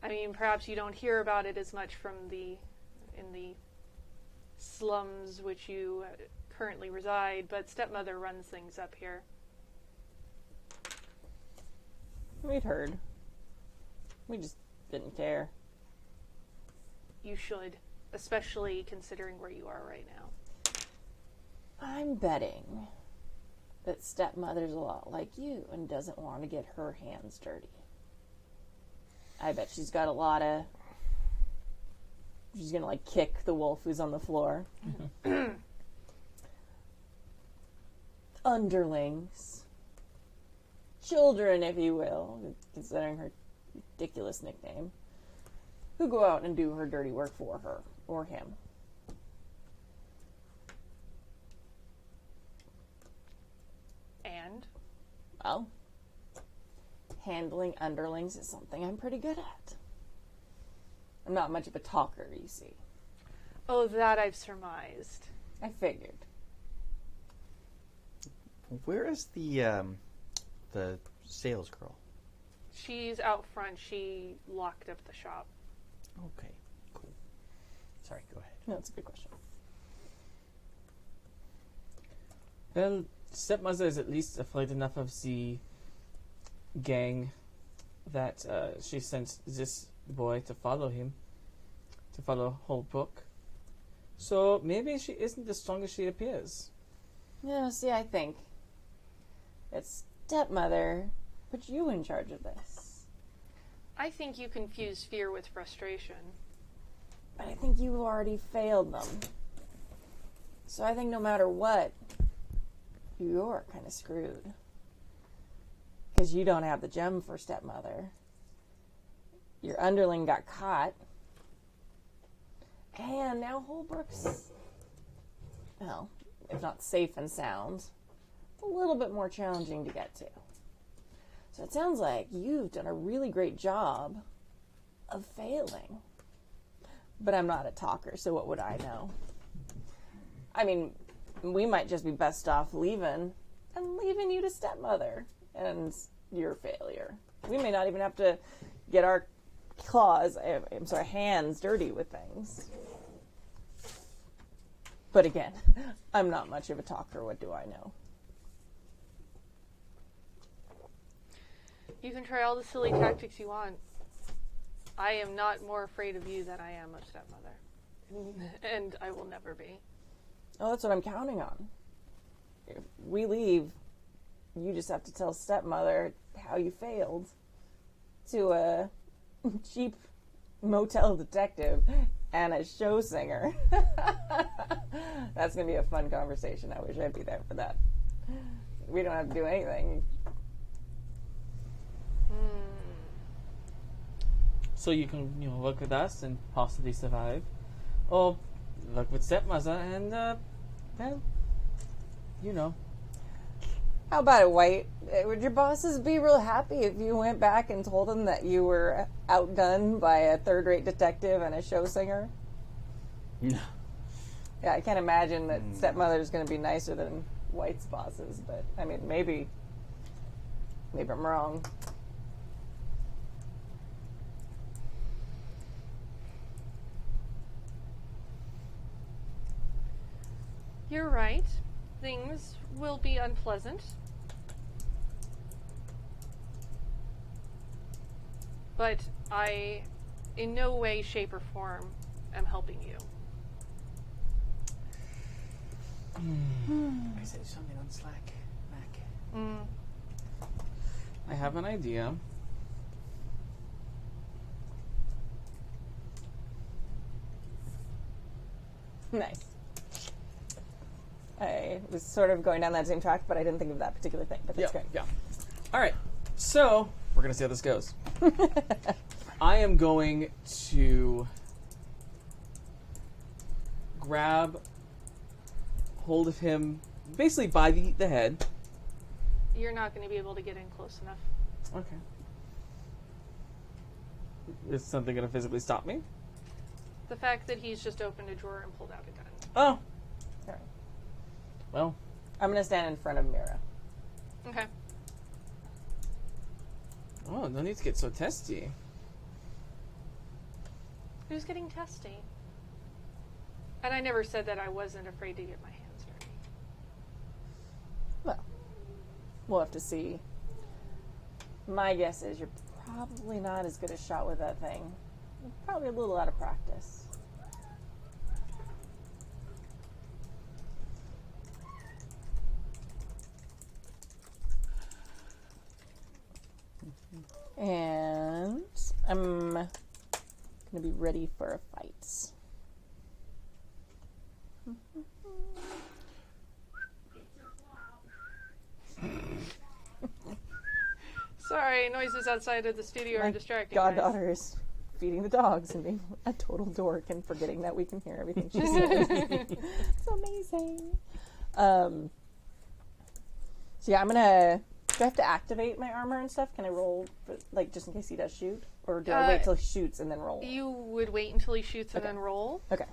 S3: I mean, perhaps you don't hear about it as much in the slums which you currently reside, but stepmother runs things up here.
S2: We'd heard. We just didn't care.
S3: You should, especially considering where you are right now.
S2: I'm betting that stepmother's a lot like you and doesn't want to get her hands dirty. I bet she's got a lot of... She's gonna, like, kick the wolf who's on the floor. Underlings. Children, if you will, considering her ridiculous nickname, who go out and do her dirty work for her, or him.
S3: And
S2: Well, handling underlings is something I'm pretty good at. I'm not much of a talker, you see.
S3: oh, that I've surmised.
S2: I figured.
S5: Where is the sales girl?
S3: She's out front. She locked up the shop.
S5: Okay, cool. Sorry, go ahead.
S2: No, that's a good question.
S4: Well, stepmother is at least afraid enough of the gang that she sent this boy to follow him, to follow Holbrook. So maybe she isn't as strong as she appears.
S2: No, see, I think that stepmother put you in charge of this.
S3: I think you confuse fear with frustration.
S2: But I think you've already failed them. So I think no matter what, you're kind of screwed. Because you don't have the gem for stepmother. your underling got caught. And now Holbrook's, well, if not safe and sound, a little bit more challenging to get to. So it sounds like you've done a really great job of failing. But I'm not a talker, so what would I know? I mean, we might just be best off leaving you to stepmother and your failure. We may not even have to get our hands dirty with things. But again, I'm not much of a talker. What do I know?
S3: You can try all the silly tactics you want. I am not more afraid of you than I am of stepmother. And I will never be.
S2: Oh, that's what I'm counting on. If we leave, you just have to tell stepmother how you failed to a cheap motel detective and a show singer. That's going to be a fun conversation. I wish I'd be there for that. We don't have to do anything.
S4: So you can, work with us and possibly survive. Or work with stepmother and,
S2: How about it, White? Would your bosses be real happy if you went back and told them that you were outgunned by a third-rate detective and a show singer?
S5: No.
S2: Yeah, I can't imagine that stepmother's going to be nicer than White's bosses, but, I mean, maybe I'm wrong.
S3: You're right. Things will be unpleasant. But I, in no way, shape, or form, am helping you.
S5: I said something on Slack, Mac.
S4: I have an idea.
S2: Nice. I was sort of going down that same track, but I didn't think of that particular thing, but that's great.
S4: Yeah. All right. So we're going to see how this goes. I am going to grab hold of him basically by the head.
S3: You're not going to be able to get in close enough.
S4: Okay. Is something going to physically stop me?
S3: The fact that he's just opened a drawer and pulled out a gun.
S4: Oh.
S2: All right.
S4: Well.
S2: I'm going to stand in front of Mira.
S3: Okay.
S4: Oh, no need to get so testy.
S3: Who's getting testy? And I never said that I wasn't afraid to get my hands dirty.
S2: Well, we'll have to see. My guess is you're probably not as good a shot with that thing. You're probably a little out of practice. And I'm going to be ready for a fight.
S3: Sorry, noises outside of the studio are distracting.
S2: My
S3: guys.
S2: goddaughter is feeding the dogs and being a total dork and forgetting that we can hear everything she says. It's amazing. So yeah, I'm gonna. Do I have to activate my armor and stuff? Can I roll, just in case he does shoot, or do I wait till he shoots and then roll?
S3: You would wait until he shoots and then roll.
S2: Okay.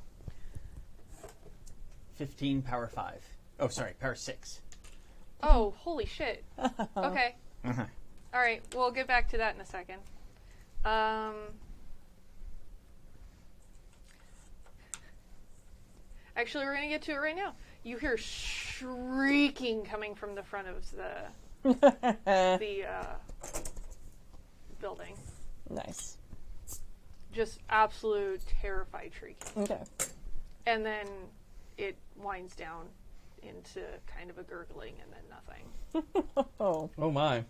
S5: 15 power 5. Oh, sorry, power 6.
S3: Oh, holy shit. Okay.
S5: Uh-huh.
S3: All right, we'll get back to that in a second. Actually, we're going to get to it right now. You hear shrieking coming from the front of the building.
S2: Nice.
S3: Just absolute terrified shrieking.
S2: Okay.
S3: And then it winds down into kind of a gurgling and then nothing.
S2: Oh.
S4: Oh my.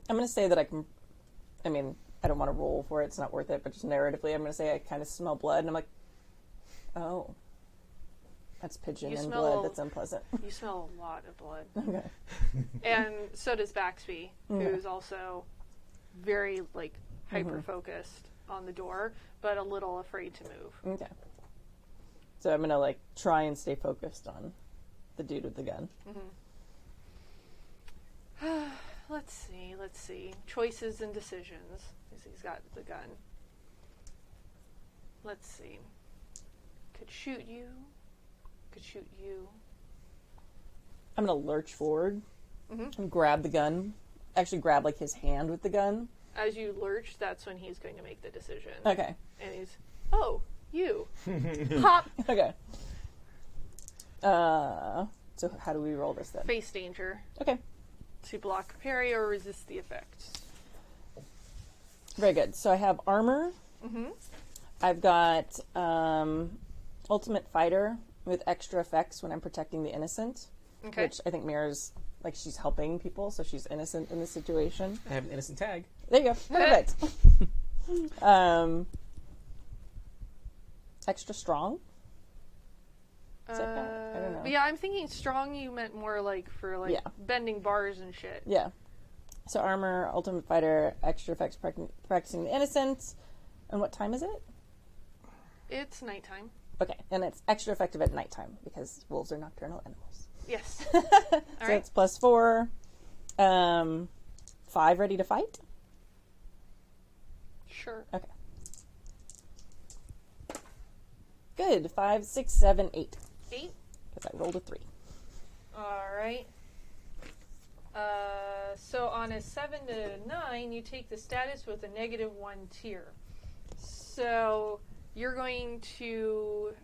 S2: I'm going to say that I can. I mean, I don't want to roll for it. It's not worth it. But just narratively, I'm going to say I kind of smell blood, and I'm like, oh. That's pigeon
S3: You
S2: and
S3: smell
S2: blood.
S3: a-
S2: That's unpleasant.
S3: You smell a lot of blood.
S2: Okay.
S3: And so does Baxby, who's also very, like, hyper-focused on the door, but a little afraid to move.
S2: Okay. So I'm gonna like try and stay focused on the dude with the gun.
S3: Let's see. Choices and decisions. He's got the gun. Let's see. Could shoot you. Could shoot you.
S2: I'm gonna lurch forward and grab the gun. Actually, grab like his hand with the gun.
S3: As you lurch, that's when he's going to make the decision.
S2: Okay.
S3: And he's, oh, you. Pop.
S2: Okay. So how do we roll this then?
S3: Face danger.
S2: Okay.
S3: To block, parry, or resist the effect.
S2: Very good. So I have armor. I've got ultimate fighter with extra effects when I'm protecting the innocent.
S3: Okay.
S2: Which I think Mira's like she's helping people, so she's innocent in this situation.
S4: I have an innocent tag.
S2: There you go. Perfect. Extra strong. Is that count? I don't know.
S3: Yeah, I'm thinking strong you meant more like for like
S2: Yeah.
S3: bending bars and shit.
S2: Yeah. So armor, ultimate fighter, extra effects practicing the innocent. And what time is it?
S3: It's nighttime.
S2: Okay, and it's extra effective at nighttime because wolves are nocturnal animals.
S3: Yes.
S2: So
S3: All right.
S2: it's +4. 5 ready to fight?
S3: Sure.
S2: Okay. Good. 5, 6, 7, 8.
S3: 8.
S2: Because I rolled a 3.
S3: All right. So on a 7 to 9, you take the status with a -1 tier. So you're going to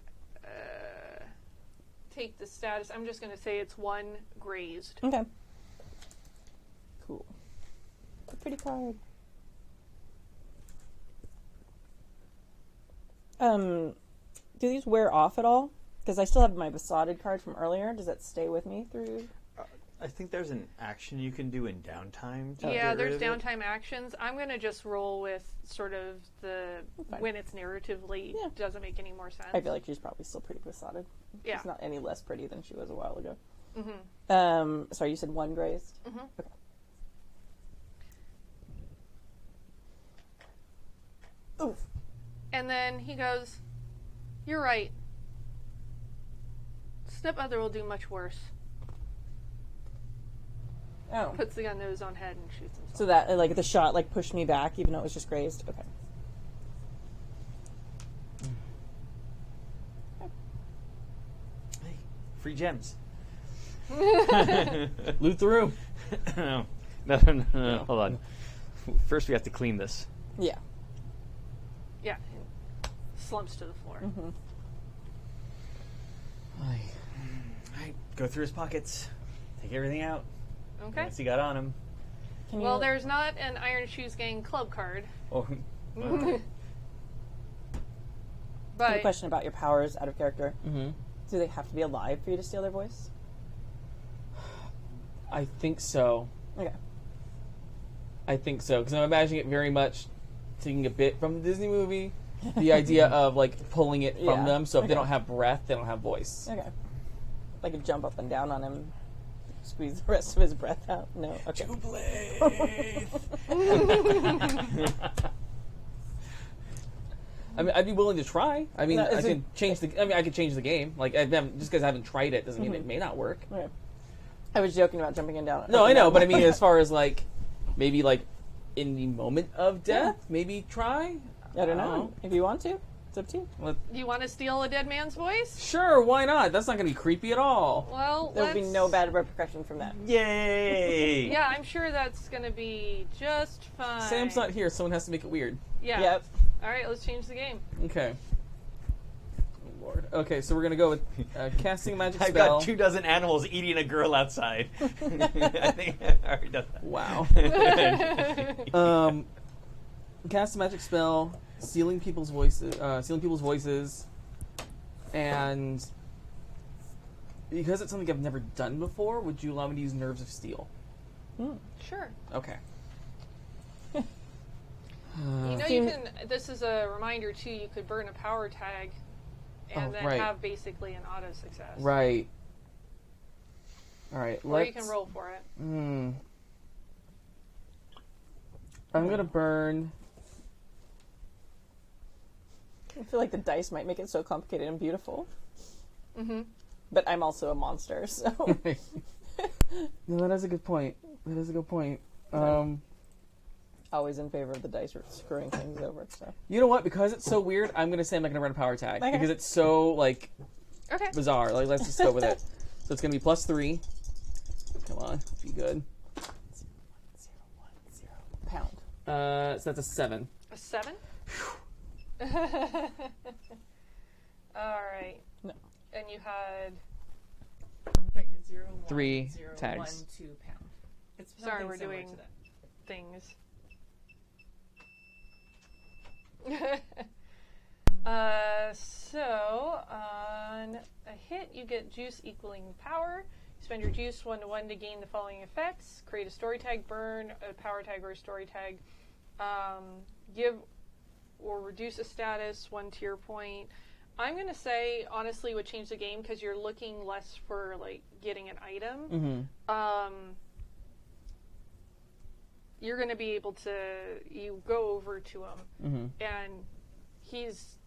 S3: take the status. I'm just going to say it's 1 grazed.
S2: Okay. Cool. A pretty card. Do these wear off at all? Because I still have my besotted card from earlier. Does that stay with me through?
S6: I think there's an action you can do in downtime. To
S3: Yeah,
S6: get
S3: there's
S6: rid of it.
S3: downtime actions. I'm going to just roll with sort of the
S2: Fine.
S3: when it's narratively
S2: Yeah.
S3: doesn't make any more sense.
S2: I feel like she's probably still pretty besotted.
S3: Yeah.
S2: She's not any less pretty than she was a while ago.
S3: Mm-hmm.
S2: Sorry, you said 1 grazed?
S3: Mm-hmm.
S2: Okay. Oof.
S3: And then he goes, "You're right. Stepmother will do much worse."
S2: Oh.
S3: Puts the gun to his own head and shoots himself.
S2: So that, like, the shot, like, pushed me back, even though it was just grazed? Okay.
S6: Hey, free gems.
S4: Loot the room.
S6: No, hold on. First, we have to clean this.
S2: Yeah.
S3: Yeah. And slumps to the floor.
S2: Mm-hmm.
S6: All right, go through his pockets. Take everything out.
S3: Okay.
S6: What's he got on him?
S2: Can you,
S3: Well, there's not an Iron Shoes Gang club card,
S6: Oh,
S2: I have
S3: but
S2: a question about your powers out of character.
S4: Mm-hmm.
S2: Do they have to be alive for you to steal their voice?
S4: I think so.
S2: Okay.
S4: I think so because I'm imagining it very much taking a bit from the Disney movie, the idea of like pulling it from
S2: Yeah.
S4: them. So if they
S2: Okay.
S4: don't have breath, they don't have voice.
S2: Okay. Like, jump up and down on him, squeeze the rest of his breath out? No? Okay.
S4: I mean, I'd be willing to try. I mean,
S2: No,
S4: I
S2: is
S4: can
S2: it-
S4: change the. I mean, I could change the game. Like, just because I haven't tried it doesn't mean it may not work.
S2: Okay. I was joking about jumping in down.
S4: No,
S2: up
S4: I
S2: and
S4: know,
S2: down.
S4: but I mean, as far as like, maybe like in the moment of death, maybe try.
S2: I don't know. If you want to, it's up to you.
S3: you want to steal a dead man's voice?
S4: Sure, why not? That's not going to be creepy at all.
S3: Well,
S2: There will be no bad repercussion from that.
S6: yay!
S3: Yeah, I'm sure that's going to be just fine.
S4: Sam's not here. Someone has to make it weird.
S3: Yeah.
S2: Yep.
S3: All right, let's change the game.
S4: Okay. Oh, Lord. Okay, so we're gonna go with casting a magic
S6: I've
S4: spell.
S6: got 24 animals eating a girl outside. I think I already done that.
S4: Wow. Cast a magic spell, stealing people's voices, and because it's something I've never done before, would you allow me to use Nerves of Steel?
S3: Sure.
S4: Okay.
S3: You know, you can. This is a reminder too. You could burn a power tag and then
S4: right.
S3: have basically an auto success.
S4: Right. All right.
S3: Or you can roll for it.
S4: I'm gonna burn.
S2: I feel like the dice might make it so complicated and beautiful.
S3: Mm-hmm.
S2: But I'm also a monster, so.
S4: No, that is a good point. That is a good point.
S2: Always in favor of the dice screwing things over. So.
S4: You know what? Because it's so weird, I'm gonna say I'm not gonna run a power tag
S2: Okay.
S4: because it's so like
S3: Okay.
S4: bizarre. Like, let's just go with it. So it's gonna be +3. Come on, be good.
S2: 0, 1, 0 pound.
S4: So that's a 7.
S3: A 7? All right.
S2: No.
S3: And you had...
S7: Right, 0, 1,
S4: 3
S7: 0,
S4: tags.
S7: 1, 2 pound. It's
S3: Sorry,
S7: something
S3: we're
S7: similar
S3: doing
S7: to that.
S3: things. So on a hit, you get juice equaling power. You spend your juice 1-to-1 to gain the following effects: create a story tag, burn a power tag or a story tag, give or reduce a status 1 tier point. I'm gonna say honestly would change the game because you're looking less for like getting an item. You're gonna be able to you go over to him and he's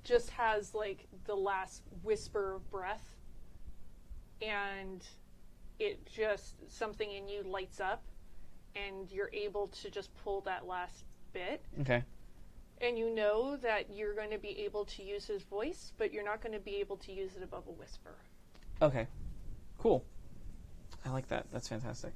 S3: just has like the last whisper of breath and it just something in you lights up and you're able to just pull that last bit.
S4: Okay.
S3: And you know that you're going to be able to use his voice, but you're not going to be able to use it above a whisper.
S4: Okay. Cool. I like that. That's fantastic.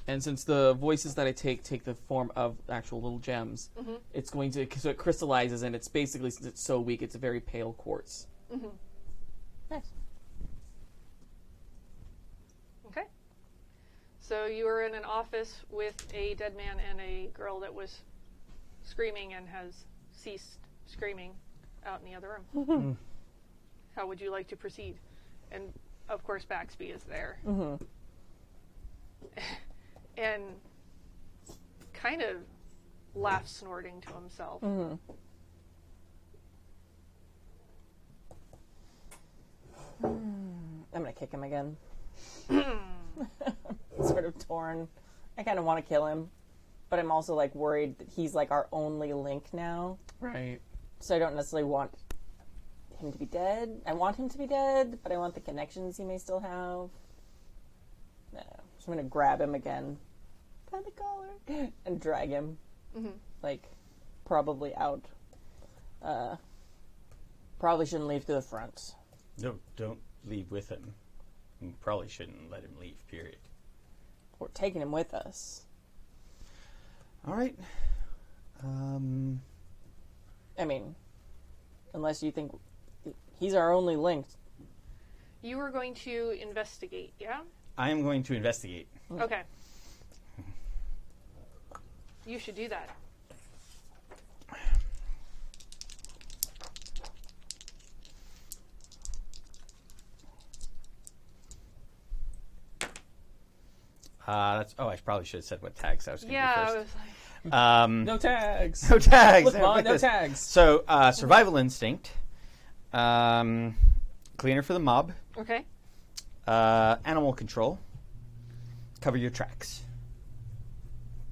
S4: And since the voices that I take the form of actual little gems, it's going to, so it crystallizes, and it's basically, since it's so weak, it's a very pale quartz.
S2: Nice.
S3: Okay. So you were in an office with a dead man and a girl that was screaming and has ceased screaming out in the other room. How would you like to proceed? And of course, Baxby is there. And kind of laughs, snorting to himself.
S2: I'm gonna kick him again. Sort of torn. I kind of want to kill him, but I'm also like worried that he's like our only link now.
S4: Right.
S2: So I don't necessarily want him to be dead. I want him to be dead, but I want the connections he may still have. No. So I'm gonna grab him again by the collar and drag him, like probably out. Probably shouldn't leave to the front.
S5: No, don't leave with him. You probably shouldn't let him leave, period.
S2: We're taking him with us.
S5: All right.
S2: I mean, unless you think he's our only link.
S3: You were going to investigate, yeah?
S5: I am going to investigate.
S3: Okay. You should do that.
S5: That's. Oh, I probably should have said what tags I was going to
S3: Yeah,
S5: do
S3: I
S5: first.
S3: was like,
S4: No tags.
S5: No tags.
S4: Look,
S5: Look
S4: Mom,
S5: at
S4: no
S5: this.
S4: tags.
S5: So, survival instinct, cleaner for the mob,
S3: okay.
S5: animal control, cover your tracks.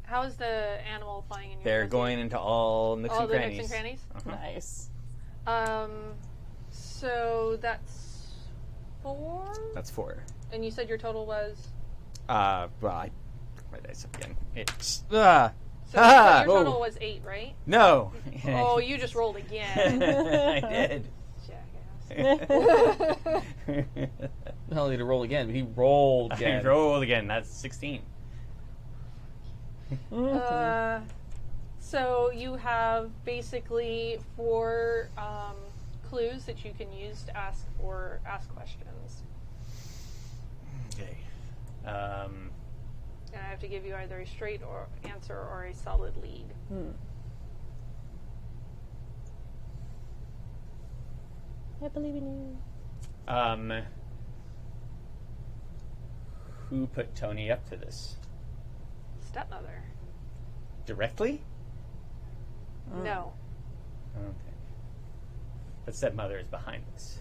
S3: How is the animal flying in your
S5: They're
S3: investigation?
S5: going into all nooks
S3: All
S5: and
S3: the
S5: crannies.
S3: nooks and crannies?
S2: Nice.
S3: So that's 4?
S5: That's 4.
S3: And you said your total was?
S5: Well, I my dice up again. It's
S3: So you said your total was 8, right?
S5: no.
S3: Oh, you just rolled again.
S5: I did.
S3: Jackass.
S4: Hell, need to roll again, but he rolled
S5: I
S4: again.
S5: rolled again. That's 16.
S3: So you have basically 4 clues that you can use to ask questions.
S5: Okay.
S3: And I have to give you either a straight answer or a solid lead.
S2: I believe in you.
S5: Who put Tony up to this?
S3: stepmother.
S5: Directly?
S3: No.
S5: Okay. But stepmother is behind this.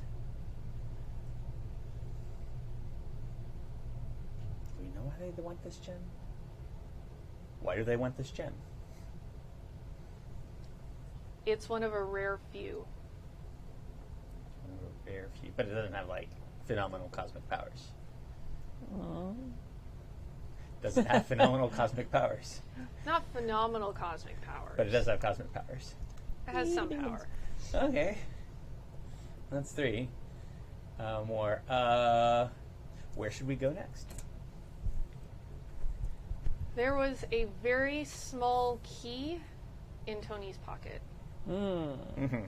S5: Do we know why they want this gem? Why do they want this gem?
S3: It's one of a rare few.
S5: One of a rare few, but it doesn't have like phenomenal cosmic powers. Doesn't have phenomenal cosmic powers,
S3: Not phenomenal cosmic power.
S5: but it does have cosmic powers.
S3: It has some power.
S5: Okay, that's 3. More. Where should we go next?
S3: There was a very small key in Tony's pocket.
S5: Mm-hmm.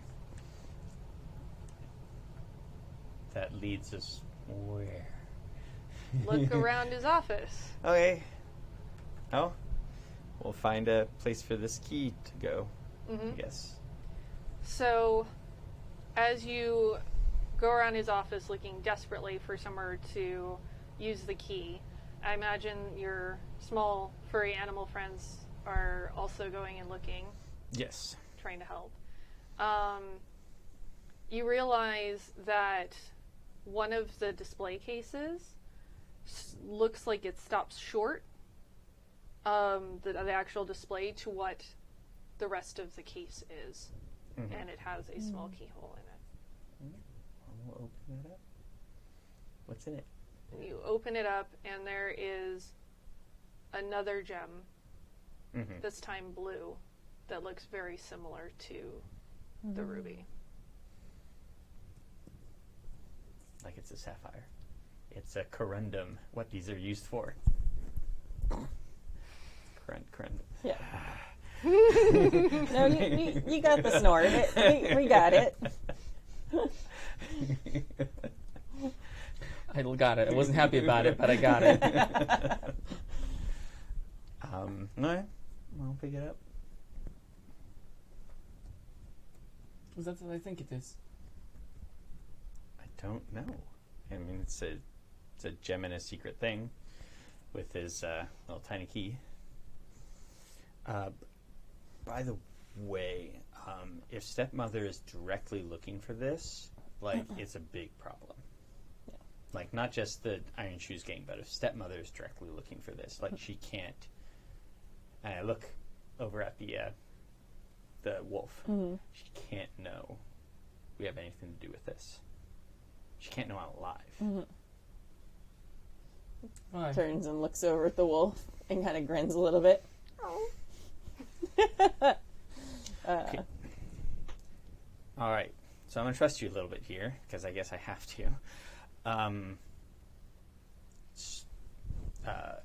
S5: That leads us where?
S3: Look around his office.
S5: Okay. Oh, we'll find a place for this key to go. I guess.
S3: So, as you go around his office looking desperately for somewhere to use the key, I imagine your small furry animal friends are also going and looking,
S5: Yes.
S3: trying to help. You realize that one of the display cases looks like it stops short the actual display to what the rest of the case is. And it has a small keyhole in it.
S5: We'll open it up. What's in it?
S3: And you open it up, and there is another gem, this time blue, that looks very similar to the ruby.
S5: Like it's a sapphire. It's a corundum. What these are used for. Corundum.
S2: Yeah. No, you got the snort. We got it.
S4: I got it. I wasn't happy about it, but I got it.
S5: No, I'll pick it up.
S4: Is that what I think it is?
S5: I don't know. I mean, it's a gem and a secret thing with his little tiny key. By the way, if stepmother is directly looking for this, like, it's a big problem.
S2: Yeah.
S5: Like, not just the Iron Shoes gang, but if stepmother is directly looking for this, like, she can't. And I look over at the wolf. She can't know we have anything to do with this. She can't know I'm alive.
S4: Why?
S2: Turns and looks over at the wolf and kind of grins a little bit.
S5: Okay. All right. So I'm going to trust you a little bit here, because I guess I have to.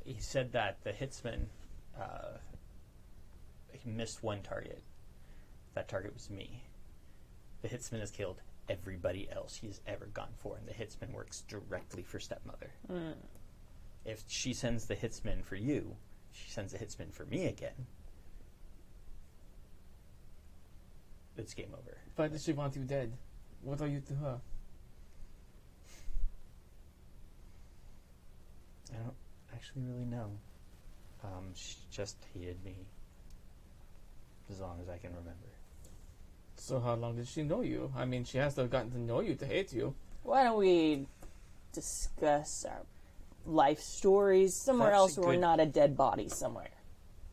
S5: He said that the hitsman he missed one target. That target was me. The hitsman has killed everybody else he's ever gone for, and the hitsman works directly for stepmother. If she sends the hitsman for you, she sends the hitsman for me again. It's game over.
S4: Why does she want you dead? What are you to her?
S5: I don't actually really know. She just hated me. As long as I can remember.
S4: So how long did she know you? I mean, she has to have gotten to know you to hate you.
S2: Why don't we discuss our life stories somewhere
S5: That's
S2: else
S5: a
S2: where we're
S5: good-
S2: not a dead body somewhere?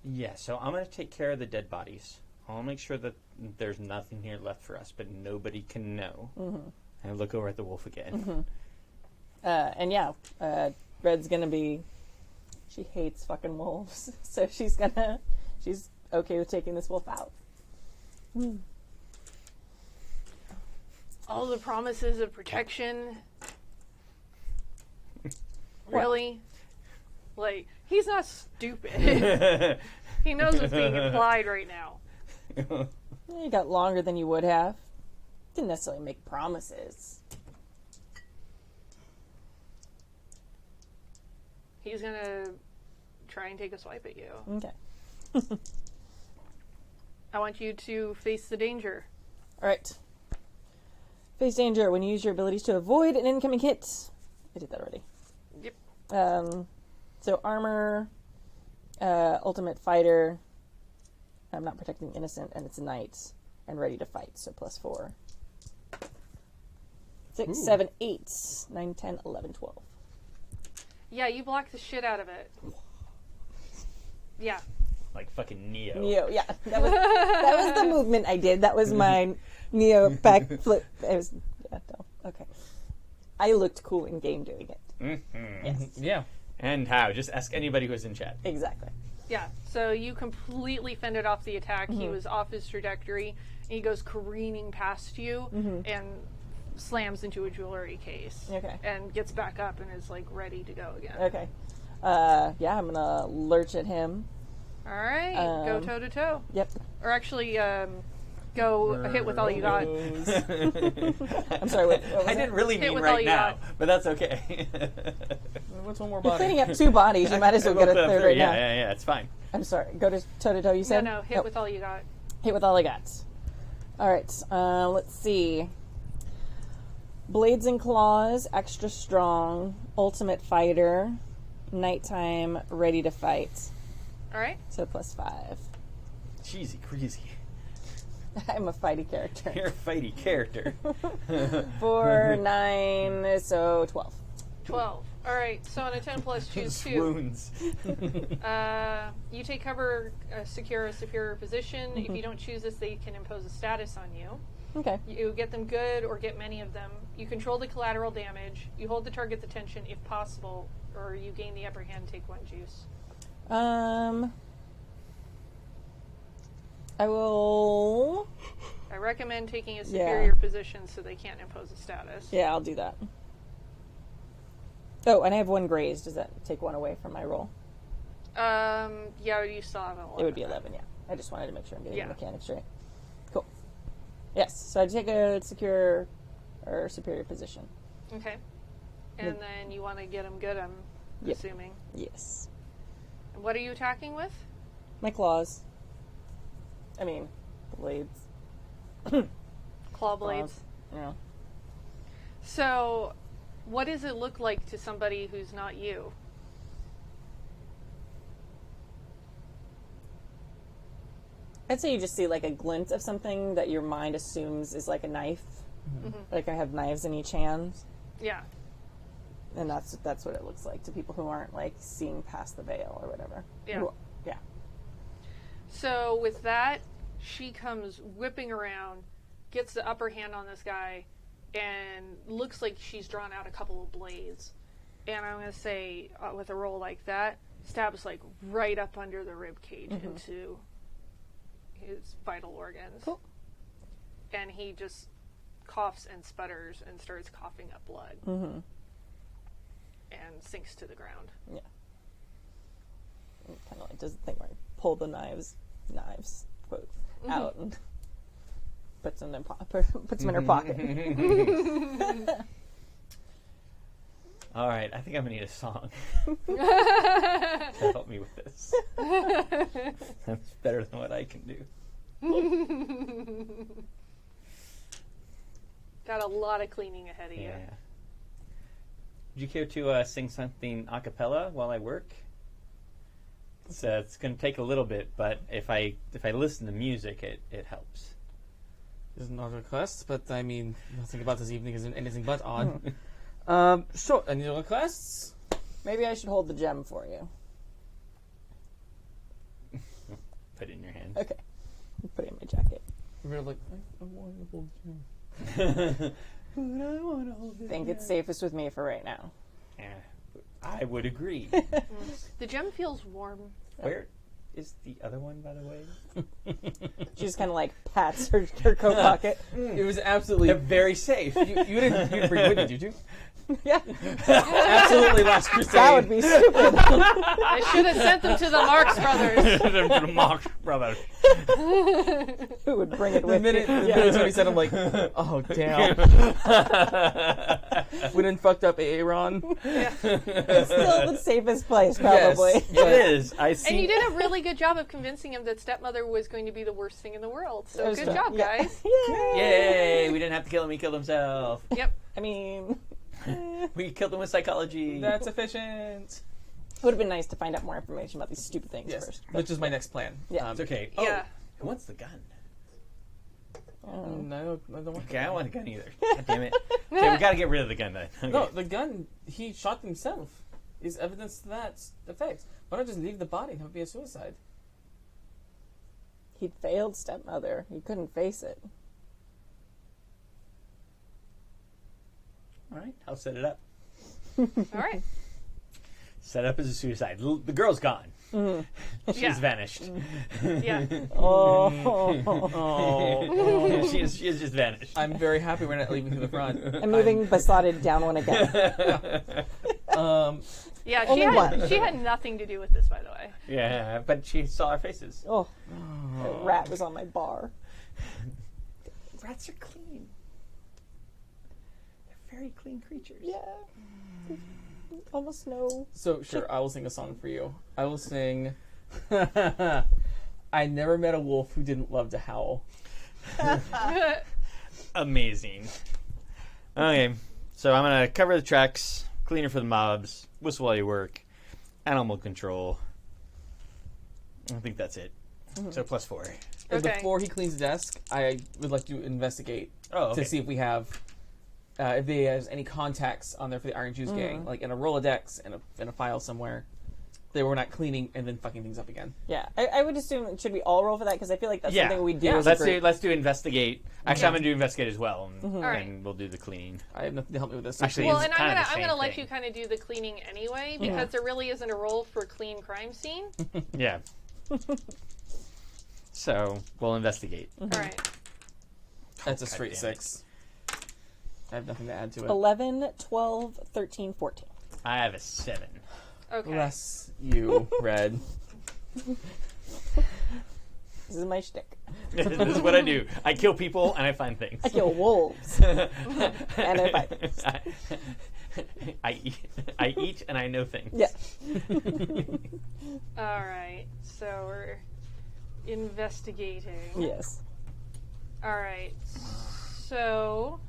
S5: Yeah, so I'm going to take care of the dead bodies. I'll make sure that there's nothing here left for us, but nobody can know. And I look over at the wolf again.
S2: And yeah, Red's gonna be. She hates fucking wolves, so she's okay with taking this wolf out.
S3: All the promises of protection. Really? Like, he's not stupid. He knows what's being implied right now.
S2: You got longer than you would have. Didn't necessarily make promises.
S3: He's gonna try and take a swipe at you.
S2: Okay.
S3: I want you to face the danger.
S2: All right. Face danger when you use your abilities to avoid an incoming hit. I did that already.
S3: Yep.
S2: So armor Ultimate fighter. I'm not protecting the innocent, and it's a knight and ready to fight. So +4. 6, 7, 8, 9, 10, 11, 12.
S3: Yeah, you blocked the shit out of it. Yeah.
S5: Like fucking Neo.
S2: Neo, yeah. That was the movement I did. That was my Neo back flip. It was, yeah, no. Okay. I looked cool in game doing it.
S5: Mm-hmm.
S2: Yes,
S4: Yeah.
S5: And how? Just ask anybody who's in chat.
S2: exactly.
S3: Yeah, so you completely fended off the attack. He was off his trajectory, and he goes careening past you and slams into a jewelry case.
S2: Okay.
S3: And gets back up and is, like, ready to go again.
S2: Okay. Yeah, I'm gonna lurch at him.
S3: All right, go toe-to-toe.
S2: Yep.
S3: Or actually, go hit with all you got.
S2: I'm sorry, what was
S5: I
S2: it?
S5: didn't really
S3: Hit
S5: mean
S3: with all
S5: right
S3: you
S5: now,
S3: got.
S5: but that's okay.
S4: What's one more
S2: You're
S4: body?
S2: cleaning up 2 bodies. You might as well get a third right now.
S5: Yeah, it's fine.
S2: I'm sorry. Go to toe-to-toe, you said?
S3: No, hit
S2: Nope.
S3: with all you got.
S2: Hit with all I got. All right. Let's see. Blades and claws, extra strong, ultimate fighter, nighttime, ready to fight.
S3: All right.
S2: So +5.
S5: Cheesy, crazy.
S2: I'm a fighty character.
S5: You're a fighty character.
S2: 4, 9, so 12.
S3: 12. All right, so on a 10 plus, choose 2.
S5: Swoons.
S3: You take cover, secure a superior position. If you don't choose this, they can impose a status on you.
S2: Okay.
S3: You get them good or get many of them. You control the collateral damage. You hold the target's attention if possible, or you gain the upper hand, take 1 juice.
S2: I will...
S3: I recommend taking a superior position so they can't impose a status.
S2: Yeah, I'll do that. Oh, and I have 1 grazed. Does that take 1 away from my roll?
S3: Yeah, you still have an 11.
S2: It would be 11, yeah. I just wanted to make sure I'm getting
S3: Yeah.
S2: the mechanics straight. Cool. Yes, so I take a secure or superior position.
S3: Okay. And then you want to get them good, I'm
S2: Yep.
S3: assuming.
S2: Yes.
S3: And what are you attacking with?
S2: My claws. I mean, blades.
S3: Claw blades.
S2: Yeah.
S3: So, what does it look like to somebody who's not you?
S2: I'd say you just see like a glint of something that your mind assumes is like a knife. Like I have knives in each hand,
S3: Yeah.
S2: and that's what it looks like to people who aren't like seeing past the veil or whatever.
S3: Yeah.
S2: Yeah.
S3: So with that, she comes whipping around, gets the upper hand on this guy, and looks like she's drawn out a couple of blades. And I'm going to say, with a roll like that, stabs like right up under the rib cage into his vital organs.
S2: Cool.
S3: And he just coughs and sputters and starts coughing up blood. And sinks to the ground.
S2: Yeah. Kind of like does the thing where I pull the knives, quote, out and puts them in puts them in her pocket.
S5: All right, I think I'm gonna need a song to help me with this. That's better than what I can do.
S3: Got a lot of cleaning ahead of you.
S5: Yeah. Would you care to sing something a cappella while I work? It's going to take a little bit, but if I listen to music, it helps.
S4: This is not a request, but I mean, nothing about this evening is anything but odd. Sure, any requests?
S2: Maybe I should hold the gem for you.
S5: Put it in your hand.
S2: Okay. Put it in my jacket.
S4: We're like, I want to hold you.
S5: I want to hold it.
S2: Think it's safest with me for right now.
S5: Yeah, I would agree.
S3: The gem feels warm.
S5: Where is the other one, by the way?
S2: She just kind of like pats her coat pocket.
S4: It was absolutely.
S5: They're very safe.
S4: You didn't bring it with you, did you?
S2: Yeah.
S4: Absolutely, Last Crusade.
S2: That would be stupid.
S3: I should have sent them to the Marx Brothers.
S5: The Marx Brothers.
S2: Who would bring it
S4: The
S2: with
S4: minute
S2: you?
S4: somebody said, I'm like, oh damn. We done fucked up Aaron.
S2: It's still the safest place, probably.
S4: Yes.
S5: It is. I
S3: And
S5: see.
S3: you did a really good job of convincing him that stepmother was going to be the worst thing in the world. So
S2: That was
S3: good
S2: fun.
S3: job,
S2: Yeah.
S3: guys.
S5: Yay! We didn't have to kill him. He killed himself.
S3: Yep.
S2: I mean,
S5: We killed him with psychology.
S4: That's efficient.
S2: Would have been nice to find out more information about these stupid things
S4: Yes,
S2: first.
S4: which is my next plan.
S2: Yeah.
S5: It's okay.
S3: Yeah.
S5: Who wants the gun?
S4: No, I don't want
S5: Okay, I don't want a gun either. God damn it. Okay, we gotta get rid of the gun then. Okay.
S4: No, the gun, he shot himself. Is evidence to that effect. Why not just leave the body and have it be a suicide?
S2: He'd failed stepmother. He couldn't face it.
S5: All right, I'll set it up.
S3: All right.
S5: Set up as a suicide. The girl's gone. She's
S3: Yeah.
S5: vanished.
S3: Yeah.
S2: Oh.
S5: she has just vanished.
S4: I'm very happy we're not leaving to the front.
S2: I'm moving besotted down one again.
S3: Yeah,
S2: Only one.
S3: she had nothing to do with this, by the way.
S5: Yeah, but she saw our faces.
S2: Oh. A rat was on my bar.
S5: Rats are clean. They're very clean creatures.
S2: Yeah. Almost no.
S4: So, sure, I will sing a song for you. I will sing... I never met a wolf who didn't love to howl.
S5: Amazing. Okay, so I'm gonna cover the tracks, cleaner for the mobs, whistle while you work, animal control. I think that's it. So +4.
S4: And
S3: Okay.
S4: before he cleans the desk, I would like to investigate
S5: Oh, okay.
S4: to see if we have... if they has any contacts on there for the Iron Juice gang, like in a Rolodex and in a file somewhere, they were not cleaning and then fucking things up again.
S2: Yeah. I would assume, should we all roll for that? Because I feel like that's
S5: Yeah.
S2: something we do
S4: Yeah,
S2: as a
S5: Let's
S2: group.
S5: do investigate. Actually, I'm gonna do investigate as well, and,
S3: Alright.
S5: and we'll do the cleaning.
S4: I have nothing to help me with this.
S5: Actually,
S3: Well,
S5: it's
S3: and
S5: kind of the
S3: I'm
S5: same
S3: gonna let
S5: thing.
S3: you kind of do the cleaning anyway, because there really isn't a role for clean crime scene.
S5: Yeah. So we'll investigate.
S3: All right.
S4: That's a
S5: God
S4: straight
S5: damn it.
S4: 6. I have nothing to add to it.
S2: 11, 12, 13, 14.
S5: I have a 7.
S3: Okay.
S4: Bless you, Red.
S2: This is my shtick.
S5: This is what I do. I kill people and I find things.
S2: I kill wolves. And I fight things.
S5: I eat and I know things.
S2: Yeah.
S3: All right. So we're investigating.
S2: Yes.
S3: All right. So.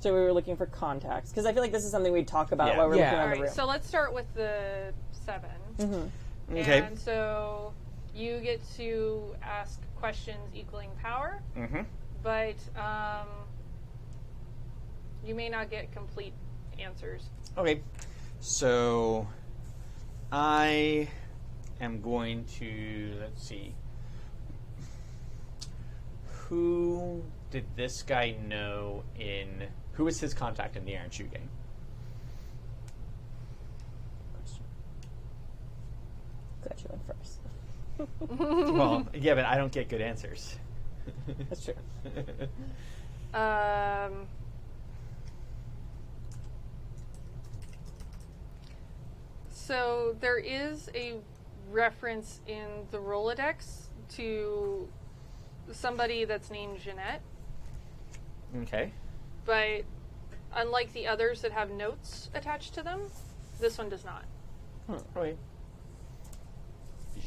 S2: So we were looking for contacts. Because I feel like this is something we'd talk about
S5: Yeah.
S2: while we're
S4: Yeah.
S2: looking
S3: All
S2: around the
S3: right.
S2: room.
S3: So let's start with the 7.
S5: Okay.
S3: And so you get to ask questions equaling power,
S5: Mm-hmm.
S3: but you may not get complete answers.
S5: Okay. So I am going to, let's see. Who did this guy know who was his contact in the Iron Shoe gang?
S2: Got you in first.
S5: Well, yeah, but I don't get good answers.
S2: That's true.
S3: So there is a reference in the Rolodex to somebody that's named Jeanette,
S5: Okay.
S3: but unlike the others that have notes attached to them, this one does not.
S5: Okay.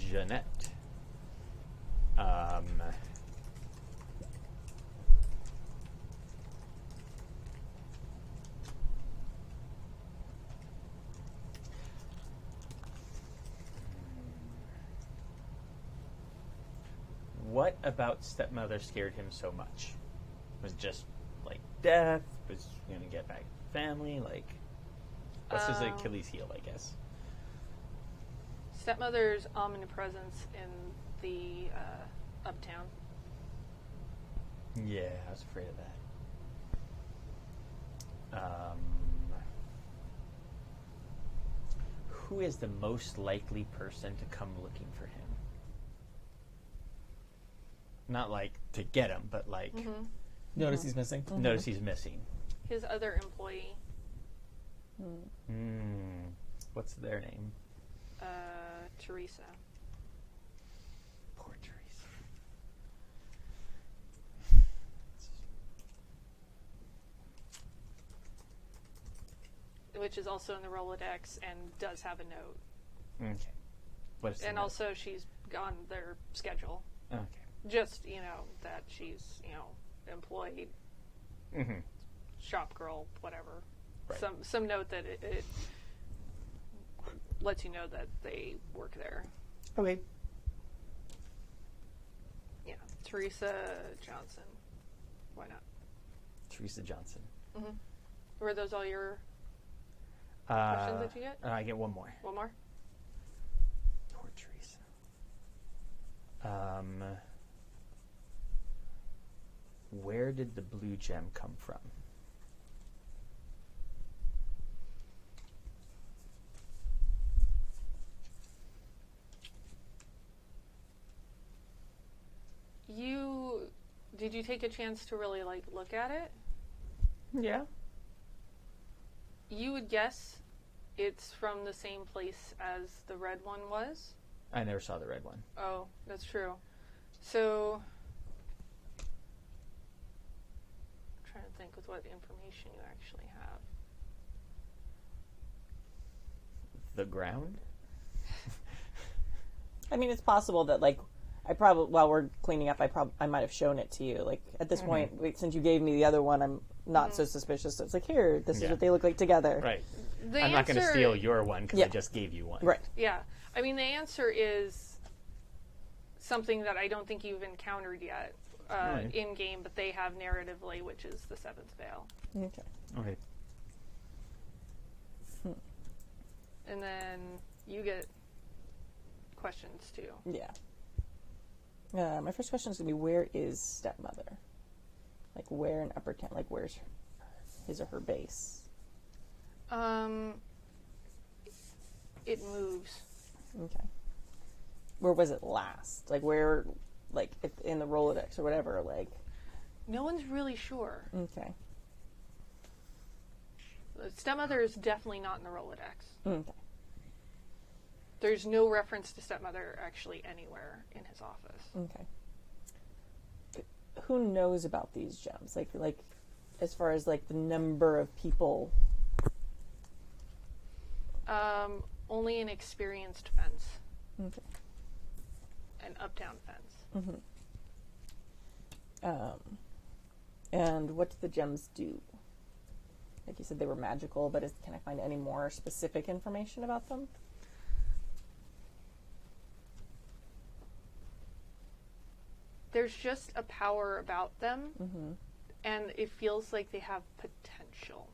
S5: Jeanette. What about stepmother scared him so much? Was just like death? Was he gonna get back family? Like, what's his Achilles heel? I guess.
S3: Stepmother's omnipresence in the uptown.
S5: Yeah, I was afraid of that. Who is the most likely person to come looking for him? Not like to get him, but like
S4: Notice he's missing.
S5: notice he's missing.
S3: His other employee,
S5: What's their name?
S3: Teresa.
S5: Poor Teresa.
S3: Which is also in the Rolodex and does have a note.
S5: Okay. What is the
S3: And
S5: note?
S3: also she's on their schedule.
S5: Okay.
S3: Just, that she's, employed,
S5: Mm-hmm.
S3: shop girl, whatever. some note that it lets you know that they work there.
S5: Okay.
S3: Yeah, Teresa Johnson. Why not?
S6: Teresa Johnson.
S3: Were those all your questions that you get?
S6: I get one more.
S3: One more?
S6: Poor Teresa. Where did the blue gem come from?
S3: Did you take a chance to really look at it?
S6: Yeah.
S3: You would guess it's from the same place as the red one was?
S6: I never saw the red one.
S3: Oh, that's true. So, I'm trying to think with what information you actually have.
S6: The ground?
S2: I mean, it's possible that I probably, while we're cleaning up, I might have shown it to you. Like at this point, since you gave me the other one, I'm not so suspicious. So it's like, here, this is what they look like together.
S6: Right.
S3: The
S6: I'm not going to
S3: answer-
S6: steal your one because
S2: Yeah.
S6: I just gave you one.
S2: Right.
S3: Yeah. I mean, the answer is something that I don't think you've encountered yet in game, but they have narratively, which is the seventh veil.
S2: Okay.
S6: Okay.
S3: And then you get questions too.
S2: Yeah. My first question is going to be, where is stepmother? Like, where in Upper Town? Like, where's his or her base?
S3: It moves.
S2: Okay. Where was it last? Like, where, like, if in the Rolodex or whatever, like...
S3: No one's really sure.
S2: Okay.
S3: The stepmother is definitely not in the Rolodex.
S2: Okay.
S3: There's no reference to stepmother actually anywhere in his office.
S2: Okay. Who knows about these gems? Like, as far as, like, the number of people...
S3: Only an experienced fence.
S2: Okay.
S3: An uptown fence.
S2: And what do the gems do? Like you said, they were magical, but can I find any more specific information about them?
S3: There's just a power about them, and it feels like they have potential.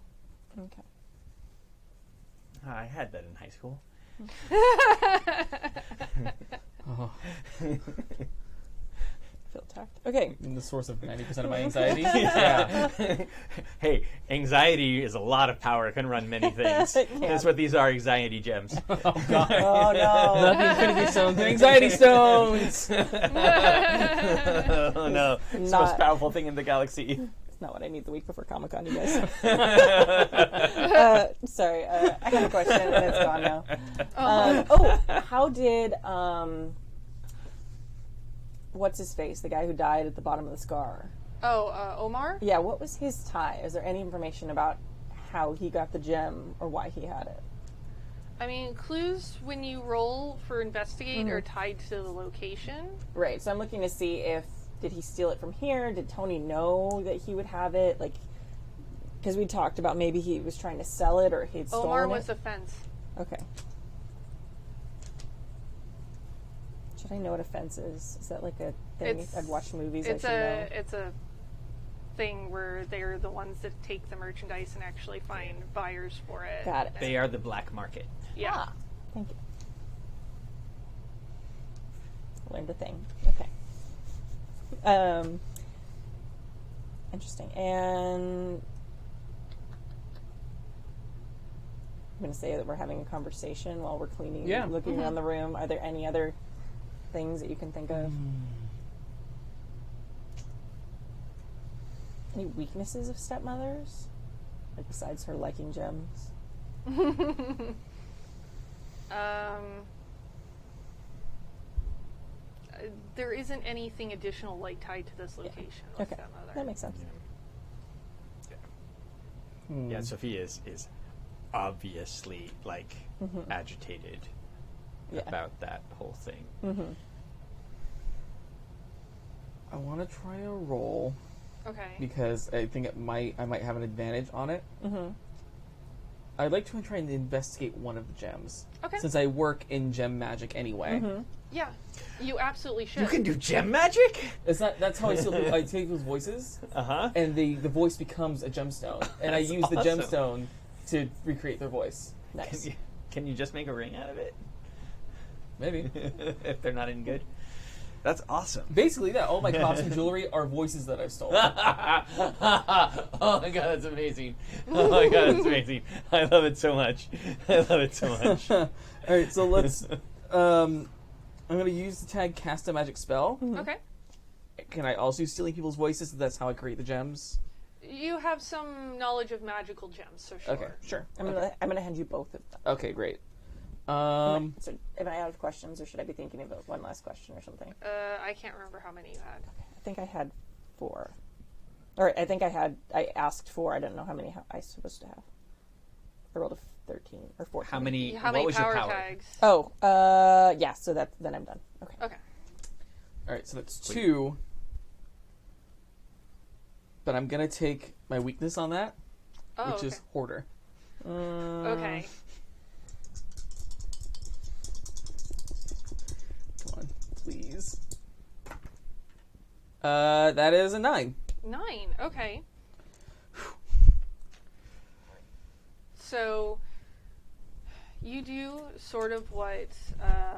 S2: Okay.
S6: I had that in high school.
S4: Oh,
S2: Feel attacked. Okay.
S4: the source of 90% of my anxiety.
S6: Yeah. Hey, anxiety is a lot of power. It can run many things. That's what these are, anxiety gems.
S4: Oh God.
S2: Oh no.
S4: Not the Infinity Stones, the Anxiety Stones.
S6: Oh no. It's the
S2: Not-
S6: most powerful thing in the galaxy.
S2: It's not what I need the week before Comic-Con, you guys. Sorry, I had a question and it's gone now. How did what's his face, the guy who died at the bottom of the scar?
S3: Omar?
S2: Yeah, what was his tie? Is there any information about how he got the gem or why he had it?
S3: I mean, clues when you roll for investigate are tied to the location.
S2: Right. So I'm looking to see if did he steal it from here? Did Tony know that he would have it? Like, because we talked about maybe he was trying to sell it or he'd stolen
S3: Omar
S2: it.
S3: was a fence.
S2: Okay. Should I know what a fence is? Is that like a thing?
S3: It's-
S2: I've watched movies.
S3: It's
S2: I should know.
S3: it's a thing where they're the ones that take the merchandise and actually find buyers for it.
S2: Got it.
S6: They are the black market.
S3: Yeah.
S2: Ah, thank you. Learned a thing. Okay. Interesting. And I'm going to say that we're having a conversation while we're cleaning,
S4: Yeah.
S2: looking around the room. Are there any other things that you can think of? Any weaknesses of stepmothers? Like besides her liking gems?
S3: There isn't anything additional tied to this location with
S2: Okay.
S3: stepmother.
S2: That makes sense.
S6: Yeah, Sophia is obviously agitated
S2: Yeah.
S6: about that whole thing.
S4: I want to try a roll
S3: Okay.
S4: because I think I might have an advantage on it. I'd like to try and investigate one of the gems.
S3: Okay.
S4: Since I work in gem magic anyway.
S3: Yeah, you absolutely should.
S6: You can do gem magic?
S4: That's how I still I take people's voices, and the voice becomes a gemstone, and I use the
S6: awesome.
S4: gemstone to recreate their voice.
S2: Nice.
S6: Can you just make a ring out of it?
S4: Maybe.
S6: If they're not any good?
S5: That's awesome.
S4: Basically, yeah, all my props and jewelry are voices that I've stolen.
S6: Oh my god, that's amazing. Oh my god, that's amazing. I love it so much. I love it so much.
S4: All right, so let's. I'm going to use the tag cast a magic spell.
S3: Okay.
S4: Can I also use stealing people's voices? That's how I create the gems.
S3: You have some knowledge of magical gems, so sure.
S4: Okay, sure.
S2: I'm gonna hand you both of them.
S4: Okay, great.
S2: So, am I out of questions, or should I be thinking of one last question or something?
S3: I can't remember how many you had.
S2: I think I had 4. Or I think I asked 4. I don't know how many I was supposed to have. I rolled a 13 or 14.
S6: How many?
S3: How
S6: what
S3: many
S6: was
S3: power
S6: your power?
S3: tags?
S2: Oh, yeah. So then I'm done. Okay.
S3: Okay.
S4: All right, so that's 2. But I'm going to take my weakness on that,
S3: Oh,
S4: which is Hoarder.
S3: okay.
S4: Come on, please. That is a 9.
S3: 9. Okay. So you do sort of what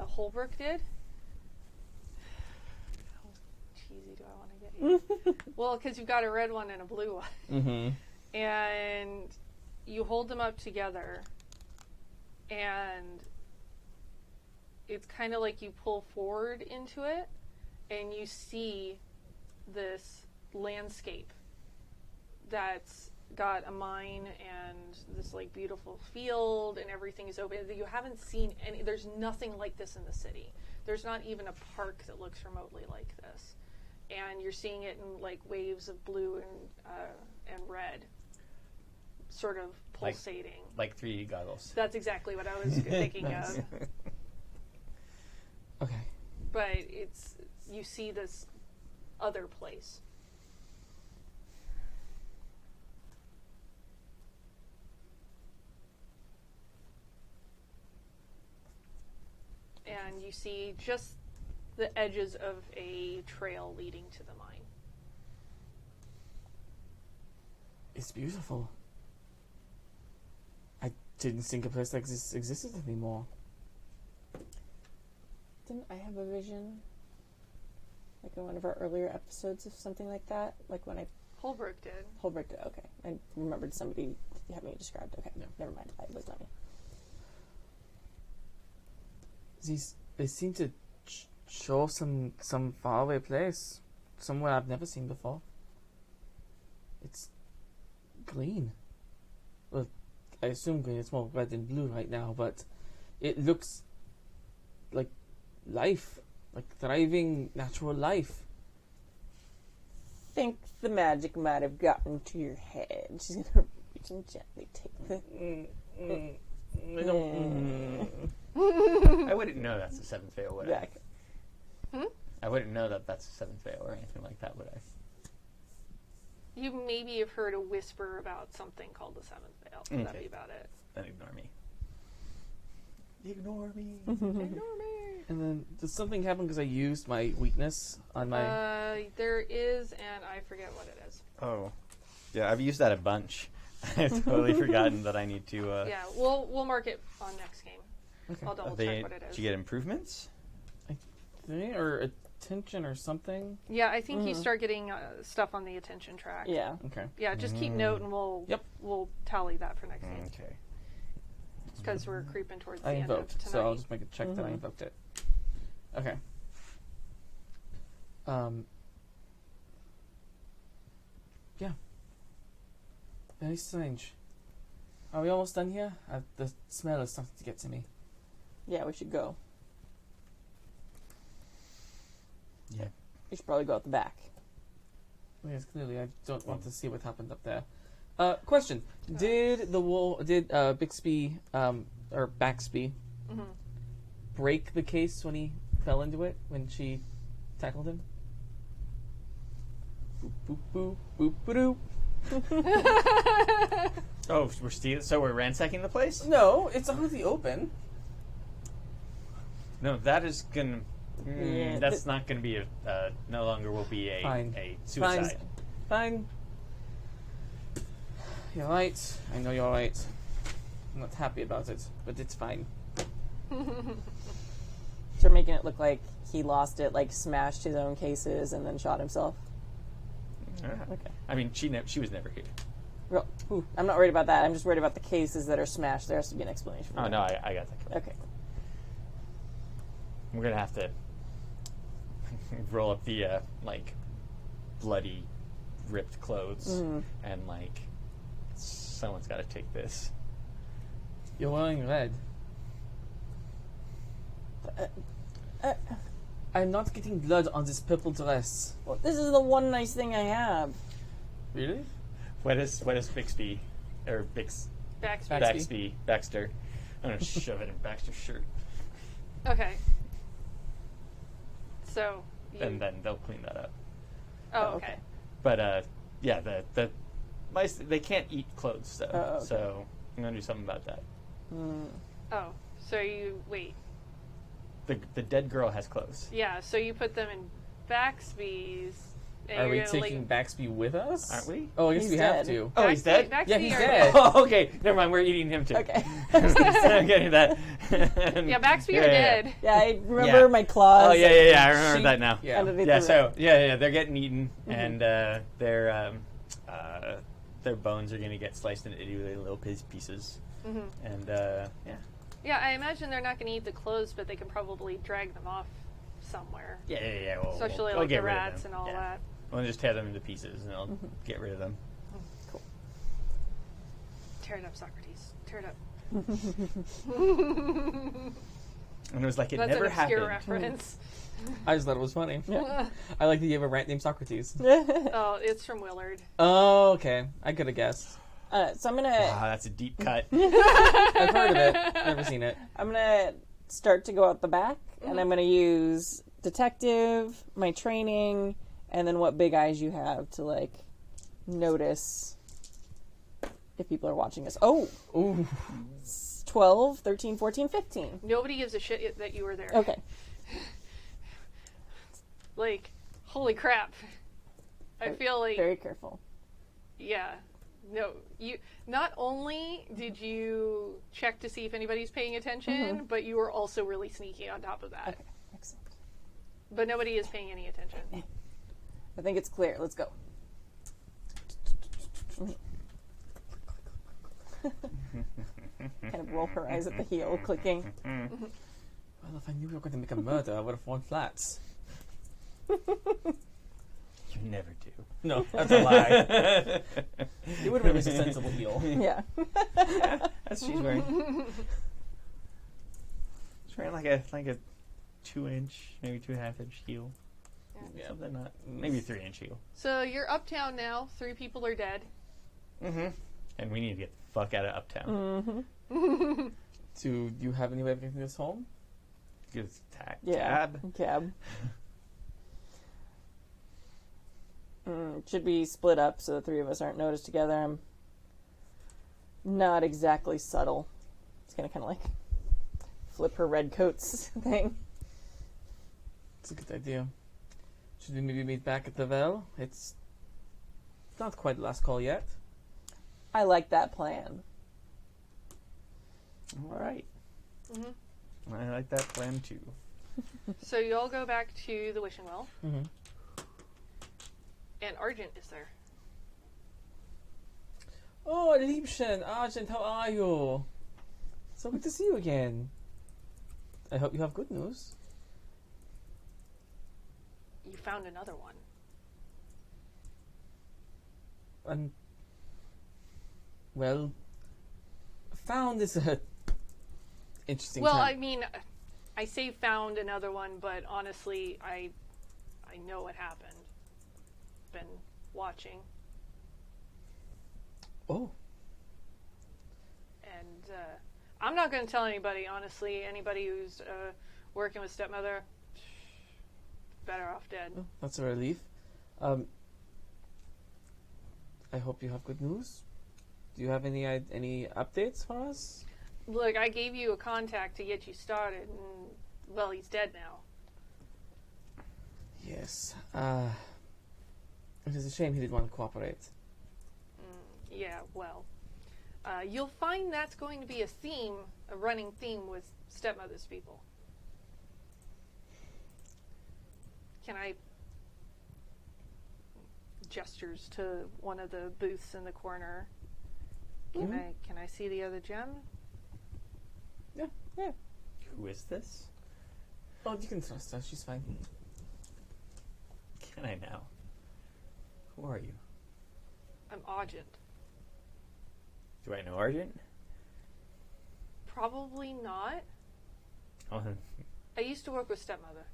S3: Holbrook did. How cheesy do I want to get you? Well, because you've got a red one and a blue one.
S4: Mm-hmm.
S3: And you hold them up together, and it's kind of like you pull forward into it, and you see this landscape that's got a mine and this like beautiful field, and everything is open. You haven't seen any. There's nothing like this in the city. There's not even a park that looks remotely like this, and you're seeing it in like waves of blue and red, sort of pulsating.
S6: Like 3D goggles.
S3: That's exactly what I was thinking of.
S4: Okay.
S3: But you see this other place. And you see just the edges of a trail leading to the mine.
S4: It's beautiful. I didn't think a place like this existed anymore.
S2: Didn't I have a vision? Like in one of our earlier episodes of something like that? Like when
S3: Holbrook did.
S2: Holbrook did, okay. I remembered somebody having it described. Okay,
S4: Yeah.
S2: never mind. It was not me.
S4: They seem to show some faraway place, somewhere I've never seen before. It's green. Well, I assume green. It's more red and blue right now, but it looks like life, like thriving natural life.
S2: Think the magic might have gotten to your head. She's gonna reach and gently take the.
S6: I wouldn't know that's the 7th veil, would I?
S2: Back.
S6: I wouldn't know that that's the 7th veil or anything like that, would I?
S3: You maybe have heard a whisper about something called the 7th veil.
S6: Okay.
S3: That'd be about it.
S6: Then ignore me. Ignore me.
S3: Ignore me.
S4: And then does something happen because I used my weakness on my?
S3: There is, and I forget what it is.
S5: Oh. Yeah, I've used that a bunch. I've totally forgotten that I need to...
S3: Yeah, we'll mark it on next game.
S4: Okay.
S3: I'll double check what it is.
S5: Did you get improvements?
S4: Or attention or something.
S3: Yeah, I think you start getting stuff on the attention track.
S2: Yeah.
S4: Okay.
S3: Yeah, just keep note, and we'll tally that for next game
S5: Okay.
S3: because we're creeping towards
S4: I
S3: the end of
S4: invoked,
S3: tonight.
S4: so I'll just make a check that I invoked it. Okay. Yeah. Very strange. Are we almost done here? The smell is starting to get to me.
S2: Yeah, we should go.
S5: Yeah.
S2: We should probably go out the back.
S4: Yes, clearly I don't want to see what happened up there. Question: Did Bixby or Baxby break the case when he fell into it when she tackled him? Boop boop boop boop boop.
S5: Oh, so we're ransacking the place?
S4: No, it's out of the open.
S5: No, that is gonna.
S2: Yeah,
S5: That's not gonna be no longer will be
S4: Fine.
S5: a suicide.
S4: Fine. You're right. I know you're right. I'm not happy about it, but it's fine.
S2: So we're making it look like he lost it, like smashed his own cases and then shot himself. Okay.
S5: I mean, she was never here.
S2: Well, I'm not worried about that. I'm just worried about the cases that are smashed. There has to be an explanation for
S5: Oh
S2: that.
S5: no, I got that.
S2: Okay.
S5: We're gonna have to roll up the like bloody, ripped clothes, and like someone's got to take this.
S4: You're wearing red. I'm not getting blood on this purple dress.
S2: Well, this is the one nice thing I have.
S4: Really?
S5: What is Bixby or Baxter? I'm gonna shove it in Baxter's shirt,
S3: Okay. So.
S5: and then they'll clean that up.
S3: Oh,
S2: Oh,
S3: okay.
S2: okay.
S5: But yeah, the mice, they can't eat clothes though,
S2: Oh, okay.
S5: so I'm gonna do something about that.
S3: Oh, so you wait.
S5: The dead girl has clothes.
S3: Yeah, so you put them in Baxby's. And
S4: Are
S3: you're
S4: we
S3: gonna,
S4: taking Baxby with us?
S5: Aren't we?
S4: Oh, I guess
S2: He's
S4: we
S2: dead.
S4: have to.
S5: Oh, he's dead?
S3: Baxby
S4: Yeah, he's
S3: or-
S4: dead.
S5: Oh, okay. Never mind. We're eating him too.
S2: Okay.
S5: I'm getting that.
S3: Yeah, Baxby
S5: Yeah,
S3: are
S5: yeah,
S3: dead.
S2: Yeah, I remember
S5: Yeah.
S2: my claws.
S5: Oh yeah. I remember
S4: She-
S5: that now.
S4: Yeah.
S2: underneath
S5: Yeah.
S2: the
S5: So yeah. They're getting eaten, and their bones are gonna get sliced into itty bitty little pieces, and yeah.
S3: Yeah, I imagine they're not going to eat the clothes, but they can probably drag them off somewhere.
S5: Yeah.
S3: Especially
S5: we'll
S3: like
S5: get
S3: the
S5: rid of
S3: rats
S5: them.
S3: and all
S5: Yeah.
S3: that.
S5: We'll just tear them into pieces, and I'll get rid of them.
S3: Tear it up, Socrates. Tear it up.
S5: And it was like it
S3: That's
S5: never
S3: an obscure
S5: happened.
S3: reference.
S4: I just thought it was funny. I like that you have a rat named Socrates.
S3: Oh, it's from Willard.
S4: Oh, okay. I could have guessed.
S2: So I'm gonna
S5: Wow, that's a deep cut.
S4: I've heard of it. Never seen it.
S2: start to go out the back, and I'm gonna use detective, my training, and then what big eyes you have to like notice if people are watching us. Oh,
S4: Ooh.
S2: 12, 13, 14, 15.
S3: Nobody gives a shit that you were there.
S2: Okay.
S3: Like, holy crap. I feel like,
S2: Very careful.
S3: yeah. No, you. Not only did you check to see if anybody's paying attention, but you were also really sneaky on top of that.
S2: Okay. Excellent.
S3: But nobody is paying any attention.
S2: I think it's clear. Let's go. Kind of roll her eyes at the heel, clicking.
S4: Well, if I knew we were going to make a murder, I would have fallen flats.
S5: You never do.
S4: No, that's a lie. It would have been a sensible heel.
S2: Yeah.
S5: That's she's wearing. She's wearing like a 2-inch, maybe 2.5-inch heel.
S4: Yeah.
S5: Something not maybe 3-inch heel.
S3: So you're uptown now. 3 people are dead.
S5: Mm-hmm. And we need to get the fuck out of uptown.
S4: Do you have any way of getting this home?
S5: Get a
S2: Yeah.
S5: cab.
S2: Cab. Should be split up so the three of us aren't noticed together. I'm not exactly subtle. It's gonna kind of like flip her red coats thing.
S4: It's a good idea. Should we maybe meet back at the Vale? It's not quite the last call yet.
S2: I like that plan.
S5: All right. I like that plan too.
S3: So you all go back to the wishing well.
S4: Mm-hmm.
S3: And Argent is there.
S4: Oh, Liebchen, Argent, how are you? So good to see you again. I hope you have good news.
S3: You found another one.
S4: And well, found is a interesting.
S3: Well,
S4: term.
S3: I mean, I say found another one, but honestly, I know what happened. Been watching,
S4: Oh,
S3: and I'm not going to tell anybody. Honestly, anybody who's working with stepmother, better off dead.
S4: well, that's a relief. I hope you have good news. Do you have any updates for us?
S3: Look, I gave you a contact to get you started, and, well, he's dead now.
S4: Yes. It is a shame he didn't want to cooperate.
S3: Yeah, well, you'll find that's going to be a running theme with Stepmother's people. Can I... Gestures to one of the booths in the corner. Can I see the other gem?
S4: Yeah.
S5: Who is this?
S4: Oh, you can trust her. She's fine.
S5: Can I now? Who are you?
S3: I'm Argent.
S5: Do I know Argent?
S3: Probably not.
S5: Oh,
S3: I used to work with Stepmother.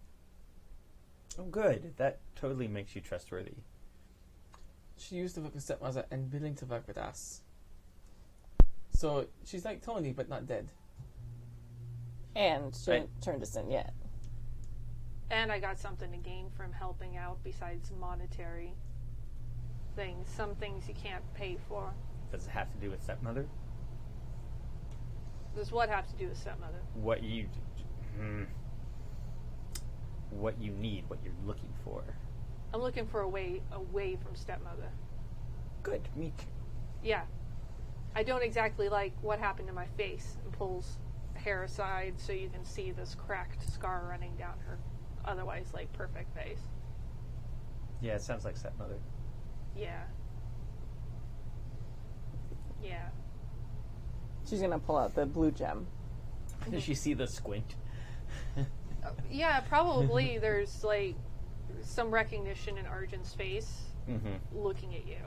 S5: oh, good. That totally makes you trustworthy.
S4: She used to work with Stepmother and willing to work with us. So she's like Tony, but not dead.
S2: And she hasn't turned us in yet.
S3: And I got something to gain from helping out besides monetary things. Some things you can't pay for.
S5: Does it have to do with Stepmother?
S3: Does what have to do with Stepmother?
S5: What you need, what you're looking for.
S3: I'm looking for away from Stepmother.
S5: Good, me too.
S3: Yeah. I don't exactly like what happened to my face, and pulls hair aside so you can see this cracked scar running down her otherwise like perfect face.
S5: Yeah, it sounds like Stepmother.
S3: Yeah. Yeah.
S2: She's gonna pull out the blue gem.
S5: Does she see the squint?
S3: Yeah, probably there's like some recognition in Argent's face looking at you.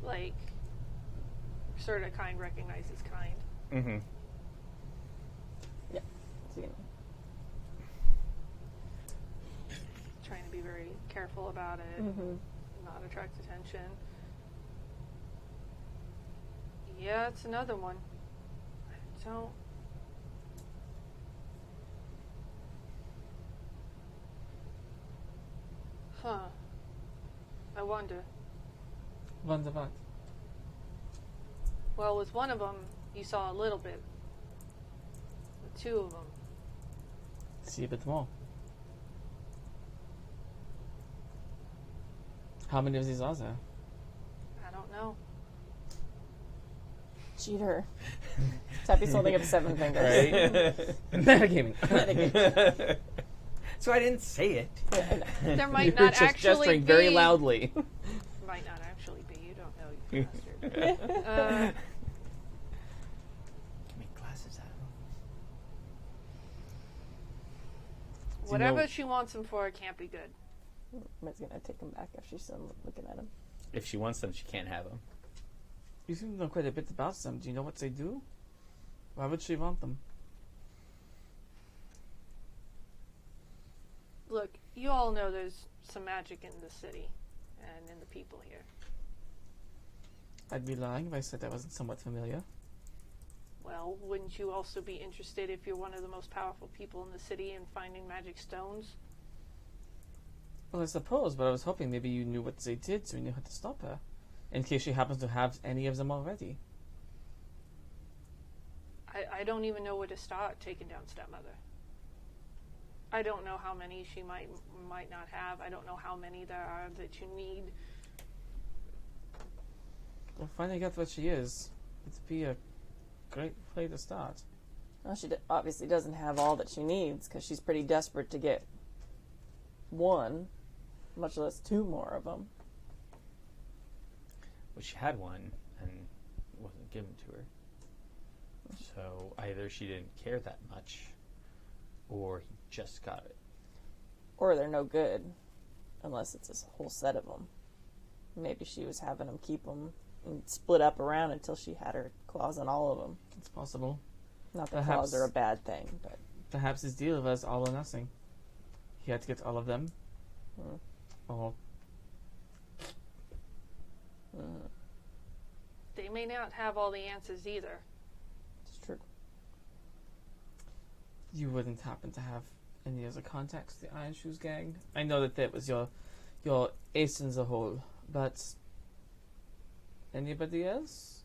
S3: Like, sort of kind recognizes kind.
S2: Yeah. She's gonna...
S3: Trying to be very careful about it, not attract attention. Yeah, it's another one. I don't... Huh. I wonder.
S4: Wonder what?
S3: Well, with one of them, you saw a little bit. With two of them.
S4: See a bit more. How many of these are there?
S3: I don't know.
S2: Cheater. Tappy's holding up 7 fingers.
S4: Metagaming.
S5: So I didn't say it.
S3: There might
S4: You're
S3: not
S4: just
S3: actually
S4: gesturing
S3: be...
S4: very loudly.
S3: Might not actually be. You don't know, you bastard.
S5: Make glasses out of them.
S3: Whatever she wants them for, it can't be good.
S2: Med's gonna take him back after she's done looking at him.
S5: If she wants them, she can't have them.
S4: You seem to know quite a bit about them. Do you know what they do? Why would she want them?
S3: Look, you all know there's some magic in the city and in the people here.
S4: I'd be lying if I said I wasn't somewhat familiar.
S3: Well, wouldn't you also be interested if you're one of the most powerful people in the city in finding magic stones?
S4: Well, I suppose, but I was hoping maybe you knew what they did so you knew how to stop her. In case she happens to have any of them already.
S3: I don't even know where to start taking down Stepmother. I don't know how many she might not have. I don't know how many there are that you need.
S4: Well, finding out what she is would be a great way to start.
S2: Well, she obviously doesn't have all that she needs because she's pretty desperate to get one, much less 2 more of them.
S5: Well, she had one, and it wasn't given to her. So either she didn't care that much, or he just got it.
S2: Or they're no good, unless it's a whole set of them. Maybe she was having them keep them and split up around until she had her claws on all of them.
S4: It's possible.
S2: Not that
S4: Perhaps-
S2: claws are a bad thing, but...
S4: Perhaps his deal was all or nothing. He had to get all of them. Or
S3: They may not have all the answers either.
S2: It's true.
S4: you wouldn't happen to have any other contacts to the Iron Shoes gang? I know that was your ace in the hole, but Anybody else?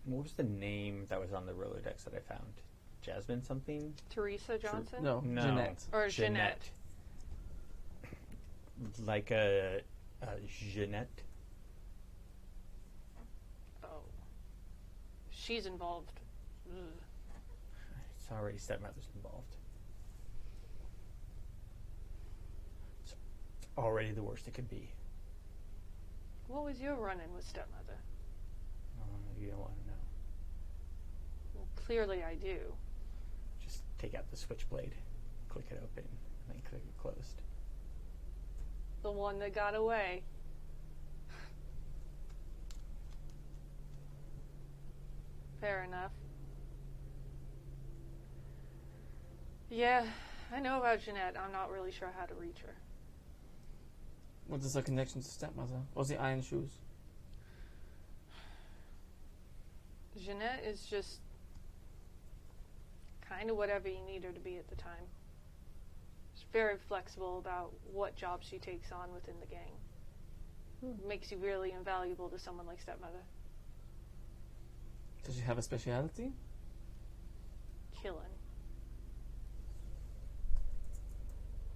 S5: What was the name that was on the Rolodex that I found? Jasmine something?
S3: Teresa Johnson?
S4: No,
S5: No.
S4: Jeanette.
S3: Or Jeanette.
S5: Like a Jeanette?
S3: Oh. She's involved. Ugh.
S5: It's already stepmother's involved. It's already the worst it could be.
S3: What was your run-in with stepmother?
S5: You don't want to know.
S3: Well, clearly I do.
S5: Just take out the switchblade, click it open, and then click it closed.
S3: The one that got away. Fair enough. Yeah, I know about Jeanette. I'm not really sure how to reach her.
S4: What is her connection to stepmother? Was the iron shoes?
S3: Jeanette is just kind of whatever you need her to be at the time. She's very flexible about what job she takes on within the gang. Makes you really invaluable to someone like stepmother.
S4: Does she have a speciality?
S3: Killing.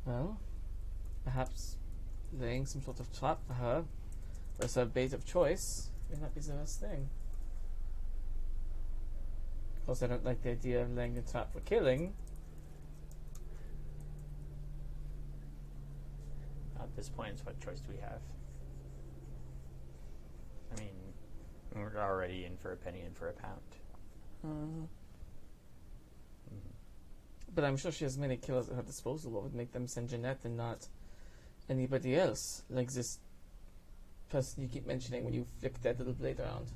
S4: Well, perhaps laying some sort of trap for her as her bait of choice may not be the best thing. Of course, I don't like the idea of laying a trap for killing.
S5: At this point, it's what choice do we have? I mean, we're already in for a penny and for a pound.
S4: But I'm sure she has many killers at her disposal. What would make them send Jeanette and not anybody else? Like this person you keep mentioning when you flick that little blade around.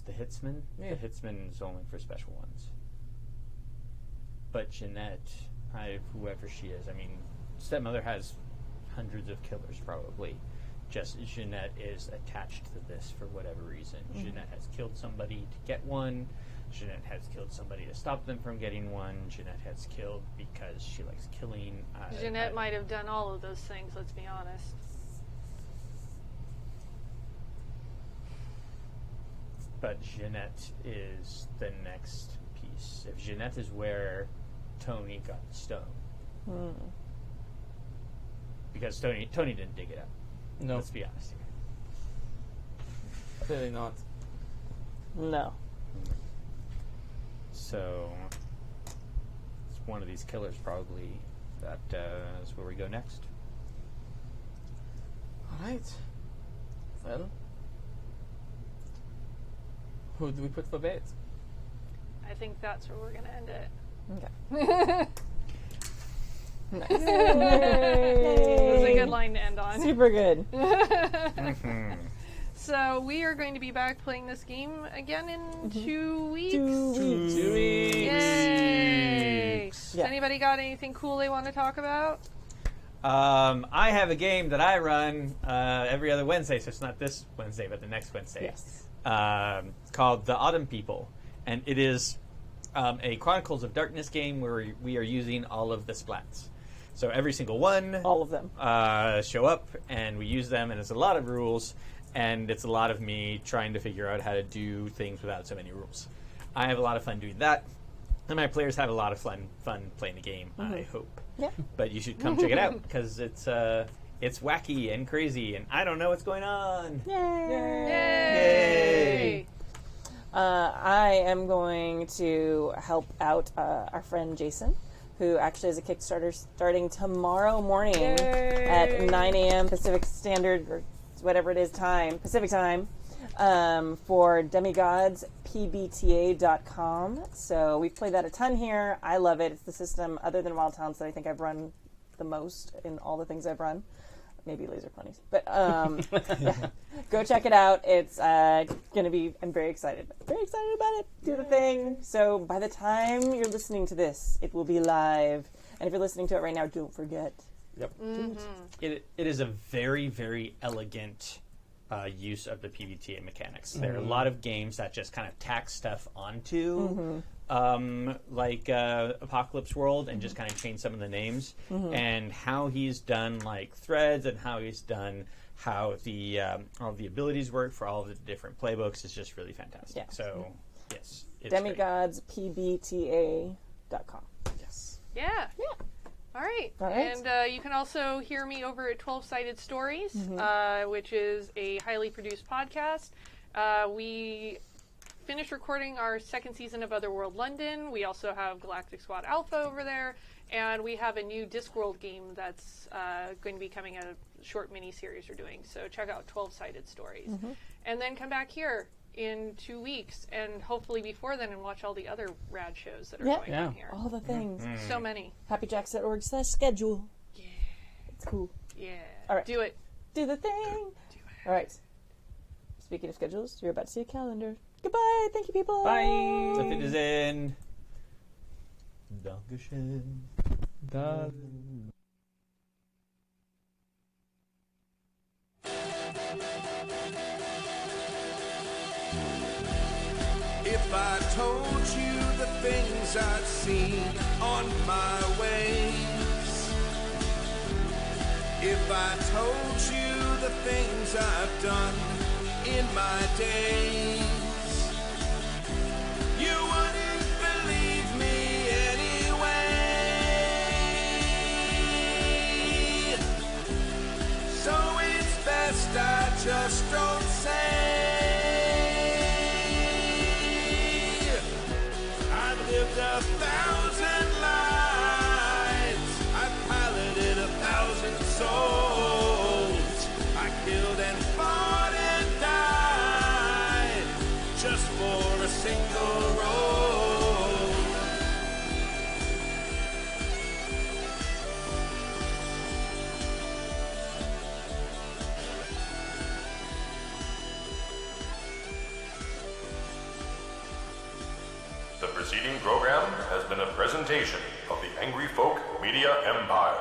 S5: The Hitsman?
S4: Yeah.
S5: The Hitsman is only for special ones. But Jeanette, whoever she is, I mean, stepmother has hundreds of killers probably. Just Jeanette is attached to this for whatever reason. Jeanette has killed somebody to get one. Jeanette has killed somebody to stop them from getting one. Jeanette has killed because she likes killing.
S3: Jeanette might have done all of those things, let's be honest.
S5: But Jeanette is the next piece. If Jeanette is where Tony got the stone. Because Tony didn't dig it up.
S4: No,
S5: Let's be honest here.
S4: clearly not.
S2: No.
S5: So it's one of these killers probably that is where we go next.
S4: Alright. Well, who do we put for bait?
S3: I think that's where we're going to end it.
S2: Okay. Nice.
S3: It was a good line to end on.
S2: Super good.
S3: So we are going to be back playing this game again in 2 weeks.
S2: 2 weeks.
S4: 2 weeks.
S3: Yay!
S2: Yeah.
S3: Anybody got anything cool they want to talk about?
S5: I have a game that I run every other Wednesday, so it's not this Wednesday, but the next Wednesday.
S2: Yes.
S5: Called The Autumn People. And it is a Chronicles of Darkness game where we are using all of the splats. So every single one
S2: All of them.
S5: show up, and we use them, and it's a lot of rules, and it's a lot of me trying to figure out how to do things without so many rules. I have a lot of fun doing that, and my players have a lot of fun playing the game, I hope.
S2: Yeah.
S5: But you should come check it out, because it's wacky and crazy, and I don't know what's going on.
S3: Yay!
S2: I am going to help out our friend Jason, who actually has a Kickstarter starting tomorrow morning at 9 a.m. Pacific Standard, or whatever it is time, Pacific time, for demigodspbta.com. So we've played that a ton here. I love it. It's the system, other than Wild Towns, that I think I've run the most in all the things I've run. Maybe Laser Ponies. But yeah, go check it out. It's going to be, I'm very excited. Very excited about it. Do the thing. So by the time you're listening to this, it will be live. And if you're listening to it right now, don't forget.
S4: Yep.
S5: It is a very, very elegant use of the PBTA mechanics. There are a lot of games that just kind of tack stuff onto like Apocalypse World and just kind of change some of the names, and how he's done like threads and how he's done how the all the abilities work for all of the different playbooks is just really fantastic.
S2: Yeah.
S5: So yes, it's great.
S2: DemigodsPBTA.com.
S4: Yes.
S3: Yeah. All right.
S2: All right.
S3: And you can also hear me over at 12 Sided Stories, which is a highly produced podcast. We finished recording our second season of Otherworld London. We also have Galactic Squad Alpha over there. And we have a new Discworld game that's going to be coming, a short mini-series we're doing. So check out 12 Sided Stories. And then come back here in 2 weeks, and hopefully before then, and watch all the other rad shows that are going on here.
S2: All the things.
S3: So many.
S2: happyjacks.org/schedule.
S3: Yeah.
S2: It's cool.
S3: Yeah.
S2: All right.
S3: Do it.
S2: Do the thing.
S3: Do it.
S2: All right. Speaking of schedules, you're about to see a calendar. Goodbye. Thank you, people.
S4: Bye.
S5: Auf Wiedersehen. Dankeschön.
S1: If I told you the things I've seen on my waves, if I told you the things I've done in my days, you wouldn't believe me anyway. So it's best I just don't say. I've lived 1,000 lives, I've piloted 1,000 souls, I killed and fought and died just for a single role.
S8: The preceding program has been a presentation of the Angry Folk Media Empire.